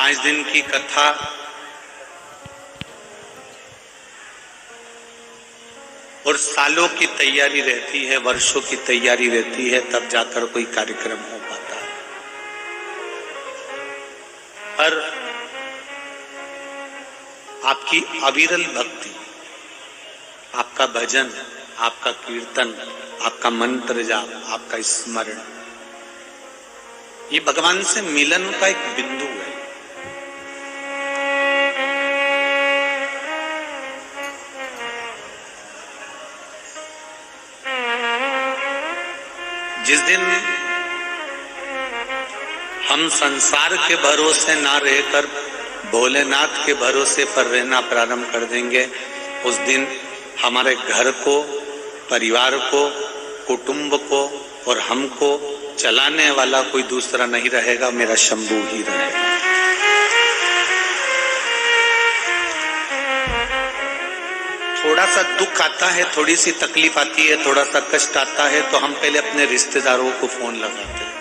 5 दिन की कथा और सालों की तैयारी रहती है, वर्षों की तैयारी रहती है, तब जाकर कोई कार्यक्रम हो पाता है। पर आपकी अविरल भक्ति, आपका भजन, आपका कीर्तन, आपका मंत्र जाप, आपका स्मरण, ये भगवान से मिलन का एक बिंदु है। जिस दिन हम संसार के भरोसे ना रहकर भोलेनाथ के भरोसे पर रहना प्रारंभ कर देंगे, उस दिन हमारे घर को, परिवार को, कुटुंब को और हमको चलाने वाला कोई दूसरा नहीं रहेगा, मेरा शंभू ही रहेगा। थोड़ा सा दुख आता है, थोड़ी सी तकलीफ आती है, थोड़ा सा कष्ट आता है, तो हम पहले अपने रिश्तेदारों को फोन लगाते हैं।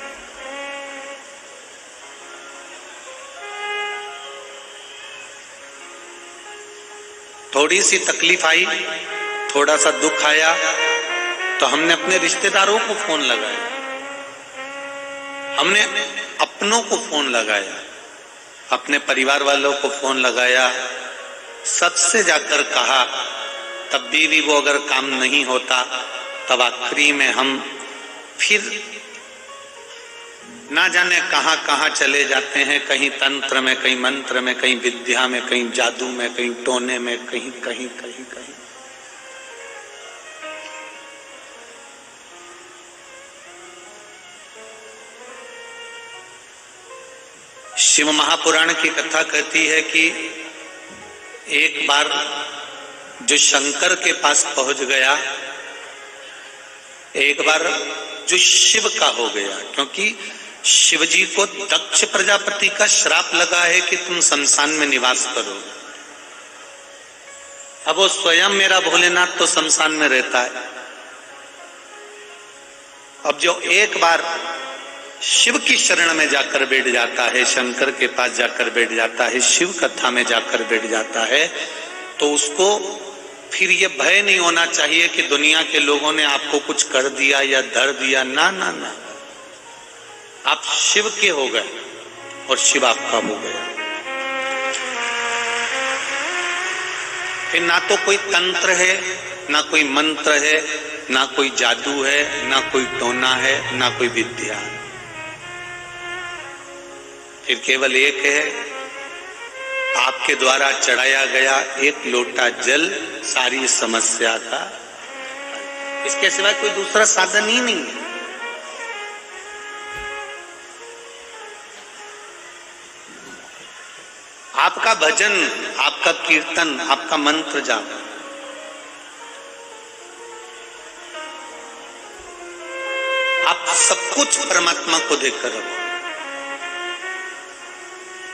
थोड़ी सी तकलीफ आई, थोड़ा सा दुख आया, तो हमने अपने रिश्तेदारों को फोन लगाया, हमने अपनों को फोन लगाया, अपने परिवार वालों को फोन लगाया, सबसे जाकर कहा। तब भी वो अगर काम नहीं होता, तब आखिरी में हम फिर ना जाने कहां कहां चले जाते हैं, कहीं तंत्र में, कहीं मंत्र में, कहीं विद्या में, कहीं जादू में, कहीं टोने में, कहीं कहीं कहीं कहीं। शिव महापुराण की कथा कहती है कि एक बार जो शंकर के पास पहुंच गया, एक बार जो शिव का हो गया, क्योंकि शिव जी को दक्ष प्रजापति का श्राप लगा है कि तुम शमशान में निवास करो। अब वो स्वयं मेरा भोलेनाथ तो शमशान में रहता है। अब जो एक बार शिव की शरण में जाकर बैठ जाता है, शंकर के पास जाकर बैठ जाता है, शिव कथा में जाकर बैठ जाता है, तो उसको फिर ये भय नहीं होना चाहिए कि दुनिया के लोगों ने आपको कुछ कर दिया या धर दिया। ना ना ना, आप शिव के हो गए और शिव आपका हो गया। फिर ना तो कोई तंत्र है, ना कोई मंत्र है, ना कोई जादू है, ना कोई टोना है, ना कोई विद्या। फिर केवल एक है, आपके द्वारा चढ़ाया गया एक लोटा जल सारी समस्या का। इसके सिवाय कोई दूसरा साधन ही नहीं है। आपका भजन, आपका कीर्तन, आपका मंत्र जाप, आप सब कुछ परमात्मा को देखकर रखो।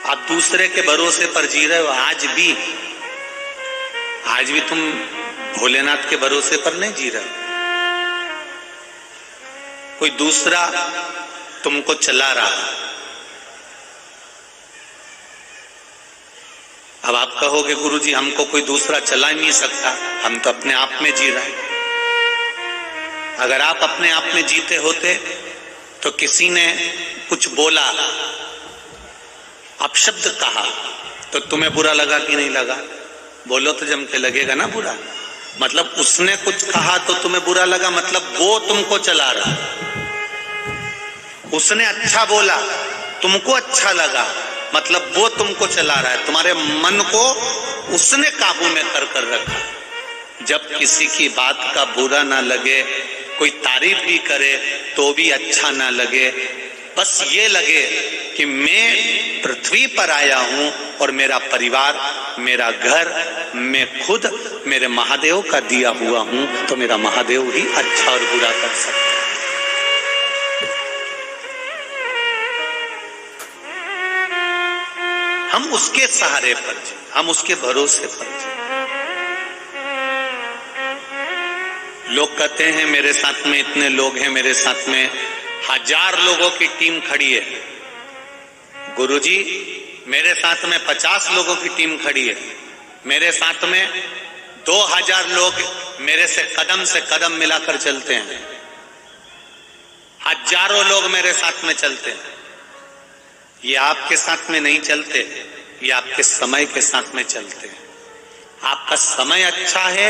आप दूसरे के भरोसे पर जी रहे हो। आज भी तुम भोलेनाथ के भरोसे पर नहीं जी रहे हो। कोई दूसरा तुमको चला रहा है। अब आप कहोगे गुरुजी हमको कोई दूसरा चला ही नहीं सकता, हम तो अपने आप में जी रहे हैं। अगर आप अपने आप में जीते होते तो किसी ने कुछ बोला, अपशब्द कहा, तो तुम्हें बुरा लगा कि नहीं लगा? बोलो तो जम के लगेगा ना बुरा। मतलब उसने कुछ कहा तो तुम्हें बुरा लगा, मतलब वो तुमको चला रहा। उसने अच्छा बोला, तुमको अच्छा लगा, मतलब वो तुमको चला रहा है। तुम्हारे मन को उसने काबू में कर रखा। जब किसी की बात का बुरा ना लगे, कोई तारीफ भी करे तो भी अच्छा ना लगे, बस ये लगे कि मैं पृथ्वी पर आया हूं और मेरा परिवार, मेरा घर, मैं खुद मेरे महादेव का दिया हुआ हूं, तो मेरा महादेव ही अच्छा और बुरा कर सकता है। हम उसके सहारे पर जी, हम उसके भरोसे पर जी। लोग कहते हैं मेरे साथ में इतने लोग हैं, मेरे साथ में 1000 लोगों की टीम खड़ी है। गुरुजी मेरे साथ में 50 लोगों की टीम खड़ी है, मेरे साथ में 2000 लोग मेरे से कदम मिलाकर चलते हैं, हजारों लोग मेरे साथ में चलते हैं। ये आपके साथ में नहीं चलते, ये आपके समय के साथ में चलते हैं। आपका समय अच्छा है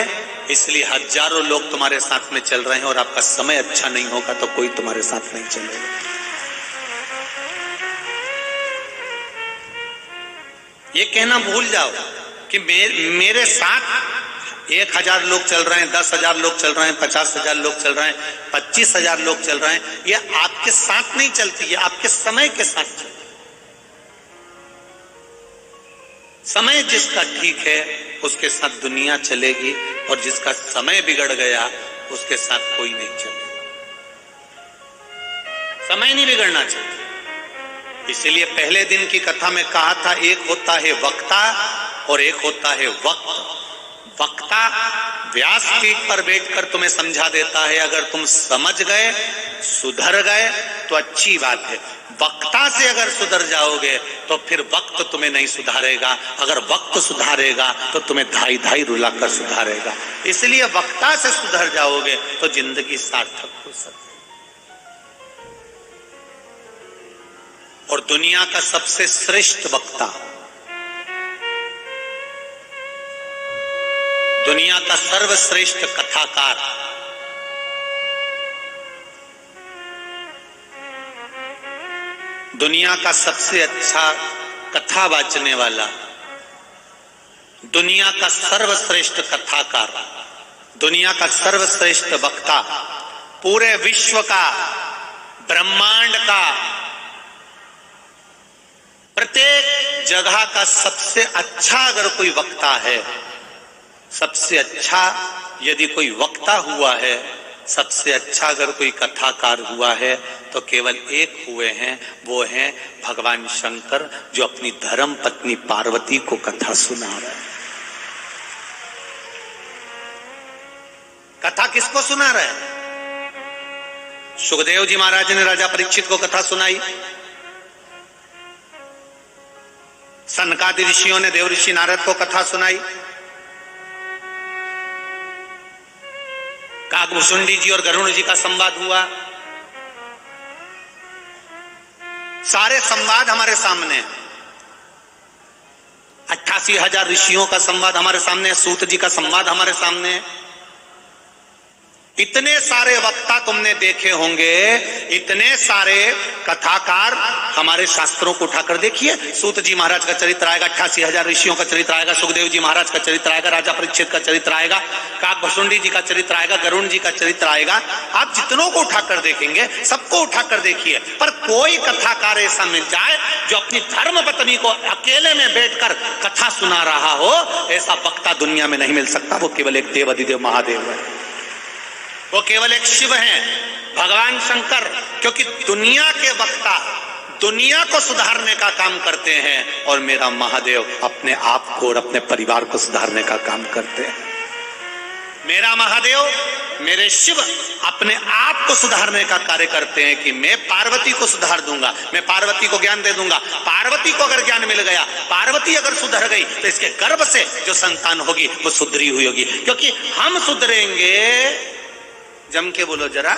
इसलिए हजारों लोग तुम्हारे साथ में चल रहे हैं, और आपका समय अच्छा नहीं होगा तो कोई तुम्हारे साथ नहीं चलेगा। ये कहना भूल जाओ कि मेरे साथ 1000 लोग चल रहे हैं, 10,000 लोग चल रहे हैं, 50,000 लोग चल रहे हैं, 25,000 लोग चल रहे हैं, ये आपके साथ नहीं चलती, ये आपके समय के साथ चलती। समय जिसका ठीक है उसके साथ दुनिया चलेगी, और जिसका समय बिगड़ गया उसके साथ कोई नहीं चलेगा। समय नहीं बिगड़ना चाहिए। इसलिए पहले दिन की कथा में कहा था, एक होता है वक्ता और एक होता है वक्त। वक्ता व्यासपीठ पर बैठकर तुम्हें समझा देता है, अगर तुम समझ गए, सुधर गए तो अच्छी बात है। वक्ता से अगर सुधर जाओगे तो फिर वक्त तुम्हें नहीं सुधारेगा, अगर वक्त सुधारेगा तो तुम्हें धाई धाई रुलाकर सुधारेगा। इसलिए वक्ता से सुधर जाओगे तो जिंदगी सार्थक हो सकती। और दुनिया का सबसे श्रेष्ठ वक्ता, दुनिया का सर्वश्रेष्ठ कथाकार, दुनिया का सबसे अच्छा कथा वाचने वाला, दुनिया का सर्वश्रेष्ठ कथाकार, दुनिया का सर्वश्रेष्ठ वक्ता, पूरे विश्व का, ब्रह्मांड का, प्रत्येक जगह का सबसे अच्छा अगर कोई वक्ता है, सबसे अच्छा यदि कोई वक्ता हुआ है, सबसे अच्छा अगर कोई कथाकार हुआ है तो केवल एक हुए हैं, वो हैं भगवान शंकर, जो अपनी धर्म पत्नी पार्वती को कथा सुना रहे हैं। कथा किसको सुना रहे हैं? सुखदेव जी महाराज ने राजा परीक्षित को कथा सुनाई, सनकादि ऋषियों ने देव ऋषि नारद को कथा सुनाई, काकभुषुंडी जी और गरुड़ जी का संवाद हुआ। सारे संवाद हमारे सामने, 88,000 ऋषियों का संवाद हमारे सामने, सूत जी का संवाद हमारे सामने। इतने सारे वक्ता तुमने देखे होंगे, इतने सारे कथाकार हमारे शास्त्रों को उठाकर देखिए। सूत जी महाराज का चरित्र आएगा, 88,000 ऋषियों का चरित्र आएगा, सुखदेव जी महाराज का चरित्र आएगा, राजा परीक्षित का चरित्र आएगा, काकभुषुंडी जी का चरित्र आएगा, गरुड़ जी का चरित्र आएगा। आप जितनों को उठाकर देखेंगे, सबको उठाकर देखिए, पर कोई कथाकार ऐसा मिल जाए जो अपनी धर्म पत्नी को अकेले में बैठकर कथा सुना रहा हो, ऐसा वक्ता दुनिया में नहीं मिल सकता। वो केवल एक देव अधिदेव महादेव है, वो केवल एक शिव हैं, भगवान शंकर। क्योंकि दुनिया के वक्ता दुनिया को सुधारने का काम करते हैं, और मेरा महादेव अपने आप को और अपने परिवार को सुधारने का काम करते हैं। मेरा महादेव, मेरे शिव अपने आप को सुधारने का कार्य करते हैं कि मैं पार्वती को सुधार दूंगा, मैं पार्वती को ज्ञान दे दूंगा। पार्वती को अगर ज्ञान मिल गया, पार्वती अगर सुधर गई, तो इसके गर्भ से जो संतान होगी वो सुधरी हुई होगी। क्योंकि हम सुधरेंगे, जम के बोलो जरा,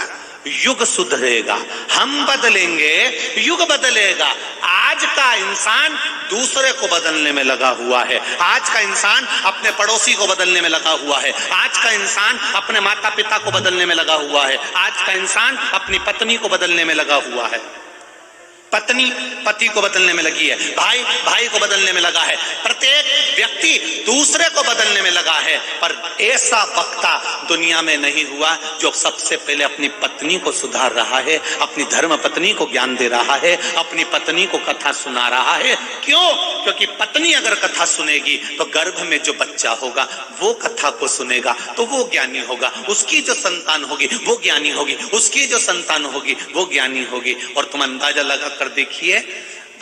युग सुधरेगा। हम बदलेंगे, युग बदलेगा। आज का इंसान दूसरे को बदलने में लगा हुआ है, आज का इंसान अपने पड़ोसी को बदलने में लगा हुआ है, आज का इंसान अपने माता पिता को बदलने में लगा हुआ है, आज का इंसान अपनी पत्नी को बदलने में लगा हुआ है, पत्नी पति को बदलने में लगी है, भाई भाई को बदलने में लगा है, प्रत्येक व्यक्ति दूसरे को बदलने में लगा है। पर ऐसा वक्ता दुनिया में नहीं हुआ जो सबसे पहले अपनी पत्नी को सुधार रहा है, अपनी धर्म पत्नी को ज्ञान दे रहा है, अपनी पत्नी को कथा सुना रहा है। क्यों? क्योंकि पत्नी अगर कथा सुनेगी तो गर्भ में जो बच्चा होगा वो कथा को सुनेगा तो वो ज्ञानी होगा, उसकी जो संतान होगी वो ज्ञानी होगी, उसकी जो संतान होगी वो ज्ञानी होगी। और तुम अंदाजा लगा देखिए,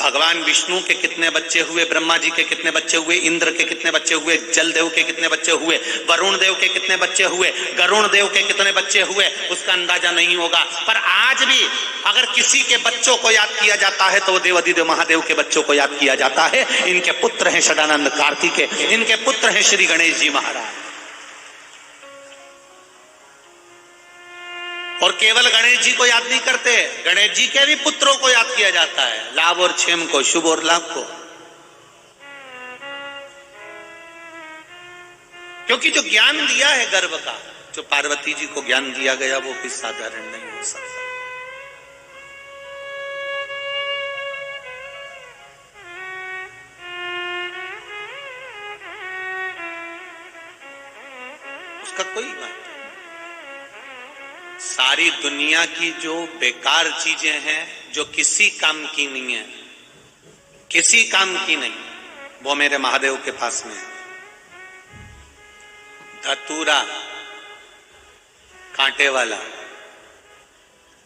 भगवान विष्णु के कितने बच्चे हुए, ब्रह्मा जी के कितने बच्चे हुए, इंद्र के कितने बच्चे हुए, जल देव के कितने बच्चे हुए, वरुण देव के कितने बच्चे हुए, गरुण देव के कितने बच्चे हुए, उसका अंदाजा नहीं होगा। पर आज भी अगर किसी के बच्चों को याद किया जाता है तो वो देवादिदेव महादेव के बच्चों को याद किया जाता है। इनके पुत्र हैं षडानंद कार्तिकेय, इनके पुत्र हैं श्री गणेश जी महाराज। और केवल गणेश जी को याद नहीं करते, गणेश जी के भी पुत्रों को याद किया जाता है, लाभ और क्षेम को, शुभ और लाभ को। क्योंकि जो ज्ञान दिया है गर्भ का, जो पार्वती जी को ज्ञान दिया गया, वो भी साधारण नहीं हो सकता। उसका कोई बात नहीं। सारी दुनिया की जो बेकार चीजें हैं, जो किसी काम की नहीं है, किसी काम की नहीं, वो मेरे महादेव के पास में है। धतूरा कांटे वाला,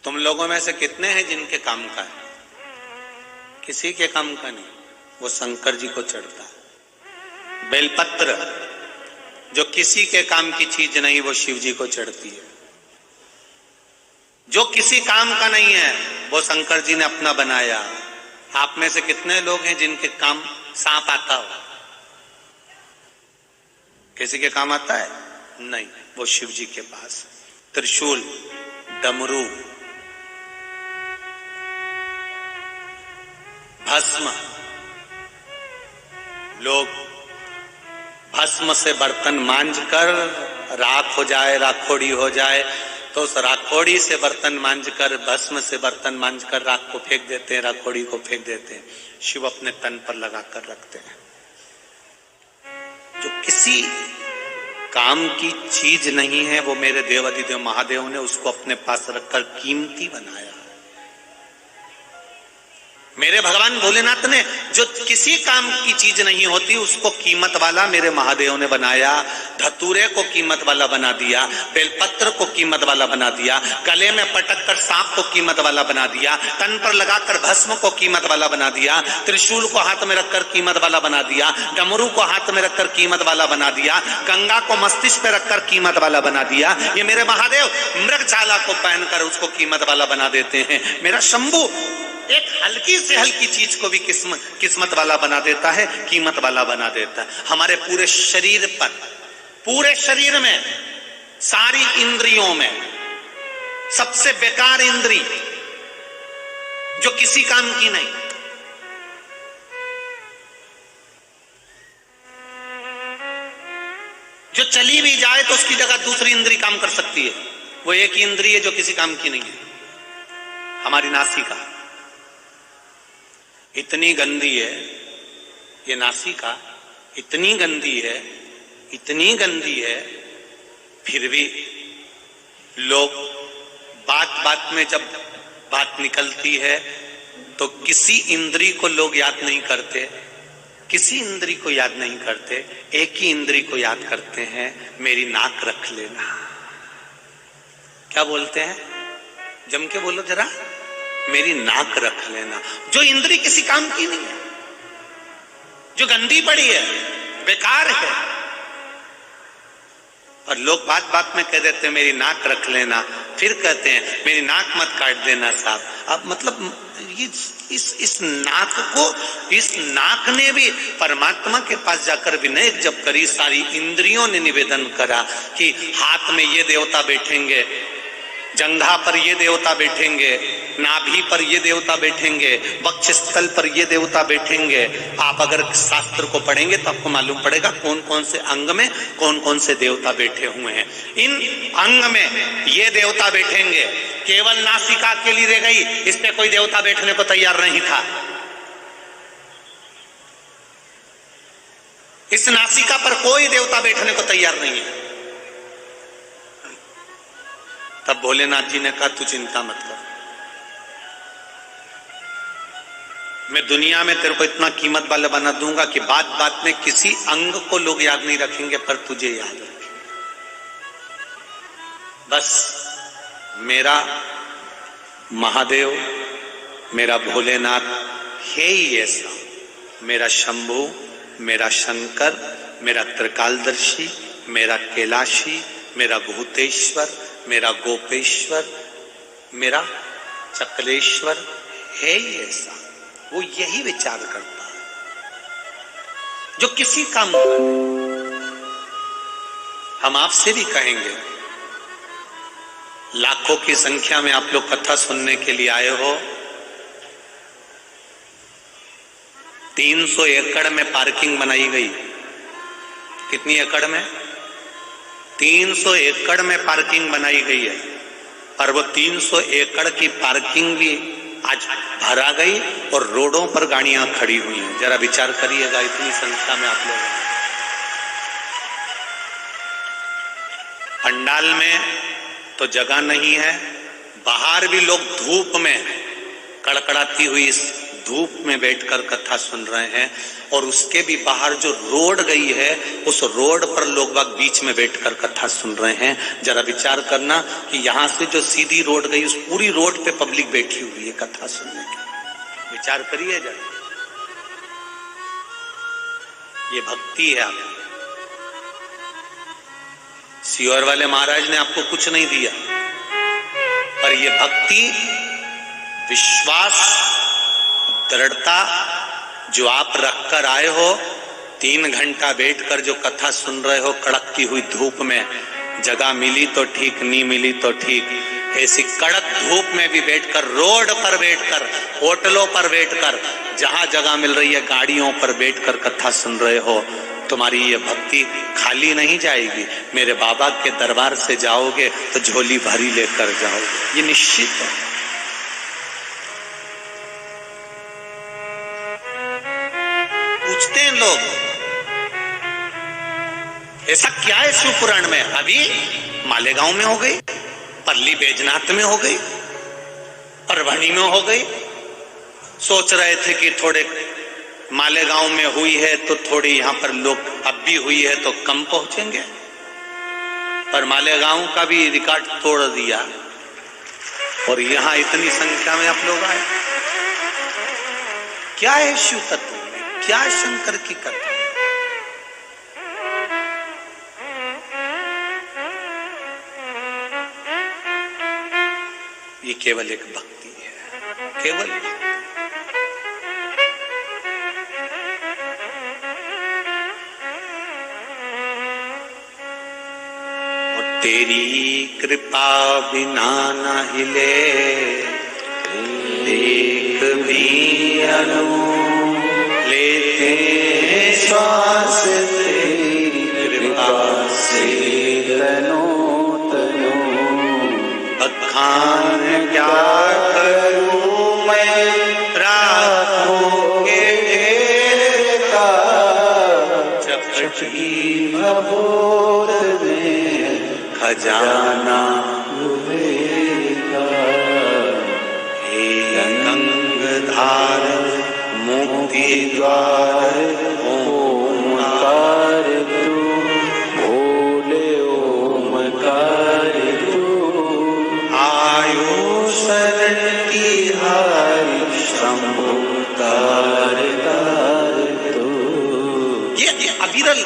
तुम लोगों में से कितने हैं जिनके काम का है? किसी के काम का नहीं, वो शंकर जी को चढ़ता है। बेलपत्र जो किसी के काम की चीज नहीं, वो शिव जी को चढ़ती है। जो किसी काम का नहीं है, वो शंकर जी ने अपना बनाया। आप में से कितने लोग हैं जिनके काम सांप आता हो? किसी के काम आता है? नहीं, वो शिव जी के पास। त्रिशूल, डमरू, भस्म, लोग भस्म से बर्तन मांज कर राख हो जाए, राखोड़ी हो जाए, तो उस राखोड़ी से बर्तन मांजकर, भस्म से बर्तन मांजकर राख को फेंक देते हैं, राखोड़ी को फेंक देते हैं। शिव अपने तन पर लगाकर रखते हैं। जो किसी काम की चीज नहीं है, वो मेरे देवादिदेव महादेव ने उसको अपने पास रखकर कीमती बनाया। मेरे भगवान भोलेनाथ ने जो किसी काम की चीज नहीं होती, उसको कीमत वाला मेरे महादेव ने बनाया। धतूरे को कीमत वाला बना दिया, बेलपत्र को कीमत वाला बना दिया, गले में पटक कर सांप को कीमत वाला बना दिया, तन पर लगाकर भस्म को कीमत वाला बना दिया, त्रिशूल को हाथ में रखकर कीमत वाला बना दिया, डमरू को हाथ में रखकर कीमत वाला बना दिया, गंगा को मस्तिष्क पे रखकर कीमत वाला बना दिया। ये मेरे महादेव मृगछाला को पहनकर उसको कीमत वाला बना देते हैं। मेरा शंभू एक हल्की से हल्की चीज को भी किस्मत वाला बना देता है, कीमत वाला बना देता है। हमारे पूरे शरीर पर, पूरे शरीर में, सारी इंद्रियों में सबसे बेकार इंद्री जो किसी काम की नहीं, जो चली भी जाए तो उसकी जगह दूसरी इंद्री काम कर सकती है, वो एक ही इंद्री है जो किसी काम की नहीं है, हमारी नासिका। इतनी गंदी है ये नासिका, इतनी गंदी है, इतनी गंदी है, फिर भी लोग बात बात में जब बात निकलती है तो किसी इंद्री को लोग याद नहीं करते, किसी इंद्री को याद नहीं करते, एक ही इंद्री को याद करते हैं, मेरी नाक रख लेना। क्या बोलते हैं? जम के बोलो जरा, मेरी नाक रख लेना। जो इंद्री किसी काम की नहीं है, जो गंदी पड़ी है, बेकार है, और लोग बात बात में कह देते हैं मेरी नाक रख लेना, फिर कहते हैं मेरी नाक मत काट देना साहब। अब मतलब इस नाक को, इस नाक ने भी परमात्मा के पास जाकर विनय जब करी, सारी इंद्रियों ने निवेदन करा कि हाथ में ये देवता बैठेंगे, जंघा पर ये देवता बैठेंगे, नाभि पर ये देवता बैठेंगे, वक्षस्थल पर ये देवता बैठेंगे। आप अगर शास्त्र को पढ़ेंगे तो आपको मालूम पड़ेगा कौन कौन से अंग में कौन कौन से देवता बैठे हुए हैं। इन अंग में ये देवता बैठेंगे, केवल नासिका अकेली रह गई, इस पे कोई देवता बैठने को तैयार नहीं था। इस नासिका पर कोई देवता बैठने को तैयार नहीं है। तब भोलेनाथ जी ने कहा तू चिंता मत कर, मैं दुनिया में तेरे को इतना कीमत वाला बना दूंगा कि बात बात में किसी अंग को लोग याद नहीं रखेंगे, पर तुझे याद रखेंगे। बस मेरा महादेव, मेरा भोलेनाथ है ही ऐसा। मेरा शंभु, मेरा शंकर, मेरा त्रिकालदर्शी, मेरा कैलाशी, मेरा भूतेश्वर, मेरा गोपेश्वर, मेरा चक्रेश्वर है ही ऐसा। वो यही विचार करता है जो किसी काम का नहीं। हम आपसे भी कहेंगे, लाखों की संख्या में आप लोग कथा सुनने के लिए आए हो। 300 एकड़ में पार्किंग बनाई गई। कितनी एकड़ में? 300 एकड़ में पार्किंग बनाई गई है। और वो 300 एकड़ की पार्किंग भी आज भरा गई और रोडों पर गाड़ियां खड़ी हुई हैं। जरा विचार करिएगा, इतनी संख्या में आप लोग। पंडाल में तो जगह नहीं है, बाहर भी लोग धूप में, कड़कड़ाती हुई इस धूप में बैठकर कथा सुन रहे हैं। और उसके भी बाहर जो रोड गई है, उस रोड पर लोग बाग बीच में बैठकर कथा सुन रहे हैं। जरा विचार करना कि यहां से जो सीधी रोड गई, उस पूरी रोड पे पब्लिक बैठी हुई है कथा सुनने के। विचार करिए जरा, ये भक्ति है। आप सियोर वाले महाराज ने आपको कुछ नहीं दिया, पर ये भक्ति, विश्वास, दृढ़ता जो आप रखकर आए हो, 3 घंटा बैठकर जो कथा सुन रहे हो कड़कती हुई धूप में, जगह मिली तो ठीक, नहीं मिली तो ठीक, ऐसी कड़क धूप में भी बैठकर, रोड पर बैठकर, होटलों पर बैठकर, जहां जगह मिल रही है गाड़ियों पर बैठकर कथा सुन रहे हो, तुम्हारी ये भक्ति खाली नहीं जाएगी। मेरे बाबा के दरबार से जाओगे तो झोली भरी लेकर जाओगे, ये निश्चित है। पूछते हैं लोग, ऐसा क्या है शिव पुराण में? अभी मालेगांव में हो गई, परली बैजनाथ में हो गई, परभणी में हो गई। सोच रहे थे कि थोड़े मालेगांव में हुई है तो थोड़ी यहां पर लोग, अब भी हुई है तो कम पहुंचेंगे, पर मालेगांव का भी रिकॉर्ड तोड़ दिया और यहां इतनी संख्या में आप लोग आए। क्या है शिव तत्व में? क्या है शंकर की कथा? ये केवल एक भक्ति है, केवल। और तेरी कृपा बिना न हिले एक भी अनु, लेते श्वास तेरी कृपा से तनो तनो। बखान क्या करूं मैं राखोगे का, चपटी भभूत में खजाना डूबेगा। हे गंगाधार मुक्ति द्वार ओमकार तू, भोले ओमकार तू। आयु शरण की हारी शंभु तार तार तू। ये अविरल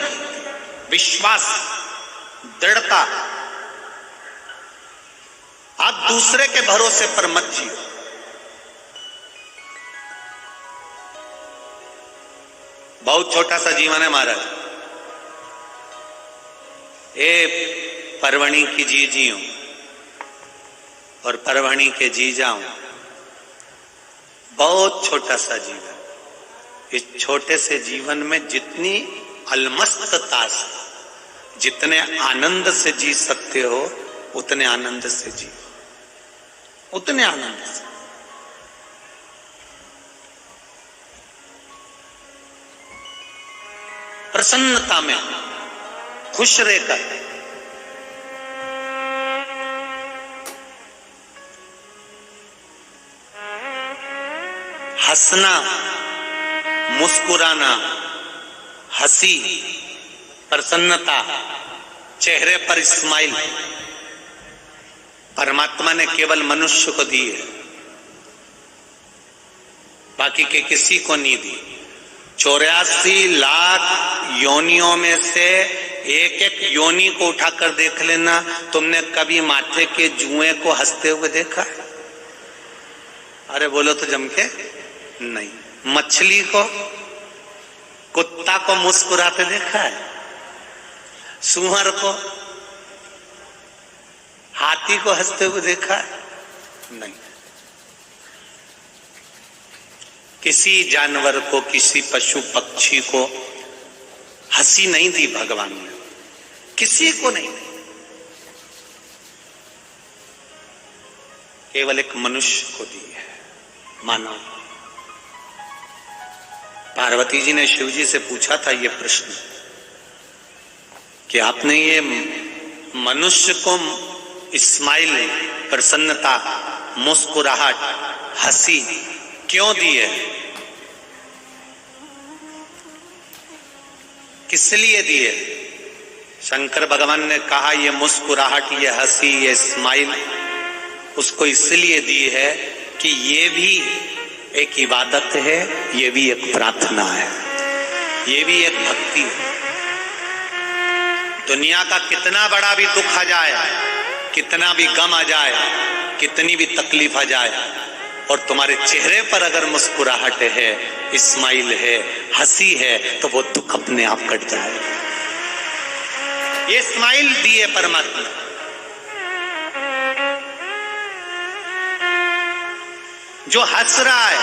विश्वास, दृढ़ता। आप दूसरे के भरोसे पर मत जियो। बहुत छोटा सा जीवन है महाराज। ए परवणी की जी हूं और परवणी के जी जाऊं, बहुत छोटा सा जीवन। इस छोटे से जीवन में जितनी अलमस्तता से, जितने आनंद से जी सकते हो, उतने आनंद से जी, उतने आनंद से। प्रसन्नता में खुश रहकर, हंसना, मुस्कुराना, हंसी, प्रसन्नता, चेहरे पर स्माइल परमात्मा ने केवल मनुष्य को दी है। बाकी के किसी को नहीं दी। 84 लाख योनियों में से एक एक योनि को उठाकर देख लेना, तुमने कभी माथे के जुए को हंसते हुए देखा? अरे बोलो तो जम के नहीं। मछली को, कुत्ता को मुस्कुराते देखा है? सूअर को, हाथी को हंसते हुए देखा है? नहीं। किसी जानवर को, किसी पशु पक्षी को हंसी नहीं दी भगवान ने, किसी को नहीं दी। केवल एक मनुष्य को दी है, मानव। पार्वती जी ने शिव जी से पूछा था ये प्रश्न कि आपने ये मनुष्य को स्माइल, प्रसन्नता, मुस्कुराहट, हंसी क्यों दी है? किस लिए दी है? शंकर भगवान ने कहा ये मुस्कुराहट, ये हंसी, ये स्माइल उसको इसलिए दी है कि ये भी एक इबादत है, ये भी एक प्रार्थना है, ये भी एक भक्ति है। दुनिया का कितना बड़ा भी दुख आ जाए, कितना भी गम आ जाए, कितनी भी तकलीफ आ जाए, और तुम्हारे चेहरे पर अगर मुस्कुराहट है, स्माइल है, हंसी है, तो वो दुख अपने आप कट जाएगा। ये स्माइल दी है परमात्मा। जो हंस रहा है,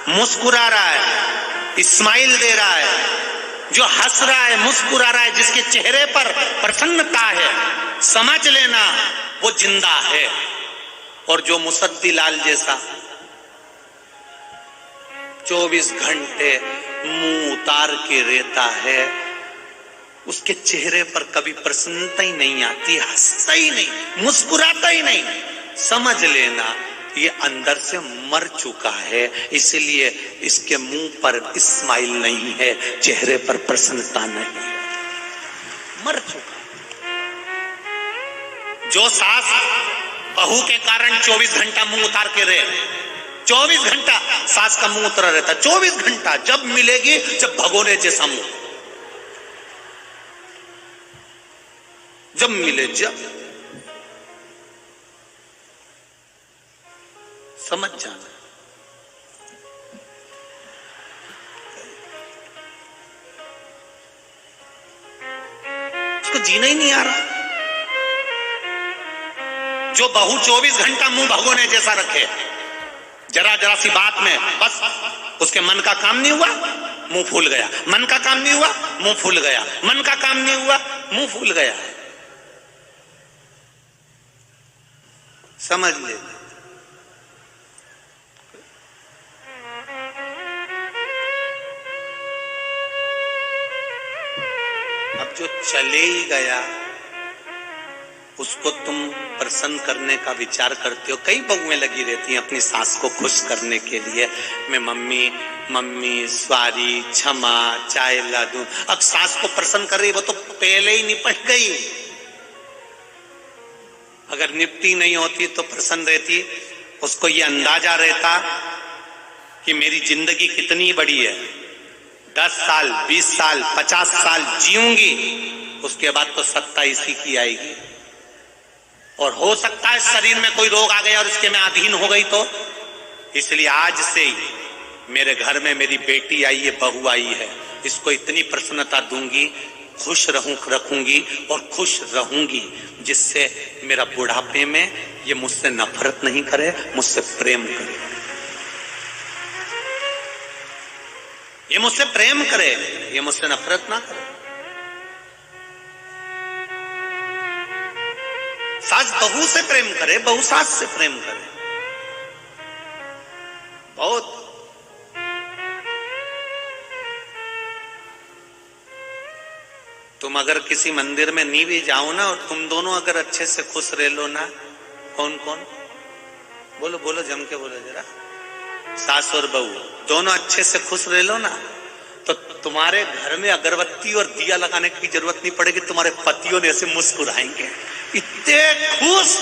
मुस्कुरा रहा है, स्माइल दे रहा है, जो हंस रहा है, मुस्कुरा रहा है, जिसके चेहरे पर प्रसन्नता है, समझ लेना वो जिंदा है। और जो मुसद्दी लाल जैसा 24 घंटे मुंह उतार के रहता है, उसके चेहरे पर कभी प्रसन्नता ही नहीं आती, हंसता ही नहीं, मुस्कुराता ही नहीं, समझ लेना ये अंदर से मर चुका है। इसलिए इसके मुंह पर स्माइल नहीं है, चेहरे पर प्रसन्नता नहीं है, मर चुका। जो सास बहू के कारण 24 घंटा मुंह उतार के रहे, 24 घंटा सास का मुंह उतरा रहता, 24 घंटा, जब मिलेगी जब भगोने जैसा मुंह, जब मिले, जब समझ जाना। उसको जीना ही नहीं आ रहा। जो बहू 24 घंटा मुंह भगोने जैसा रखे, जरा जरा सी बात में बस उसके मन का काम नहीं हुआ, मुंह फूल गया, मन का काम नहीं हुआ, मुंह फूल गया, मन का काम नहीं हुआ, मुंह फूल गया। समझ ले। अब जो चले ही गया उसको तुम प्रसन्न करने का विचार करते हो। कई बहुएं लगी रहती हैं अपनी सास को खुश करने के लिए, मैं मम्मी मम्मी सॉरी, क्षमा, चाय ला दूं। अब सास को प्रसन्न कर रही, वो तो पहले ही निपट गई। अगर निपटी नहीं होती तो प्रसन्न रहती, उसको ये अंदाजा रहता कि मेरी जिंदगी कितनी बड़ी है, 10 साल 20 साल 50 साल जीऊंगी, उसके बाद तो सत्ता इसी की आएगी। और हो सकता है शरीर में कोई रोग आ गया और इसके मैं अधीन हो गई तो। इसलिए आज से ही मेरे घर में मेरी बेटी आई है, बहू आई है, इसको इतनी प्रसन्नता दूंगी, खुश रखूंगी और खुश रहूंगी, जिससे मेरा बुढ़ापे में ये मुझसे नफरत नहीं करे, मुझसे प्रेम करे। ये मुझसे प्रेम करे, ये मुझसे नफरत ना करे। सास बहू से प्रेम करे, बहू सास से प्रेम करे। बहुत तुम अगर किसी मंदिर में नहीं भी जाओ ना, और तुम दोनों अगर अच्छे से खुश रह लो ना, कौन कौन बोलो बोलो, जम के बोलो जरा, सास और बहू दोनों अच्छे से खुश रह लो ना, तो तुम्हारे घर में अगरबत्ती और दिया लगाने की जरूरत नहीं पड़ेगी। तुम्हारे पतियों ने ऐसे मुस्कुराएंगे, इतने खुश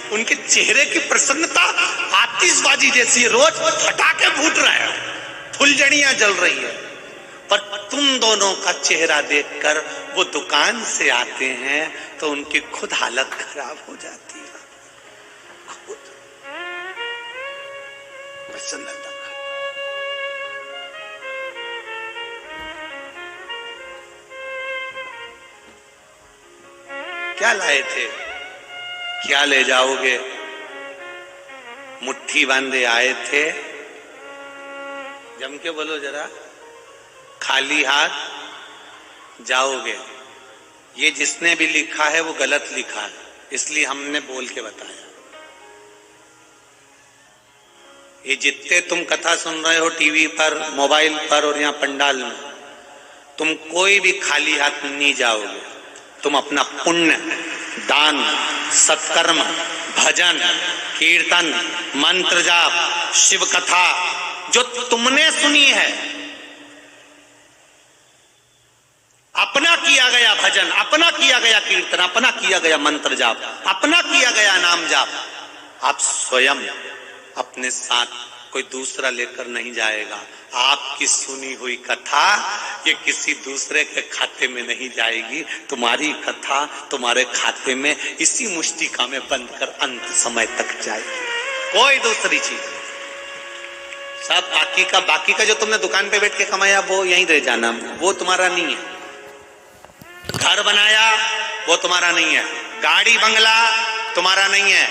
उनके चेहरे की प्रसन्नता आतिशबाजी जैसी है, रोज फटाके फूट रहे हैं, फुलझड़ियां जल रही है। पर तुम दोनों का चेहरा देखकर वो दुकान से आते हैं तो उनकी खुद हालत खराब हो जाती है, खुद प्रसन्नता। क्या लाए थे, क्या ले जाओगे? मुट्ठी बांधे आए थे, जम के बोलो जरा, खाली हाथ जाओगे। ये जिसने भी लिखा है वो गलत लिखा है, इसलिए हमने बोल के बताया। ये जितने तुम कथा सुन रहे हो टीवी पर, मोबाइल पर और यहाँ पंडाल में, तुम कोई भी खाली हाथ नहीं जाओगे। तुम अपना पुण्य, दान, सत्कर्म, भजन, कीर्तन, मंत्र जाप, शिव कथा जो तुमने सुनी है, अपना किया गया भजन, अपना किया गया कीर्तन, अपना किया गया मंत्र जाप, अपना किया गया नाम जाप, आप स्वयं अपने साथ, कोई दूसरा लेकर नहीं जाएगा। आपकी सुनी हुई कथा ये किसी दूसरे के खाते में नहीं जाएगी। तुम्हारी कथा तुम्हारे खाते में इसी मुष्टिका में बंद कर अंत समय तक जाएगी। कोई दूसरी चीज सब बाकी का जो तुमने दुकान पे बैठ के कमाया वो यहीं रह जाना, वो तुम्हारा नहीं है। घर बनाया वो तुम्हारा नहीं है, गाड़ी बंगला तुम्हारा नहीं है,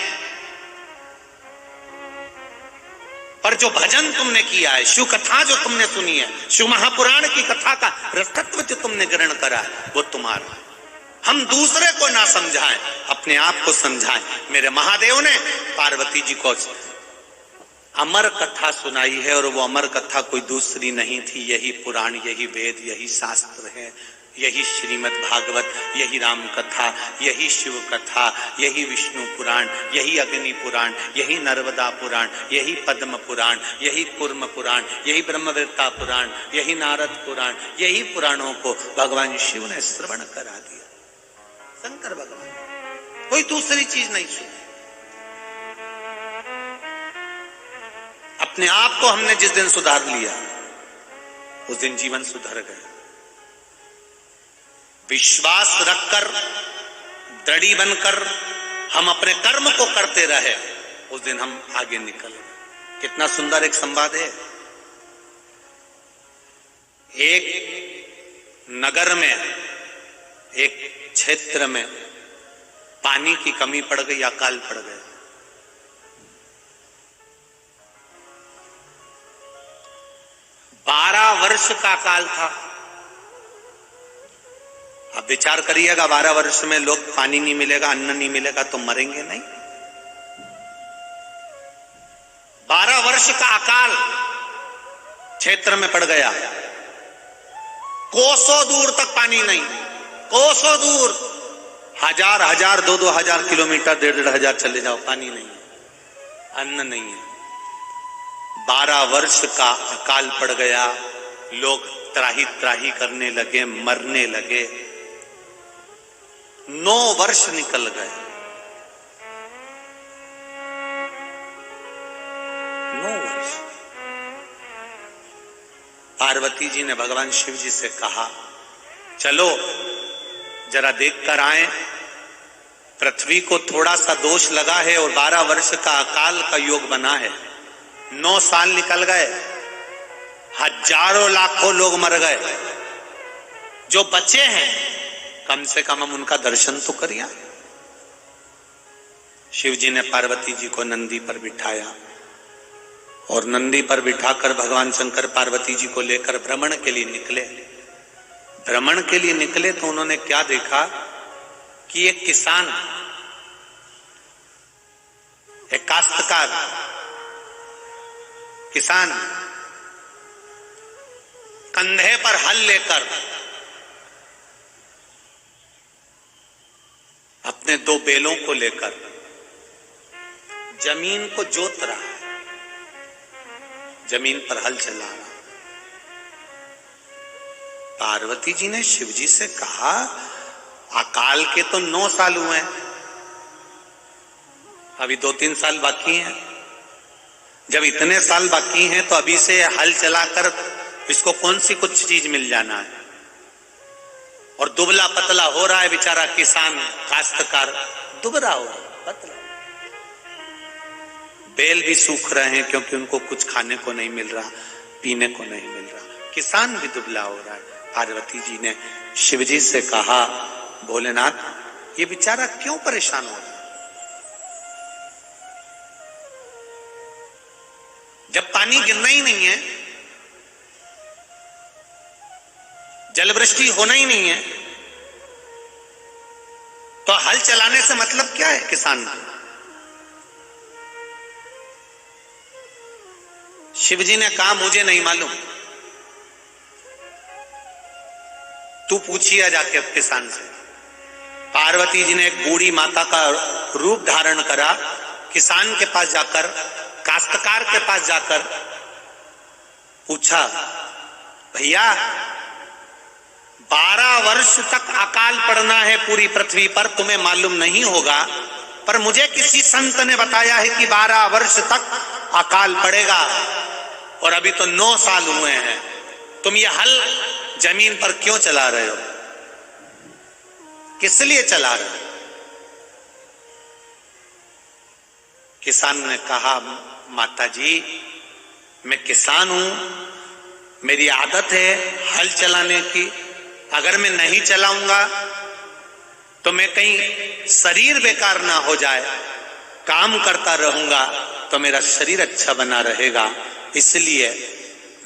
पर जो भजन तुमने किया है, शिव कथा जो तुमने सुनी है, शिव महापुराण की कथा का रसतत्व जो तुमने ग्रहण करा है वो तुम्हारा है। हम दूसरे को ना समझाएं, अपने आप को समझाएं। मेरे महादेव ने पार्वती जी को अमर कथा सुनाई है और वो अमर कथा कोई दूसरी नहीं थी। यही पुराण, यही वेद, यही शास्त्र है, यही श्रीमद् भागवत, यही राम कथा, यही शिव कथा, यही विष्णु पुराण, यही अग्नि पुराण, यही नर्मदा पुराण, यही पद्म पुराण, यही कूर्म पुराण, यही ब्रह्मवेत्ता पुराण, यही नारद पुराण, यही पुराणों को भगवान शिव ने श्रवण करा दिया। शंकर भगवान कोई दूसरी चीज नहीं सुनी। अपने आप को हमने जिस दिन सुधार लिया उस दिन जीवन सुधर गया। विश्वास रखकर, दृढ़ी बनकर हम अपने कर्म को करते रहे, उस दिन हम आगे निकल गए। कितना सुंदर एक संवाद है। एक नगर में, एक क्षेत्र में पानी की कमी पड़ गई, अकाल पड़ गया। 12 वर्ष का अकाल था। अब विचार करिएगा, 12 वर्ष में लोग पानी नहीं मिलेगा, अन्न नहीं मिलेगा तो मरेंगे नहीं। 12 वर्ष का अकाल क्षेत्र में पड़ गया। कोसों दूर तक पानी नहीं, कोसों दूर, 1000, 2,000 किलोमीटर, 1,500 चले जाओ, पानी नहीं है, अन्न नहीं है। 12 वर्ष का अकाल पड़ गया। लोग त्राही त्राही करने लगे, मरने लगे। 9 वर्ष निकल गए। 9 वर्ष। पार्वती जी ने भगवान शिव जी से कहा, चलो जरा देख कर आए। पृथ्वी को थोड़ा सा दोष लगा है और 12 वर्ष का अकाल का योग बना है। 9 साल निकल गए, हजारों लाखों लोग मर गए। जो बचे हैं कम से कम हम उनका दर्शन तो करिए। शिव जी ने पार्वती जी को नंदी पर बिठाया और नंदी पर बिठाकर भगवान शंकर पार्वती जी को लेकर भ्रमण के लिए निकले। भ्रमण के लिए निकले तो उन्होंने क्या देखा कि एक किसान, एक काश्तकार किसान कंधे पर हल लेकर अपने 2 बैलों को लेकर जमीन को जोत रहा है, जमीन पर हल चला रहा। पार्वती जी ने शिव जी से कहा, अकाल के तो 9 साल हुए हैं, अभी 2-3 साल बाकी हैं। जब इतने साल बाकी हैं तो अभी से हल चलाकर इसको कौन सी कुछ चीज मिल जाना है। और दुबला पतला हो रहा है बेचारा किसान, काश्तकार दुबला हो रहा है, पतला। बैल भी सूख रहे हैं क्योंकि उनको कुछ खाने को नहीं मिल रहा, पीने को नहीं मिल रहा। किसान भी दुबला हो रहा है। पार्वती जी ने शिव जी से कहा, भोलेनाथ ये बेचारा क्यों परेशान हो रहा है? जब पानी गिरना ही नहीं है, जलवृष्टि होना ही नहीं है, तो हल चलाने से मतलब क्या है किसान को? शिव जी ने कहा मुझे नहीं मालूम, तू पूछिए जाके अब किसान से। पार्वती जी ने एक बूढ़ी माता का रूप धारण करा, किसान के पास जाकर, काश्तकार के पास जाकर पूछा, भैया 12 वर्ष तक अकाल पड़ना है पूरी पृथ्वी पर, तुम्हें मालूम नहीं होगा, पर मुझे किसी संत ने बताया है कि 12 वर्ष तक अकाल पड़ेगा और अभी तो 9 साल हुए हैं। तुम ये हल जमीन पर क्यों चला रहे हो? किस लिए चला रहे हो? किसान ने कहा, माता जी मैं किसान हूं, मेरी आदत है हल चलाने की। अगर मैं नहीं चलाऊंगा तो मैं कहीं शरीर बेकार ना हो जाए, काम करता रहूंगा तो मेरा शरीर अच्छा बना रहेगा। इसलिए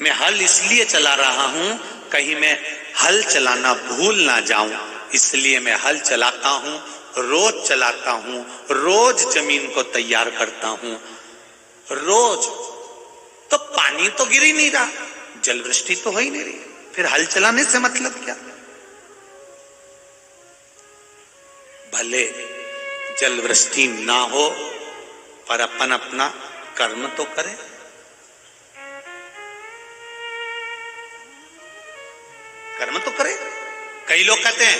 मैं हल इसलिए चला रहा हूं कहीं मैं हल चलाना भूल ना जाऊं, इसलिए मैं हल चलाता हूं, रोज चलाता हूं, रोज जमीन को तैयार करता हूं, रोज। तो पानी तो गिर ही नहीं रहा, जलवृष्टि तो हो ही नहीं रही, फिर हल चलाने से मतलब क्या? भले जलवृष्टि ना हो पर अपन अपना कर्म तो करें। कर्म तो करें। कई लोग कहते हैं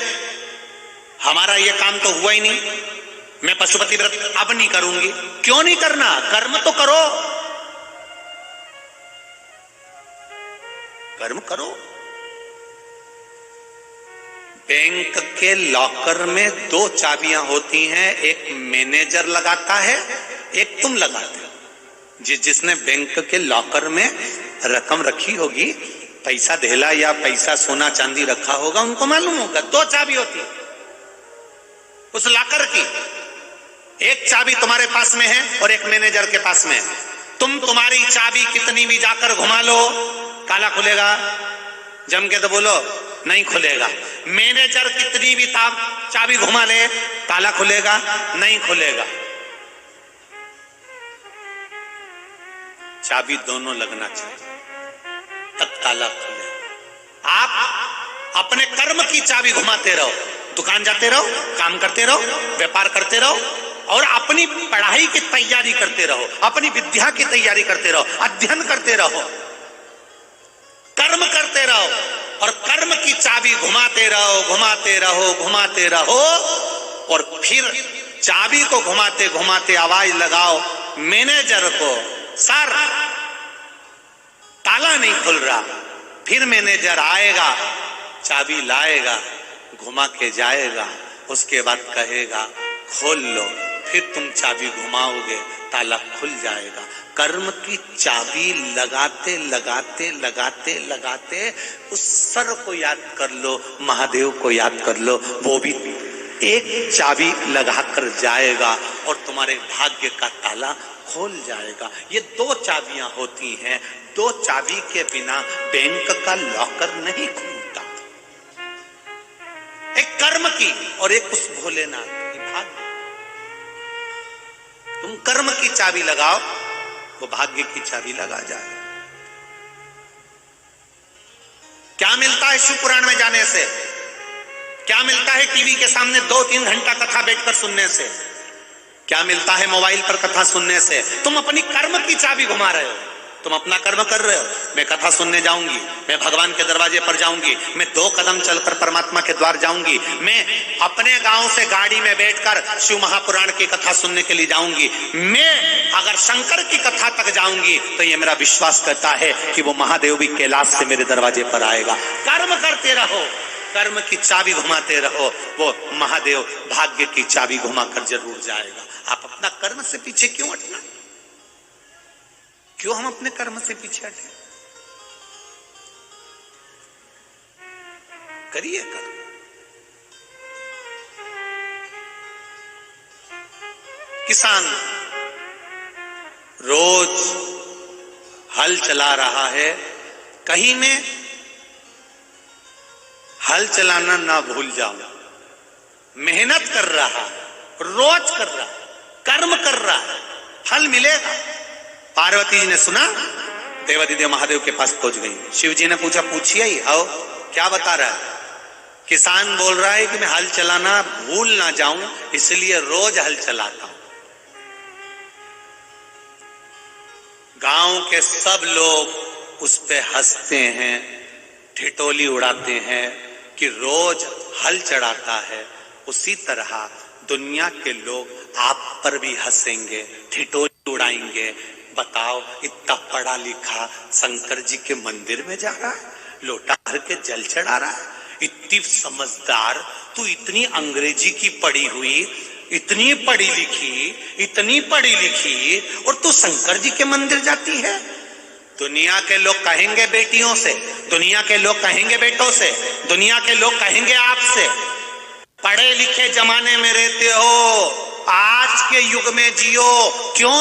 हमारा ये काम तो हुआ ही नहीं, मैं पशुपति व्रत अब नहीं करूंगी। क्यों नहीं करना? कर्म तो करो, कर्म करो। बैंक के लॉकर में 2 चाबियां होती हैं, एक मैनेजर लगाता है, एक तुम लगाते हो। जिसने बैंक के लॉकर में रकम रखी होगी, पैसा धेला या पैसा सोना चांदी रखा होगा, उनको मालूम होगा 2 चाबी होती है उस लॉकर की। एक चाबी तुम्हारे पास में है और एक मैनेजर के पास में है। तुम्हारी चाबी कितनी भी जाकर घुमा लो, ताला खुलेगा? जम के तो बोलो, नहीं खुलेगा। मैनेजर कितनी भी चाबी घुमा ले, ताला खुलेगा? नहीं खुलेगा। चाबी दोनों लगना चाहिए तब ताला खुले। आप अपने कर्म की चाबी घुमाते रहो, दुकान जाते रहो, काम करते रहो, व्यापार करते रहो और अपनी पढ़ाई की तैयारी करते रहो, अपनी विद्या की तैयारी करते रहो, अध्ययन करते रहो, कर्म करते रहो और कर्म की चाबी घुमाते रहो, घुमाते रहो, घुमाते रहो। और फिर चाबी को घुमाते घुमाते आवाज लगाओ मैनेजर को, सर ताला नहीं खुल रहा। फिर मैनेजर आएगा, चाबी लाएगा, घुमा के जाएगा, उसके बाद कहेगा खोल लो। फिर तुम चाबी घुमाओगे, ताला खुल जाएगा। कर्म की चाबी लगाते लगाते लगाते लगाते उस सर को याद कर लो, महादेव को याद कर लो, वो भी एक चाबी लगाकर जाएगा और तुम्हारे भाग्य का ताला खोल जाएगा। ये 2 चाबियां होती हैं, 2 चाबी के बिना बैंक का लॉकर नहीं खुलता। एक कर्म की और एक उस भोलेनाथ की भाग्य। तुम कर्म की चाबी लगाओ, वो भाग्य की चाबी लगा जाए। क्या मिलता है शिव पुराण में जाने से? क्या मिलता है टीवी के सामने 2-3 घंटा कथा बैठकर सुनने से? क्या मिलता है मोबाइल पर कथा सुनने से? तुम अपनी कर्म की चाबी घुमा रहे हो। तुम अपना कर्म कर रहे हो, मैं कथा सुनने जाऊंगी, मैं भगवान के दरवाजे पर जाऊंगी, मैं 2 कदम चलकर परमात्मा के द्वार जाऊंगी, मैं अपने गांव से गाड़ी में बैठकर शिव महापुराण की कथा सुनने के लिए जाऊंगी, मैं अगर शंकर की कथा तक जाऊंगी तो ये मेरा विश्वास करता है कि वो महादेव भी कैलाश से मेरे दरवाजे पर आएगा। कर्म करते रहो, कर्म की चाबी घुमाते रहो, वो महादेव भाग्य की चाबी घुमाकर जरूर जाएगा। आप अपना कर्म से पीछे क्यों हटना? क्यों हम अपने कर्म से पीछे हटे? करिए कर्म। किसान रोज हल चला रहा है, कहीं में हल चलाना ना भूल जाऊं, मेहनत कर रहा, रोज कर रहा, कर्म कर रहा, फल मिलेगा। पार्वती जी ने सुना, देवादिदेव महादेव के पास पहुंच गई। शिव जी ने पूछा, पूछिए ही, आओ क्या बता रहा है? किसान बोल रहा है कि मैं हल चलाना भूल ना जाऊं, इसलिए रोज हल चलाता हूं। गांव के सब लोग उस पे हंसते हैं, ठिठोली उड़ाते हैं कि रोज हल चढ़ाता है। उसी तरह दुनिया के लोग आप पर भी हंसेंगे, ठिठोली उड़ाएंगे। बताओ, इतना पढ़ा लिखा शंकर जी के मंदिर में जा रहा है, लोटा भर के जल चढ़ा रहा है, इतनी समझदार तू, इतनी अंग्रेजी की पढ़ी हुई, इतनी पढ़ी लिखी और तू शंकर जी के मंदिर जाती है। दुनिया के लोग कहेंगे बेटियों से, दुनिया के लोग कहेंगे बेटों से, दुनिया के लोग कहेंगे आपसे, पढ़े लिखे जमाने में रहते हो, आज के युग में जियो, क्यों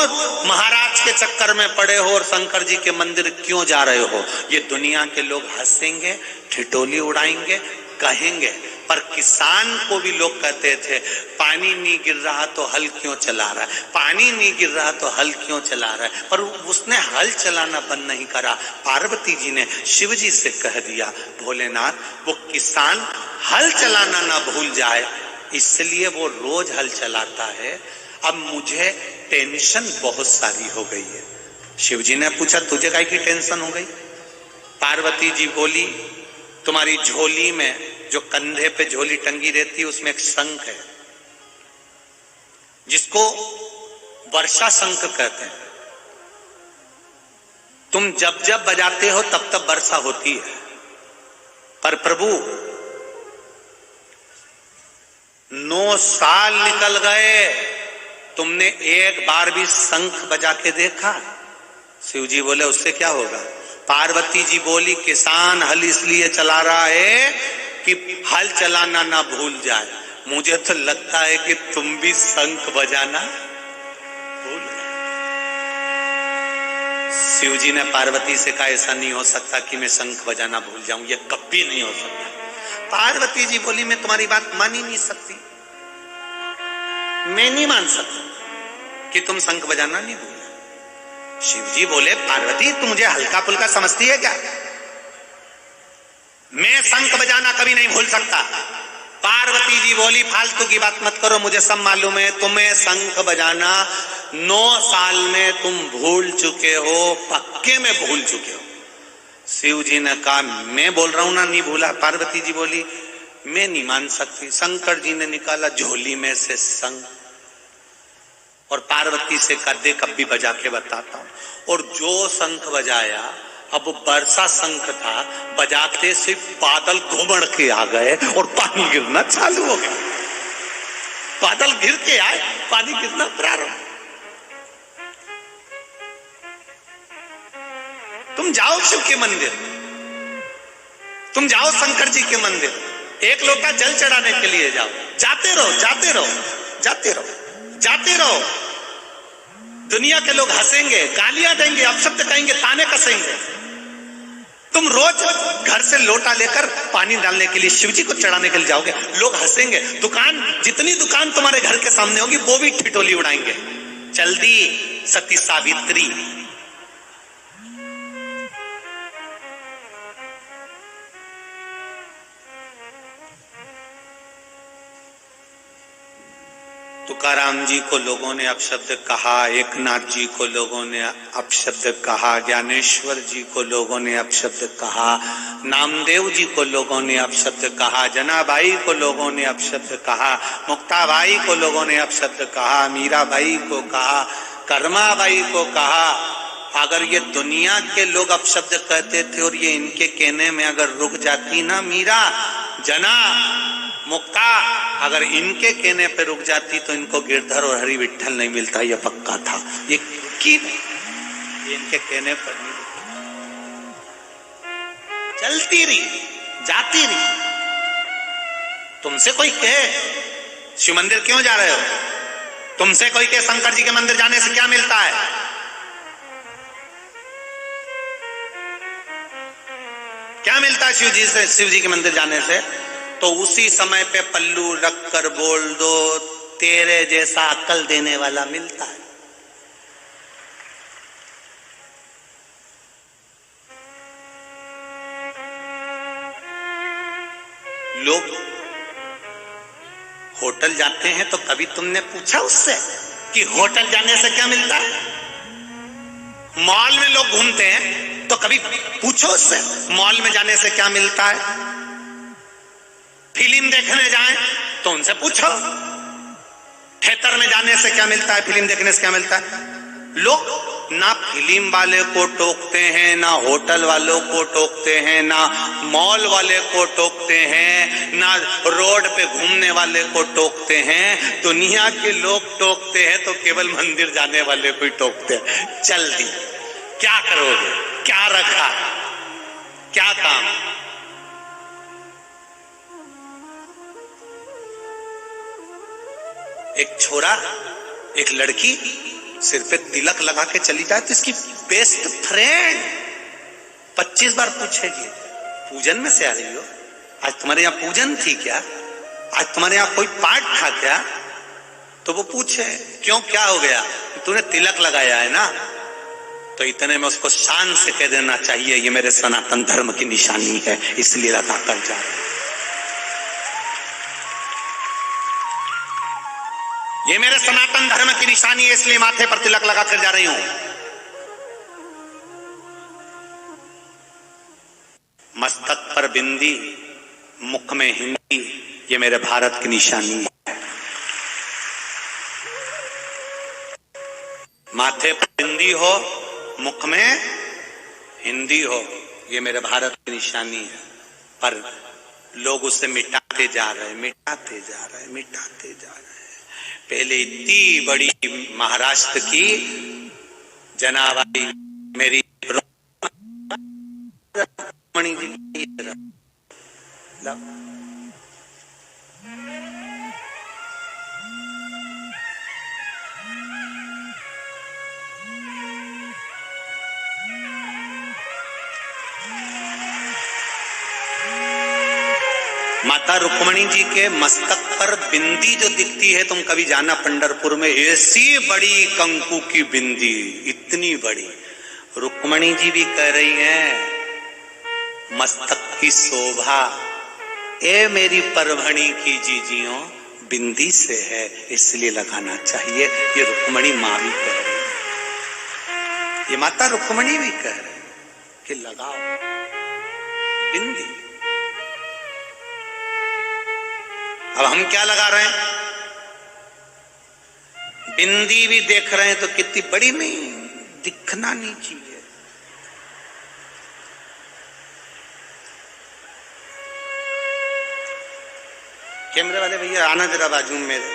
महाराज के चक्कर में पड़े हो और शंकर जी के मंदिर क्यों जा रहे हो? ये दुनिया के लोग हंसेंगे, ठिठोली उड़ाएंगे, कहेंगे। पर किसान को भी लोग कहते थे, पानी नहीं गिर रहा तो हल क्यों चला रहा है, पानी नहीं गिर रहा तो हल क्यों चला रहा है। पर उसने हल चलाना बंद नहीं करा। पार्वती जी ने शिव जी से कह दिया, भोलेनाथ वो किसान हल चलाना ना भूल जाए, इसलिए वो रोज हल चलाता है। अब मुझे टेंशन बहुत सारी हो गई है। शिव जी ने पूछा, तुझे काहे की टेंशन हो गई? पार्वती जी बोली, तुम्हारी झोली में जो कंधे पे झोली टंगी रहती है उसमें एक शंख है, जिसको वर्षा शंख कहते हैं। तुम जब जब बजाते हो तब तब वर्षा होती है। पर प्रभु 9 साल निकल गए, तुमने एक बार भी शंख बजा के देखा? शिव जी बोले, उससे क्या होगा? पार्वती जी बोली, किसान हल इसलिए चला रहा है कि हल चलाना ना भूल जाए। मुझे तो लगता है कि तुम भी शंख बजाना भूल गए। शिव जी ने पार्वती से कहा, ऐसा नहीं हो सकता कि मैं शंख बजाना भूल जाऊं, ये कभी नहीं हो सकता। पार्वती जी बोली, मैं तुम्हारी बात मान ही नहीं सकती, मैं नहीं मान सकता कि तुम शंख बजाना नहीं भूल। शिव जी बोले, पार्वती तू मुझे हल्का फुल्का समझती है क्या? मैं शंख बजाना कभी नहीं भूल सकता। पार्वती जी बोली, फालतू की बात मत करो, मुझे सब मालूम है, तुम्हें शंख बजाना 9 साल में तुम भूल चुके हो, पक्के में भूल चुके हो। शिव जी ने कहा, मैं बोल रहा हूं ना नहीं भूला। पार्वती जी बोली, मैं नहीं मान सकती। शंकर जी ने निकाला झोली में से शंख और पार्वती से कहा, देख अब भी बजा के बताता हूं। और जो शंख बजाया, अब वो वर्षा शंख था, बजाते से बादल घुमड़ के आ गए और पानी गिरना चालू हो गया। बादल गिर के आए, पानी गिरना प्रारंभ। तुम जाओ शिव के मंदिर, तुम जाओ शंकर जी के मंदिर, एक लोटा जल चढ़ाने के लिए जाओ, जाते रहो जाते रहो जाते रहो जाते रहो। दुनिया के लोग हंसेंगे, गालियां देंगे, अपशब्द कहेंगे, ताने कसेंगे। तुम रोज घर से लोटा लेकर पानी डालने के लिए, शिव जी को चढ़ाने के लिए जाओगे, लोग हंसेंगे। दुकान, जितनी दुकान तुम्हारे घर के सामने होगी वो भी ठिठोली उड़ाएंगे। चल दी सती सावित्री। तो तुकाराम जी को लोगों ने अपशब्द कहा, एकनाथ जी को लोगों ने अपशब्द कहा, ज्ञानेश्वर जी को लोगों ने अपशब्द कहा, नामदेव जी को लोगों ने अपशब्द कहा, जनाबाई को लोगों ने अपशब्द कहा, मुक्ताबाई को लोगों ने अपशब्द कहा, मीराबाई को कहा, कर्माबाई को कहा। अगर ये दुनिया के लोग अपशब्द कहते थे और ये इनके कहने में अगर रुक जाती ना, मीरा, जना, मुक्ता अगर इनके कहने पे रुक जाती तो इनको गिरधर और हरि विठल नहीं मिलता, ये पक्का था। ये की नहीं, ये इनके कहने पर नहीं रुकी, चलती रही, जाती रही। तुमसे कोई कहे शिव मंदिर क्यों जा रहे हो, तुमसे कोई कहे शंकर जी के मंदिर जाने से क्या मिलता है, क्या मिलता है शिव जी से, शिव जी के मंदिर जाने से, तो उसी समय पे पल्लू रख कर बोल दो, तेरे जैसा अक्ल देने वाला मिलता है। लोग होटल जाते हैं तो कभी तुमने पूछा उससे कि होटल जाने से क्या मिलता है? मॉल में लोग घूमते हैं तो कभी पूछो उससे मॉल में जाने से क्या मिलता है? फिल्म देखने जाएं तो उनसे पूछो थिएटर में जाने से क्या मिलता है, फिल्म देखने से क्या मिलता है? लोग ना फिल्म वाले को टोकते हैं, ना होटल वालों को टोकते हैं, ना मॉल वाले को टोकते हैं, ना रोड पे घूमने वाले को टोकते हैं। दुनिया के लोग टोकते हैं तो केवल मंदिर जाने वाले को ही टोकते हैं। चल दी, क्या करोगे, क्या रखा, क्या काम? एक छोरा, एक लड़की सिर पे तिलक लगा के चली जाए तो इसकी बेस्ट फ्रेंड 25 बार पूछेगी, पूजन में से आ रही हो? आज तुम्हारे यहाँ पूजन थी क्या? आज तुम्हारे यहाँ कोई पाठ था क्या? तो वो पूछे क्यों, क्या हो गया? तूने तिलक लगाया है ना। तो इतने में उसको शान से कह देना चाहिए, ये मेरे सनातन धर्म की निशानी है, इसलिए लगा कर जा रहा, ये मेरे सनातन धर्म की निशानी है, इसलिए माथे पर तिलक लगा कर जा रही हूं। मस्तक पर बिंदी, मुख में हिंदी, ये मेरे भारत की निशानी है। माथे पर बिंदी हो, मुख में हिंदी हो, ये मेरे भारत की निशानी है। पर लोग उसे मिटाते जा रहे, मिटाते जा रहे, मिटाते जा रहे। पहले इतनी बड़ी महाराष्ट्र की जनाबाई मेरी रुक्मणी जी, माता रुक्मणी जी के मस्तक पर बिंदी जो दिखती है, तुम कभी जाना पंढरपुर में, ऐसी बड़ी कंकु की बिंदी, इतनी बड़ी। रुक्मणी जी भी कह रही हैं मस्तक की शोभा ए मेरी परभणी की जीजियों बिंदी से है, इसलिए लगाना चाहिए। ये रुक्मणी माँ भी कह रही है, ये माता रुक्मणी भी कह रही है कि लगाओ बिंदी। अब हम क्या लगा रहे हैं? बिंदी भी देख रहे हैं तो कितनी बड़ी नहीं, दिखना नहीं चाहिए। कैमरे वाले भैया आना जरा बाजू में मेरे,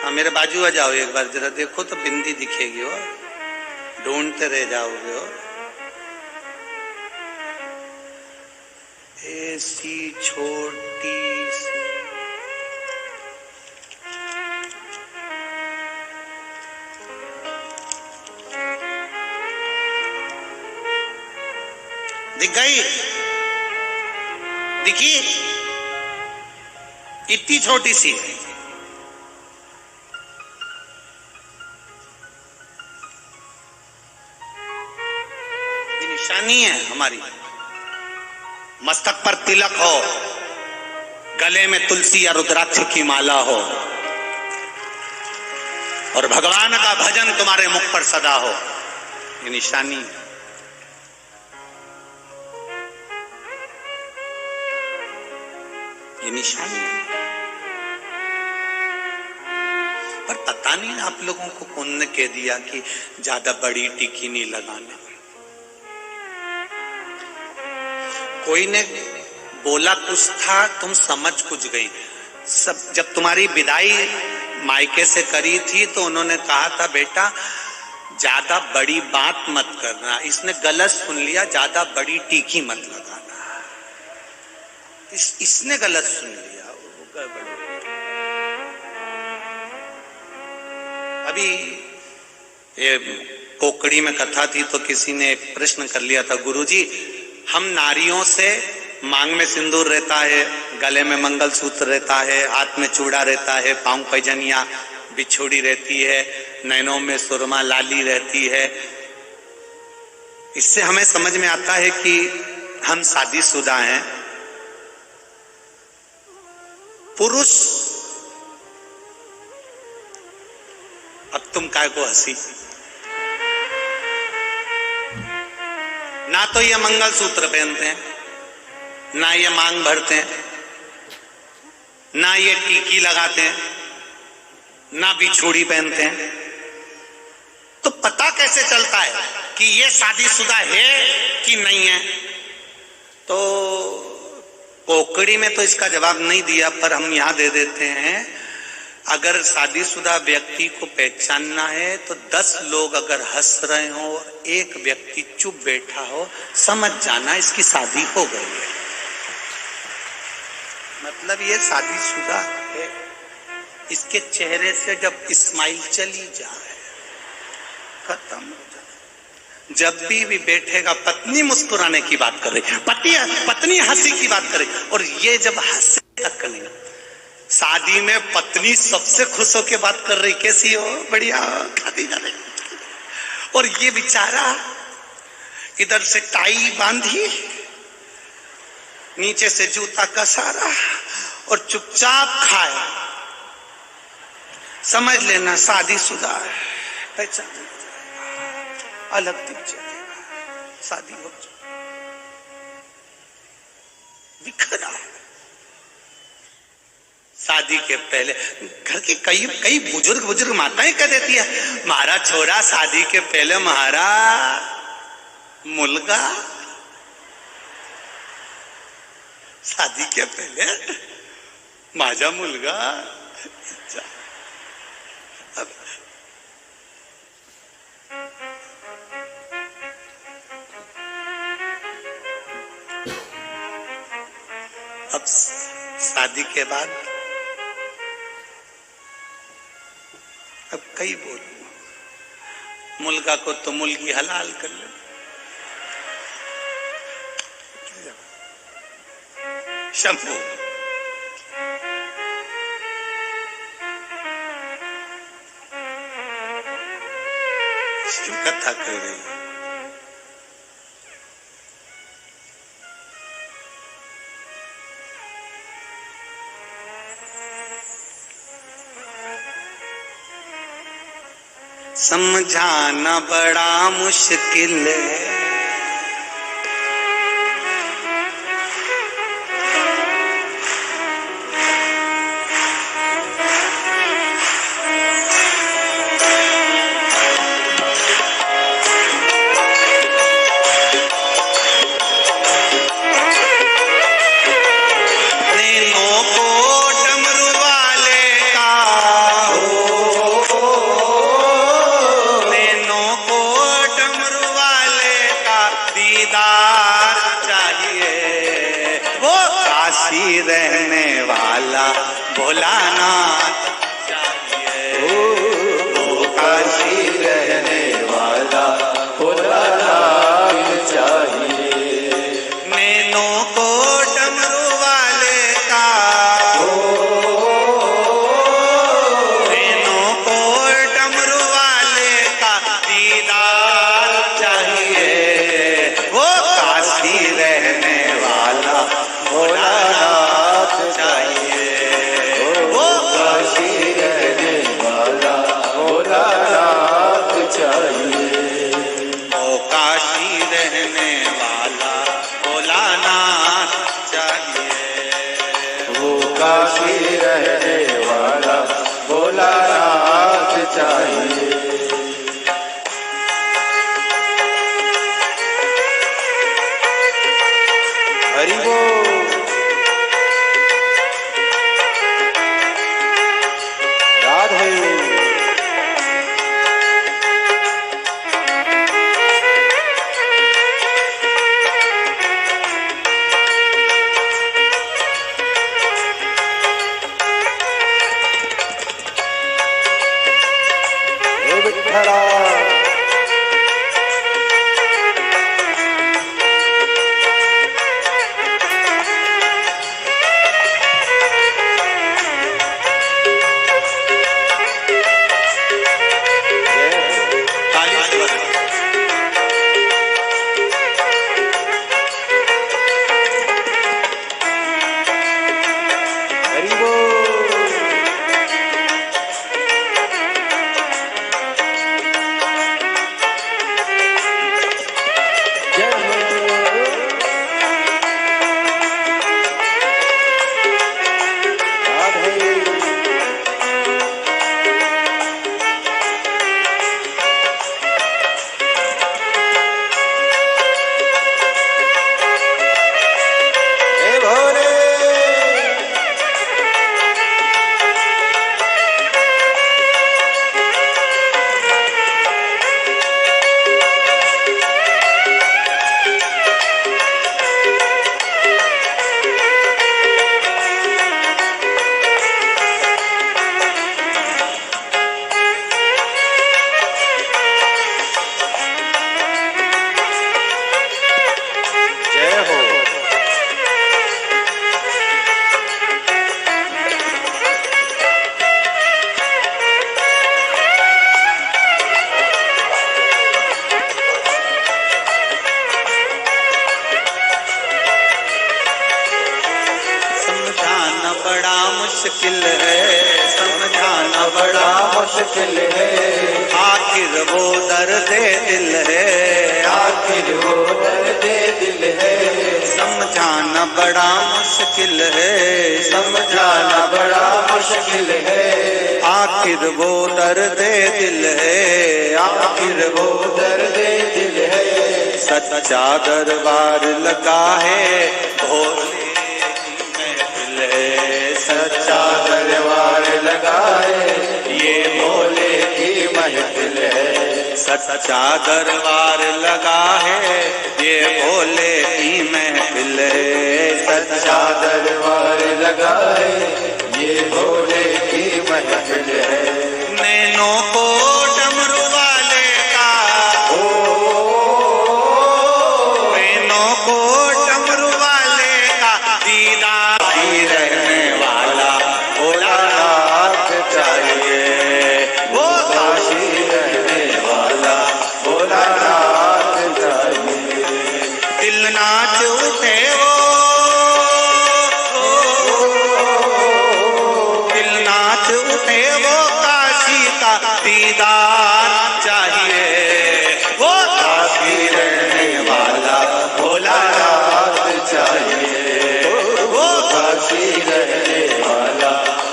हाँ मेरे बाजू आ जाओ एक बार, जरा देखो तो बिंदी दिखेगी हो, ढूंढते रह जाओगे हो। ऐसी छोटी सी दिख गई, दिखी, इतनी छोटी सी। ये निशानी है हमारी। मस्तक पर तिलक हो, गले में तुलसी या रुद्राक्ष की माला हो और भगवान का भजन तुम्हारे मुख पर सदा हो, ये निशानी है। ये निशानी है। पर पता नहीं आप लोगों को कौन ने कह दिया कि ज्यादा बड़ी टिकी नहीं लगाना। कोई ने बोला कुछ था, तुम समझ कुछ गई। सब जब तुम्हारी विदाई मायके से करी थी तो उन्होंने कहा था बेटा ज्यादा बड़ी बात मत करना। इसने गलत सुन लिया, ज्यादा बड़ी टीकी मत लगाना। इसने गलत सुन लिया, वो गड़बड़। अभी ये कोकड़ी में कथा थी तो किसी ने एक प्रश्न कर लिया था, गुरुजी हम नारियों से मांग में सिंदूर रहता है, गले में मंगलसूत्र रहता है, हाथ में चूड़ा रहता है, पांव पैजनिया बिछोड़ी रहती है, नैनों में सुरमा लाली रहती है। इससे हमें समझ में आता है कि हम शादीशुदा हैं। पुरुष, अब तुम काय को हंसी, ना तो ये मंगलसूत्र पहनते हैं, ना ये मांग भरते हैं, ना ये टीकी लगाते हैं, ना बिछोड़ी पहनते हैं। तो पता कैसे चलता है कि ये शादीशुदा है कि नहीं है? तो कोकड़ी में तो इसका जवाब नहीं दिया, पर हम यहां दे देते हैं। अगर शादीशुदा व्यक्ति को पहचानना है तो 10 लोग अगर हंस रहे हो और एक व्यक्ति चुप बैठा हो, समझ जाना इसकी शादी हो गई है, मतलब ये शादीशुदा है। इसके चेहरे से जब स्माइल चली जाए खत्म हो जाए। जब भी बैठेगा पत्नी मुस्कुराने की बात करे, पत्नी हंसी की बात करे, और ये जब हंसे तक नहीं। शादी में पत्नी सबसे खुश होकर बात कर रही, कैसी हो, बढ़िया, खाती जा रही, और ये बेचारा इधर से टाई बांधी, नीचे से जूता कसारा और चुपचाप खाए। समझ लेना शादीशुदा है, पहचान अलग दिख जाएगा, शादी हो जाए बिखरा। शादी के पहले घर की कई बुजुर्ग माताएं कह देती है, मारा छोरा शादी के पहले महारा मुलगा, शादी के पहले माझा मुलगा। अब शादी के बाद अब कई बोलूं, मुलगा को तो मुलगी हलाल कर ले, शंभू क्यों कथा कर रही है? समझाना बड़ा मुश्किल है, चाहिए। हरि बोल। राधे। हे विठ्ठला। मुश्किल है, समझाना बड़ा मुश्किल है। आखिर वो दर्द दिल है, आखिर वो दर्द दिल है। समझाना बड़ा मुश्किल है, समझाना बड़ा मुश्किल है। आखिर वो दर्द दिल है, आखिर वो दर्द दिल है। सच्चा दरबार लगा है भोले की महफिल है, सच्चा दरबार लगा है ये भोले की महफिल है। सच्चा दरबार लगा है ये भोले की महफिल है, सच्चा दरबार लगा है ये भोले की महफिल है। नैनों को डमरू वाले का, नैनों को डमरू वाले का दीदार ही रहने वाला भोलानाथ चाहिए, वो काशी रहने वाला भोलानाथ चाहिए। दिल नाच उठे वो, दिल नाच उठे वो काशी का दीदार चाहिए, वो काशी रहने वाला भोलानाथ चाहिए। वो काशी रहने वाला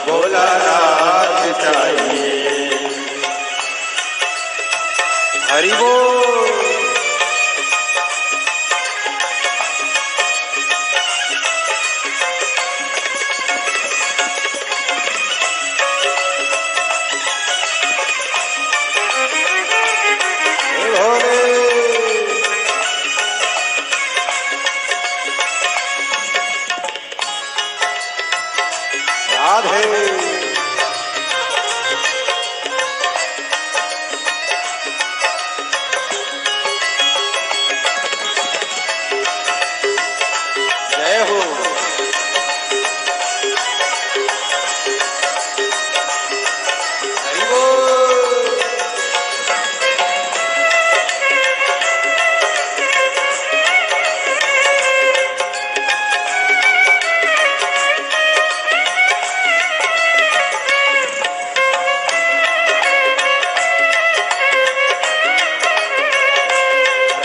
भोलानाथ चाहिए। हरि बोल। हे भोले। राधे। जय हो। हरि बोल।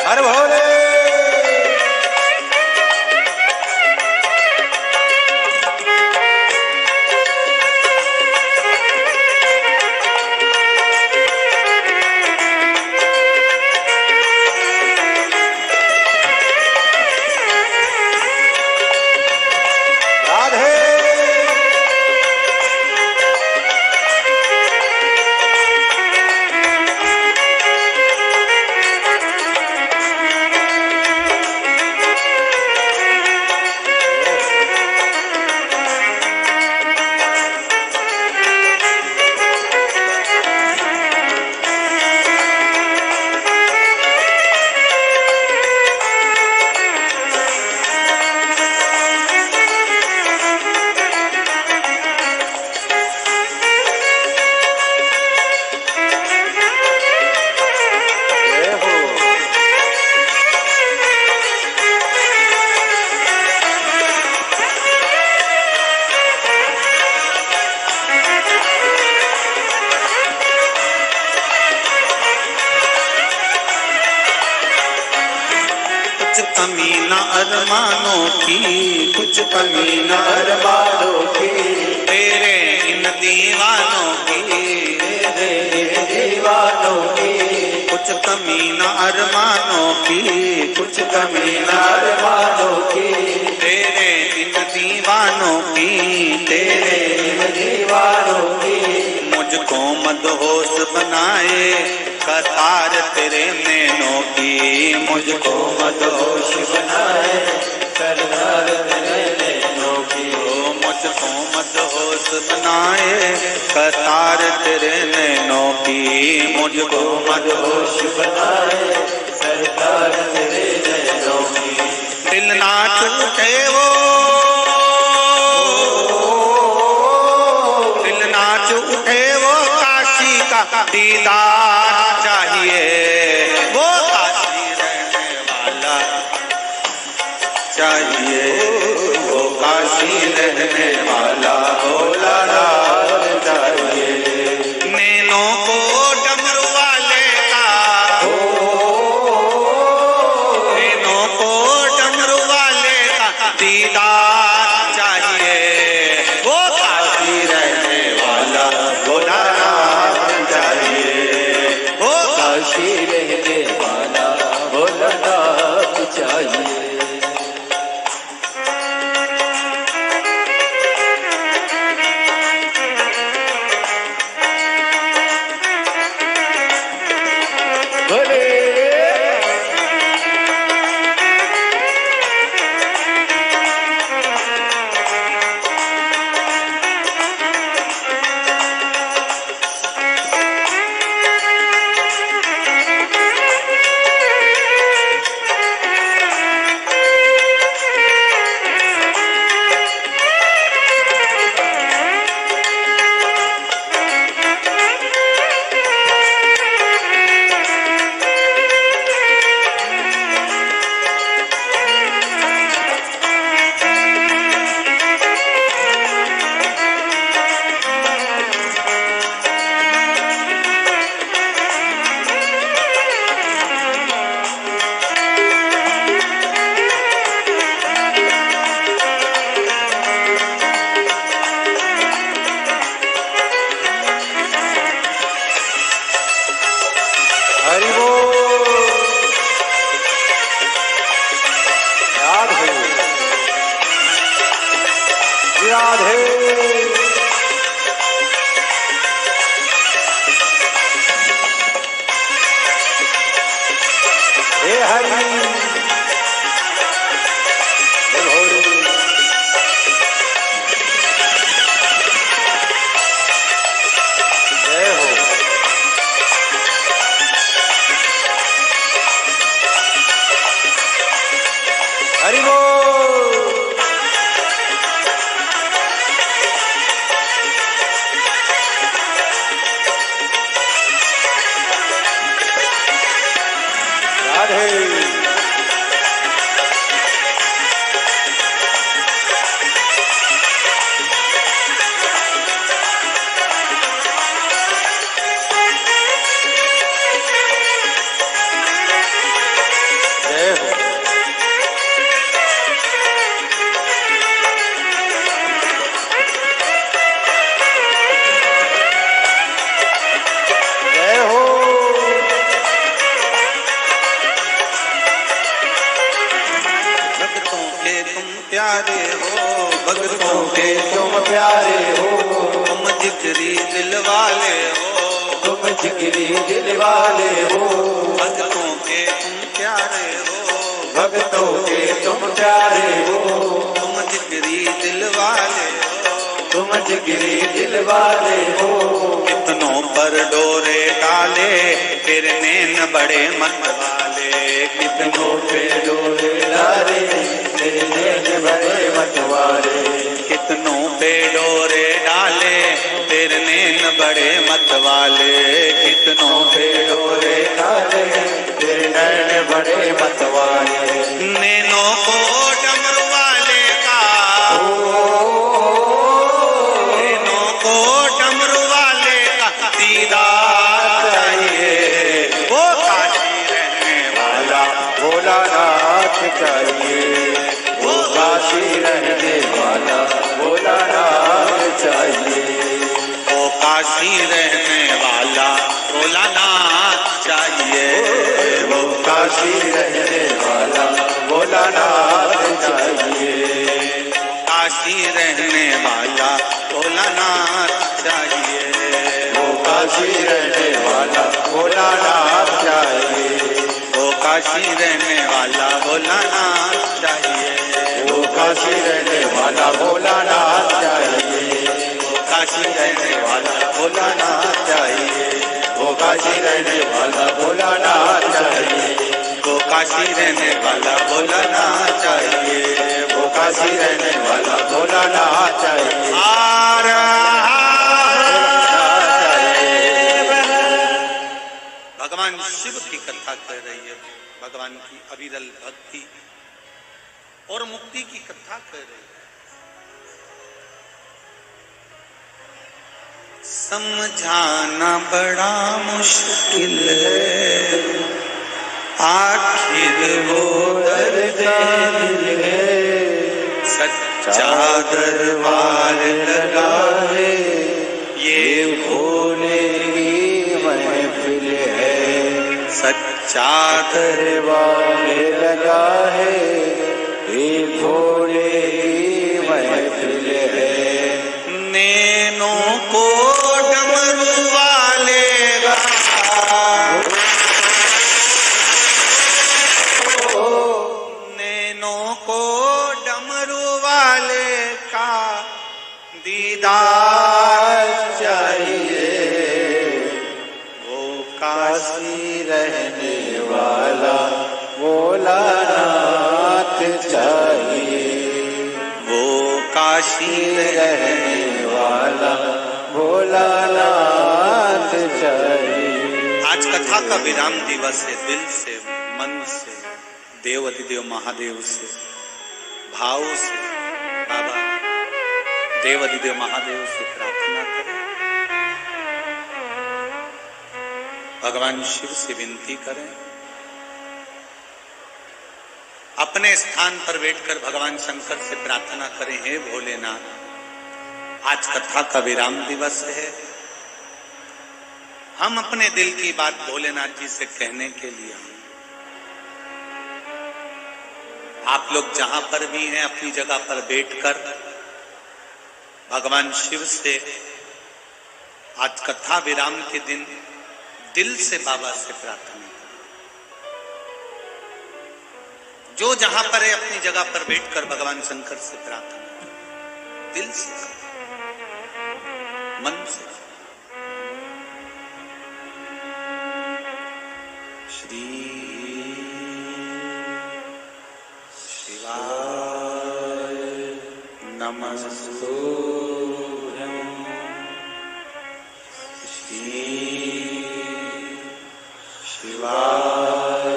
हर भोले। कमी न अरमानों की, कुछ कमी न अरमानों की, तेरे इन दीवानों की, तेरे इन दीवानों की, कुछ कमी न अरमानों की, कुछ कमी न अरमानों की, तेरे इन दीवानों की, तेरे इन दीवानों की, मुझको मदहोश बनाए कतार तेरे नैनों की, मुझको मदहोश बनाए सरदार तेरे नैनों की, मुझको मदहोश बनाए कतार तेरे नैनों की, मुझको मदहोश बनाए सरदार तेरे नैनों की। दिल नाच उठे वो, दिल नाच उठे वो काशी का दीदार चाहिए, वो काशी रहने वाला चाहिए, वो काशी रहने वाला भोलानाथ चाहिए। नैनों को डमरू वाले का, नैनों को डमरू वाले का दीदार चाहिए, वो काशी रहने वाला भोलानाथ चाहिए, वो काशी रहने वाला भोलानाथ चाहिए। भले हरि बोल, राधे राधे। हे हरि बोल, जय हो। हरि बोल, राधे जय हो। जय हो। भक्तों के तुम प्यारे हो, भक्तों के तुम प्यारे हो, तुम जिगरी दिल वाले हो, तुम जिगरी दिल वाले हो, भक्तों के तुम प्यारे हो, भक्तों के तुम प्यारे हो, तुम जिगरी दिल वाले हो, तुम जिगरी दिल वाले हो। कितनों पर डोरे डाले फिर नैन बड़े मत वाले, कितनों पे डोले डाले तेरे नैन बड़े मतवाले, कितनों पे डोरे डाले तेरे नैन बड़े मत वाले, कितनों पे डोले डाले तेरे नैन बड़े मतवाले। नैनों को डमरू वाले का, नैनों को डमरू वाले का दीदार चाहिए, वो काशी रहने वाला भोलानाथ चाहिए। काशी रहने वाला भोलानाथ चाहिए, वो काशी रहने वाला भोलानाथ चाहिए, वो काशी रहने वाला भोलानाथ चाहिए, वो काशी रहने वाला भोलानाथ चाहिए, वो काशी रहने वाला भोलानाथ चाहिए, वो काशी रहने वाला भोलानाथ चाहिए, वो काशी रहने वाला भोलानाथ चाहिए, वो काशी रहने वाला भोलानाथ चाहिए। भगवान शिव की कथा कह रही है, भगवान की अविरल भक्ति और मुक्ति की कथा कह रही है। समझाना बड़ा मुश्किल है, आखिर वो दर्द है, सच्चा दरबार लगा है, ये भोले की महफिल है, सच्चा दरबार लगा है, ये भोले की महफिल है। नैनों को डमरू वाले नैनों को डमरू वाले का दीदार चाहिए, वो काशी रहने वाला भोलानाथ चाहिए, वो काशी रहने वाला भोलानाथ चाहिए। आज कथा का विराम दिवस है। दिल से, मन से, देव अधिदेव महादेव से, भाव से बाबा देव अधिदेव महादेव से प्रार्थना करें, भगवान शिव से विनती करें, अपने स्थान पर बैठकर भगवान शंकर से प्रार्थना करें, हे भोलेनाथ, आज कथा का विराम दिवस है, हम अपने दिल की बात भोलेनाथ जी से कहने के लिए आए। आप लोग जहां पर भी हैं अपनी जगह पर बैठकर भगवान शिव से आज कथा विराम के दिन दिल से बाबा से प्रार्थना करें। जो जहां पर है अपनी जगह पर बैठकर भगवान शंकर से प्रार्थना करें, दिल से, मन से। श्री शिवाय नमस्तुभ्यं, श्री शिवाय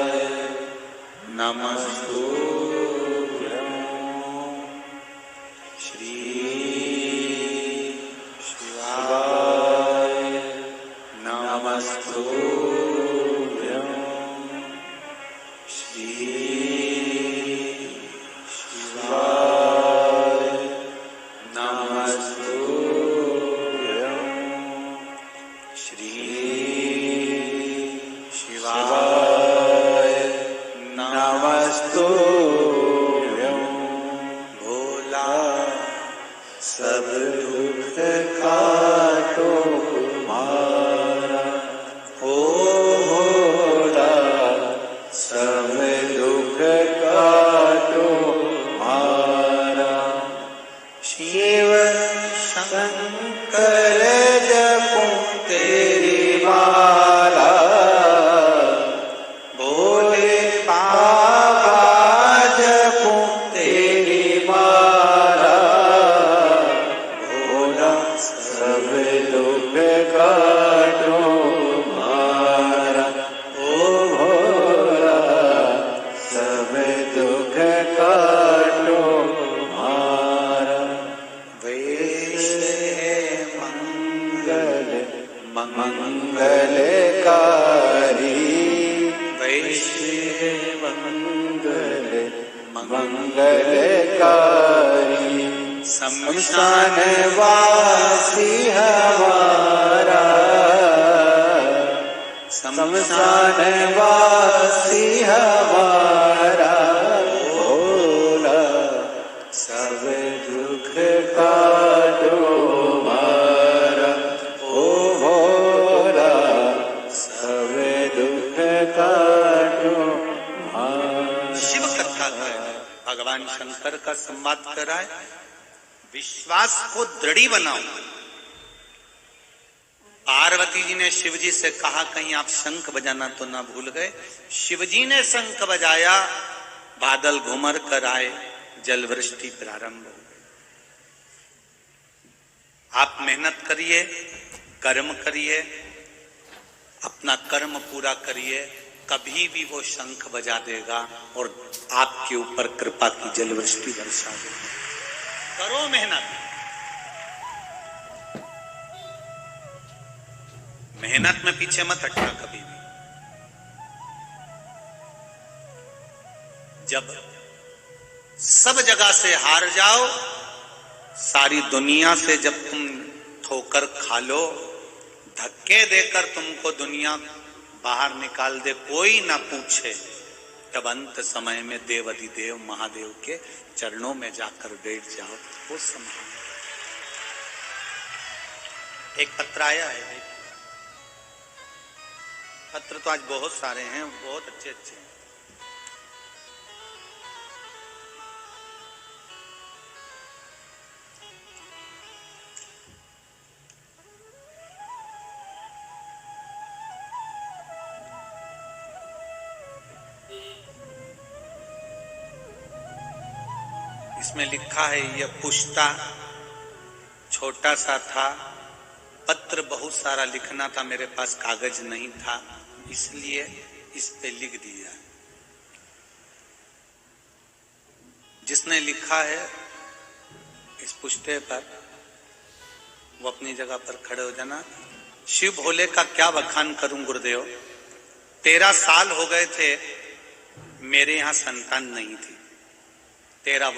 नमस्तुभ्यं, श्री शिवाय नमस्तुभ्यं, श्री शिवाय नमस्तुभ्यं, श्री शिवाय नमस्तुभ्यं। भोला सब दुख काटो तुम्हारा, ओ भोला सब दुख काटो तुम्हारा। शिव शंकर जपूं तेरी माला, भोले बाबा जपूं तेरी माला, भोला सब दुख काटो तुम्हारा, ओ भोला सब दुख काटो तुम्हारा। वैश है मंगल मंगलकारी, वैश मंगल मंगलकारी, शमशान शमशान वासी हमारा, शमशान वासी हमारा, भोला सब दुख भगवान शंकर का संवाद कराए, विश्वास को दृढ़ बनाओ। पार्वती जी ने शिव जी से कहा कहीं आप शंख बजाना तो ना भूल गए। शिव जी ने शंख बजाया, बादल घुमर कर आए, जल वृष्टि प्रारंभ हो गई। आप मेहनत करिए, कर्म करिए, अपना कर्म पूरा करिए, कभी भी वो शंख बजा देगा और आपके ऊपर कृपा की जल वृष्टि बरसा देगा। करो मेहनत, मेहनत में पीछे मत हटना कभी भी। जब सब जगह से हार जाओ, सारी दुनिया से जब तुम ठोकर खा लो, धक्के देकर तुमको दुनिया बाहर निकाल दे, कोई ना पूछे, तब अंत समय में देव अधिदेव महादेव के चरणों में जाकर बैठ जाओ। वो समय एक पत्र आया है, पत्र तो आज बहुत सारे हैं, बहुत अच्छे अच्छे हैं। इसमें लिखा है, यह पुष्टा छोटा सा था, पत्र बहुत सारा लिखना था, मेरे पास कागज नहीं था, इसलिए इस पे लिख दिया। जिसने लिखा है इस पुष्टे पर, वो अपनी जगह पर खड़े हो जाना। शिव भोले का क्या बखान करूं गुरुदेव, 13 साल हो गए थे मेरे यहां संतान नहीं थी। 13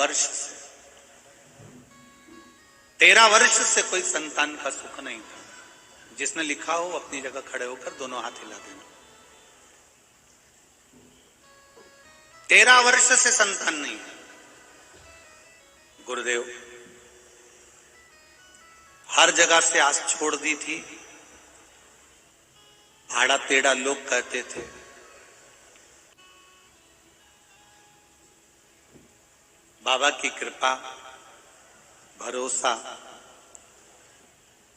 वर्ष से कोई संतान का सुख नहीं था। जिसने लिखा हो अपनी जगह खड़े होकर दोनों हाथ हिला देना। 13 वर्ष से संतान नहीं है गुरुदेव। हर जगह से आस छोड़ दी थी। आड़ा टेढ़ा लोग कहते थे, बाबा की कृपा, भरोसा।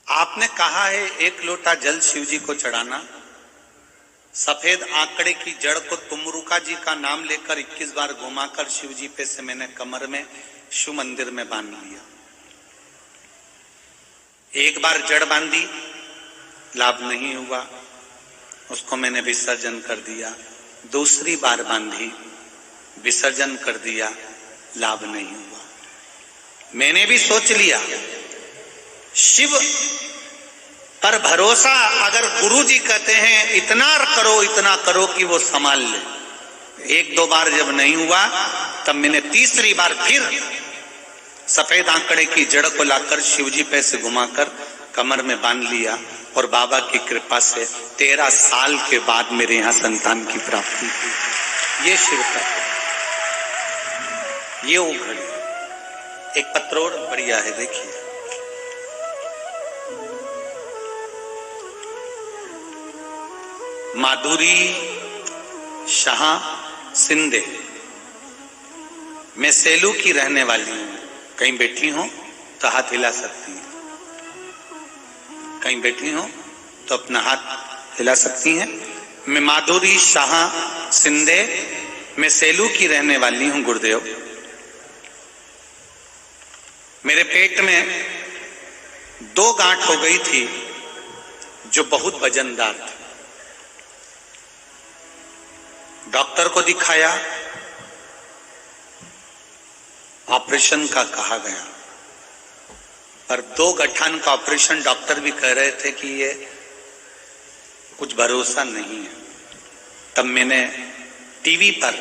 आपने कहा है 1 लोटा जल शिव जी को चढ़ाना। सफेद आंकड़े की जड़ को तुमरुका जी का नाम लेकर 21 बार घुमाकर शिव जी पे से मैंने कमर में शिव मंदिर में बांध लिया। एक बार जड़ बांधी, लाभ नहीं हुआ, उसको मैंने विसर्जन कर दिया। दूसरी बार बांधी, विसर्जन कर दिया, लाभ नहीं हुआ। मैंने भी सोच लिया शिव पर भरोसा, अगर गुरु जी कहते हैं इतना करो कि वो संभाल ले। 1-2 बार जब नहीं हुआ, तब मैंने तीसरी बार फिर सफेद आंकड़े की जड़ को लाकर शिवजी पे से घुमाकर कमर में बांध लिया और बाबा की कृपा से 13 साल के बाद मेरे यहाँ संतान की प्राप्ति हुई। ये शिव का, ये वो घड़ी। एक पत्र और बढ़िया है, देखिए। माधुरी शाह सिंधे, मैं सेलू की रहने वाली हूं। कहीं बैठी हो तो हाथ हिला सकती हैं, कहीं बैठी हो तो अपना हाथ हिला सकती हैं। मैं माधुरी शाह सिंधे, मैं सेलू की रहने वाली हूं गुरुदेव। मेरे पेट में 2 गांठ हो गई थी जो बहुत वजनदार थी। डॉक्टर को दिखाया, ऑपरेशन का कहा गया, पर 2 गठान का ऑपरेशन डॉक्टर भी कह रहे थे कि ये कुछ भरोसा नहीं है। तब मैंने टीवी पर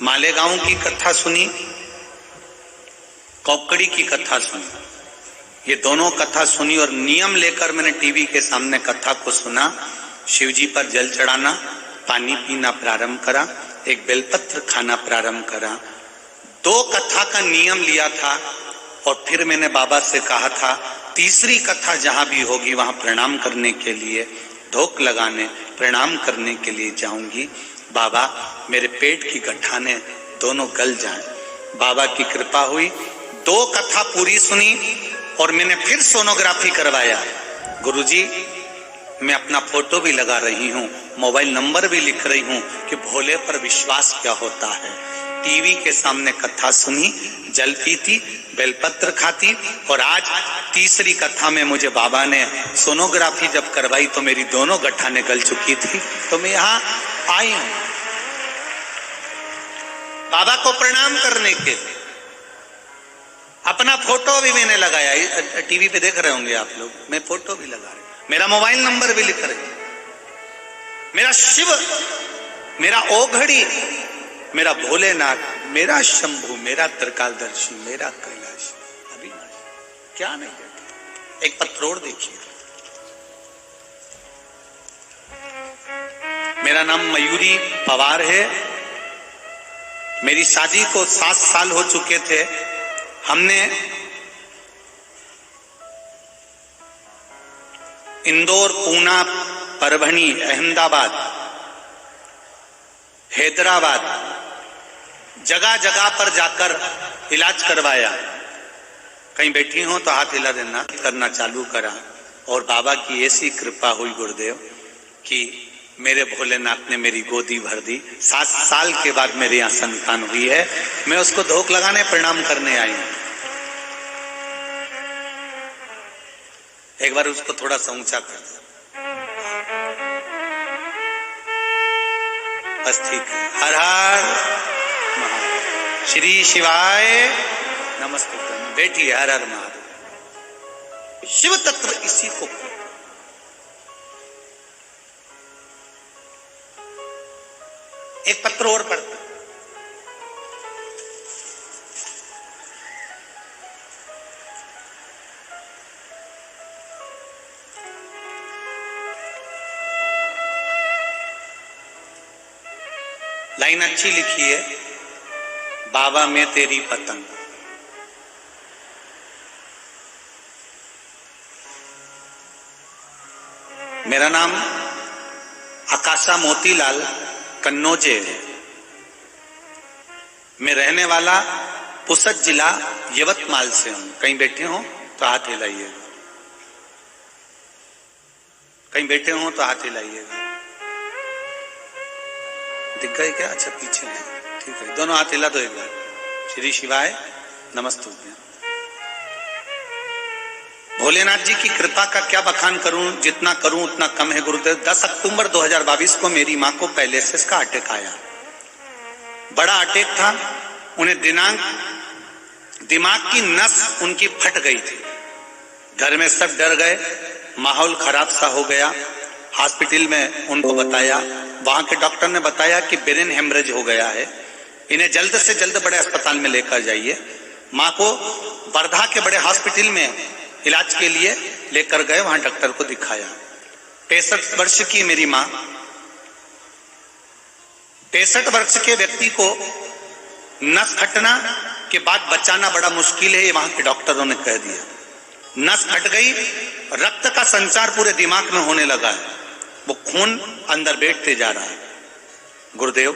मालेगांव की कथा सुनी, कौकड़ी की कथा सुनी। ये दोनों कथा सुनी और नियम लेकर मैंने टीवी के सामने कथा को सुना। शिवजी पर जल चढ़ाना, पानी पीना प्रारंभ करा, एक बेलपत्र खाना प्रारंभ करा। 2 कथा का नियम लिया था और फिर मैंने बाबा से कहा था तीसरी कथा जहां भी होगी वहां प्रणाम करने के लिए, धोख लगाने, प्रणाम करने के लिए जाऊंगी। बाबा, मेरे पेट की गठाने दोनों गल जाएं। बाबा की कृपा हुई, 2 कथा पूरी सुनी और मैंने फिर सोनोग्राफी करवाया। गुरुजी, मैं अपना फोटो भी लगा रही हूँ, मोबाइल नंबर भी लिख रही हूँ कि भोले पर विश्वास क्या होता है। टीवी के सामने कथा सुनी, जल पीती, बेलपत्र खाती, और आज तीसरी कथा में मुझे बाबा ने सोनोग्राफी जब करवाई तो मेरी दोनों गठाने गल चुकी थी, तो मैं यहाँ आई हूँ बाबा को प्रणाम करने के लिए। अपना फोटो भी मैंने लगाया, टीवी पे देख रहे होंगे आप लोग, मैं फोटो भी लगा रही, मेरा मोबाइल नंबर भी लिख रही, मेरा शिव, मेरा ओघड़ी, मेरा भोलेनाथ, मेरा शंभू, मेरा त्रिकालदर्शी, मेरा कैलाश, अविनाश, क्या नहीं देखा। एक पत्रोड़ देखिए, मेरा नाम मयूरी पवार है। मेरी शादी को 7 साल हो चुके थे। हमने इंदौर, पूना, परभनी, अहमदाबाद, हैदराबाद, जगह जगह पर जाकर इलाज करवाया। कहीं बैठी हो तो हाथ हिला देना, करना चालू करा, और बाबा की ऐसी कृपा हुई गुरुदेव कि मेरे भोलेनाथ ने मेरी गोदी भर दी। 7 साल के बाद मेरे यहाँ संतान हुई है। मैं उसको धोख लगाने, प्रणाम करने आई हूं। एक बार उसको थोड़ा सा ऊंचा कर दो, बस ठीक है। हर हर महादेव, श्री शिवाय नमस्ते। बैठिए, हर हर महादेव। शिव तत्व इसी को, एक पत्र और पढ़ते, लाइन अच्छी लिखी है। बाबा मैं तेरी पतंग, मेरा नाम आकाशा मोतीलाल कन्नौजे है। मैं रहने वाला पुसद जिला यवतमाल से हूं। कहीं बैठे हो तो हाथ हिलाइएगा, कहीं बैठे हो तो हाथ हिलाइएगा। दिख गए क्या? अच्छा पीछे है, ठीक है। दोनों हाथ हिला दो एक बार। श्री शिवाय नमस्ते। भोलेनाथ जी की कृपा का क्या बखान करूं, जितना करूं उतना कम है गुरुदेव। 10 अक्टूबर 2022 को मेरी मां को पैलिसिस का अटैक आया। बड़ा अटैक था। उन्हें दिमाग की नस उनकी फट गई थी। घर में सब डर गए, माहौल खराब सा हो गया। हॉस्पिटल में उनको बताया, वहां के डॉक्टर ने बताया कि ब्रेन हेमरेज हो गया है, इन्हें जल्द से जल्द बड़े अस्पताल में लेकर जाइए। मां को वर्धा के बड़े हॉस्पिटल में इलाज के लिए लेकर गए, वहां डॉक्टर को दिखाया। 65 वर्ष की मेरी मां, 65 वर्ष के व्यक्ति को नस फटना के बाद बचाना बड़ा मुश्किल है, ये वहां के डॉक्टरों ने कह दिया। नस फट गई, रक्त का संचार पूरे दिमाग में होने लगा है, वो खून अंदर बैठते जा रहा है। गुरुदेव,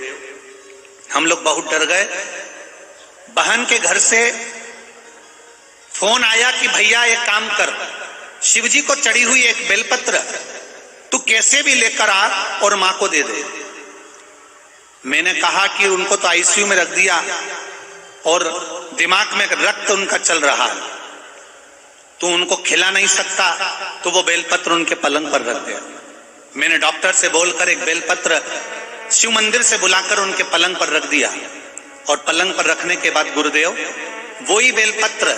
हम लोग बहुत डर गए। बहन के घर से फोन आया कि भैया एक काम कर, शिवजी को चढ़ी हुई एक बेलपत्र तू कैसे भी लेकर आ और मां को दे दे। मैंने कहा कि उनको तो आईसीयू में रख दिया और दिमाग में रक्त उनका चल रहा है, तू उनको खिला नहीं सकता, तो वो बेलपत्र उनके पलंग पर रख दिया। मैंने डॉक्टर से बोलकर एक बेलपत्र शिव मंदिर से बुलाकर उनके पलंग पर रख दिया, और पलंग पर रखने के बाद गुरुदेव वही बेलपत्र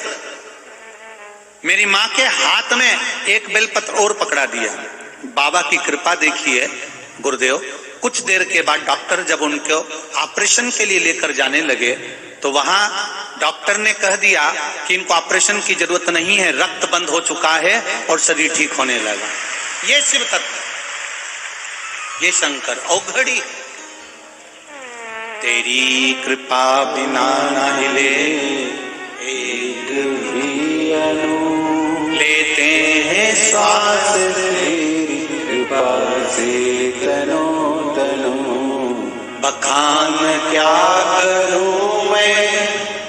मेरी मां के हाथ में एक बेलपत्र और पकड़ा दिया। बाबा की कृपा देखिए गुरुदेव। कुछ देर के बाद डॉक्टर जब उनको ऑपरेशन के लिए लेकर जाने लगे तो वहां डॉक्टर ने कह दिया कि इनको ऑपरेशन की जरूरत नहीं है, रक्त बंद हो चुका है और शरीर ठीक होने लगा। ये शिव तत्व, ये शंकर औघड़ी। तेरी कृपा बिना न हिले एक भी अनु, लेते हैं श्वास तेरी कृपा से तनो तनो, बखान क्या करूं मैं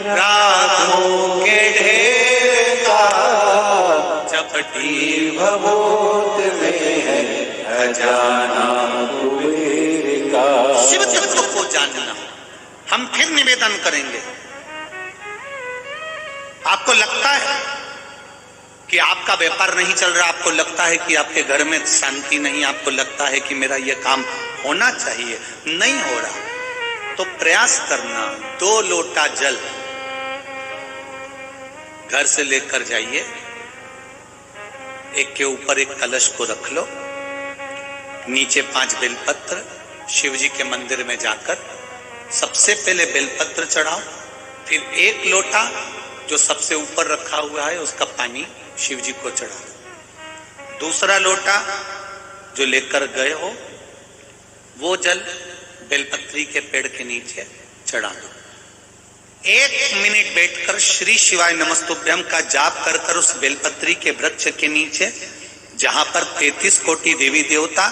राखों के ढेर का, चपटी भभूत में है खजाना कुबेर का। शिव तत्व को जानना। हम फिर निवेदन करेंगे। आपको लगता है कि आपका व्यापार नहीं चल रहा, आपको लगता है कि आपके घर में शांति नहीं, आपको लगता है कि मेरा यह काम होना चाहिए, नहीं हो रहा, तो प्रयास करना। 2 लोटा जल घर से लेकर जाइए, एक के ऊपर एक कलश को रख लो, नीचे 5 बेलपत्र, शिव जी के मंदिर में जाकर सबसे पहले बेलपत्र चढ़ाओ, फिर 1 लोटा जो सबसे ऊपर रखा हुआ है उसका पानी शिव जी को चढ़ा दो। दूसरा लोटा जो लेकर गए हो वो जल बेलपत्री के पेड़ के नीचे चढ़ा दो। 1 मिनट बैठकर श्री शिवाय नमस्तुभ्यम का जाप कर कर उस बेलपत्री के वृक्ष के नीचे, जहां पर 33 कोटि देवी देवता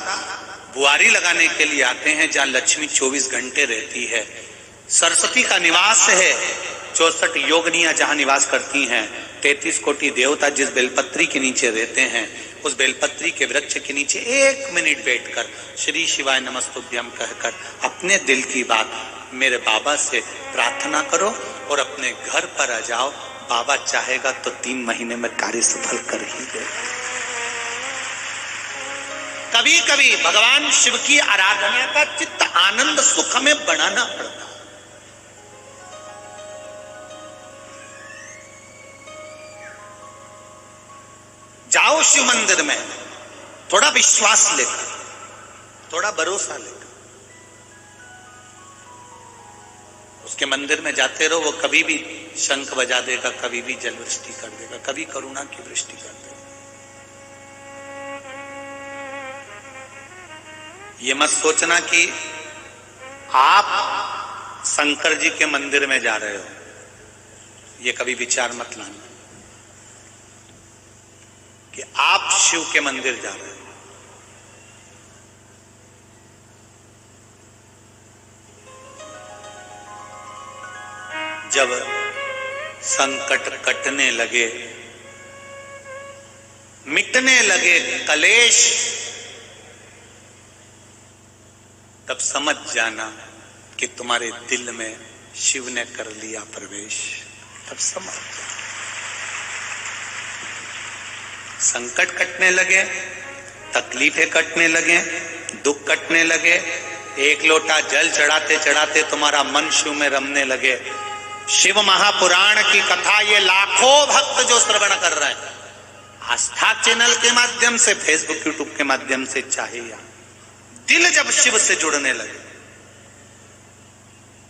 बुआरी लगाने के लिए आते हैं, जहां लक्ष्मी 24 घंटे रहती है, सरस्वती का निवास है, 64 योगिनियां जहां निवास करती हैं, 33 कोटि देवता जिस बेलपत्री के नीचे रहते हैं, उस बेलपत्री के वृक्ष के नीचे 1 मिनट बैठकर श्री शिवाय नमस्तुभ्यम कहकर अपने दिल की बात मेरे बाबा से प्रार्थना करो और अपने घर पर आ जाओ। बाबा चाहेगा तो 3 महीने में कार्य सफल कर ही दे। कभी कभी भगवान शिव की आराधना का चित्त आनंद सुख में बढ़ाना पड़ता। जाओ शिव मंदिर में थोड़ा विश्वास लेकर, थोड़ा भरोसा लेकर उसके मंदिर में जाते रहो। वो कभी भी शंख बजा देगा, कभी भी जल वृष्टि कर देगा, कभी करुणा की वृष्टि कर देगा। ये मत सोचना कि आप शंकर जी के मंदिर में जा रहे हो, ये कभी विचार मत लाना कि आप शिव के मंदिर जा रहे हो। जब संकट कटने लगे, मिटने लगे कलेश, तब समझ जाना कि तुम्हारे दिल में शिव ने कर लिया प्रवेश। तब समझ जाना। संकट कटने लगे, तकलीफें कटने लगे, दुख कटने लगे, 1 लोटा जल चढ़ाते चढ़ाते तुम्हारा मन शिव में रमने लगे। शिव महापुराण की कथा ये लाखों भक्त जो श्रवण कर रहे हैं, आस्था चैनल के माध्यम से, फेसबुक यूट्यूब के माध्यम से, चाहे या दिल जब शिव से जुड़ने लगे,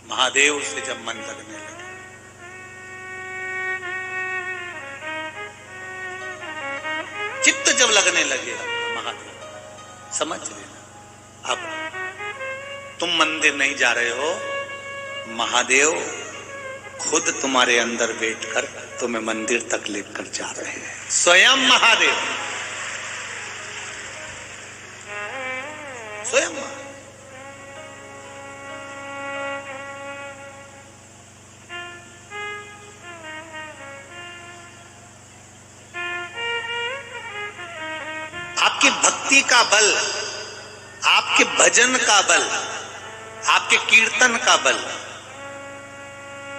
महादेव से जब मन लगने लगे, चित्त जब लगने लगे महादेव, समझ लेना अब तुम मंदिर नहीं जा रहे हो, महादेव खुद तुम्हारे अंदर बैठकर तुम्हें मंदिर तक लेकर जा रहे हैं। स्वयं महादेव, स्वयं महादेव। आपकी भक्ति का बल, आपके भजन का बल, आपके कीर्तन का बल,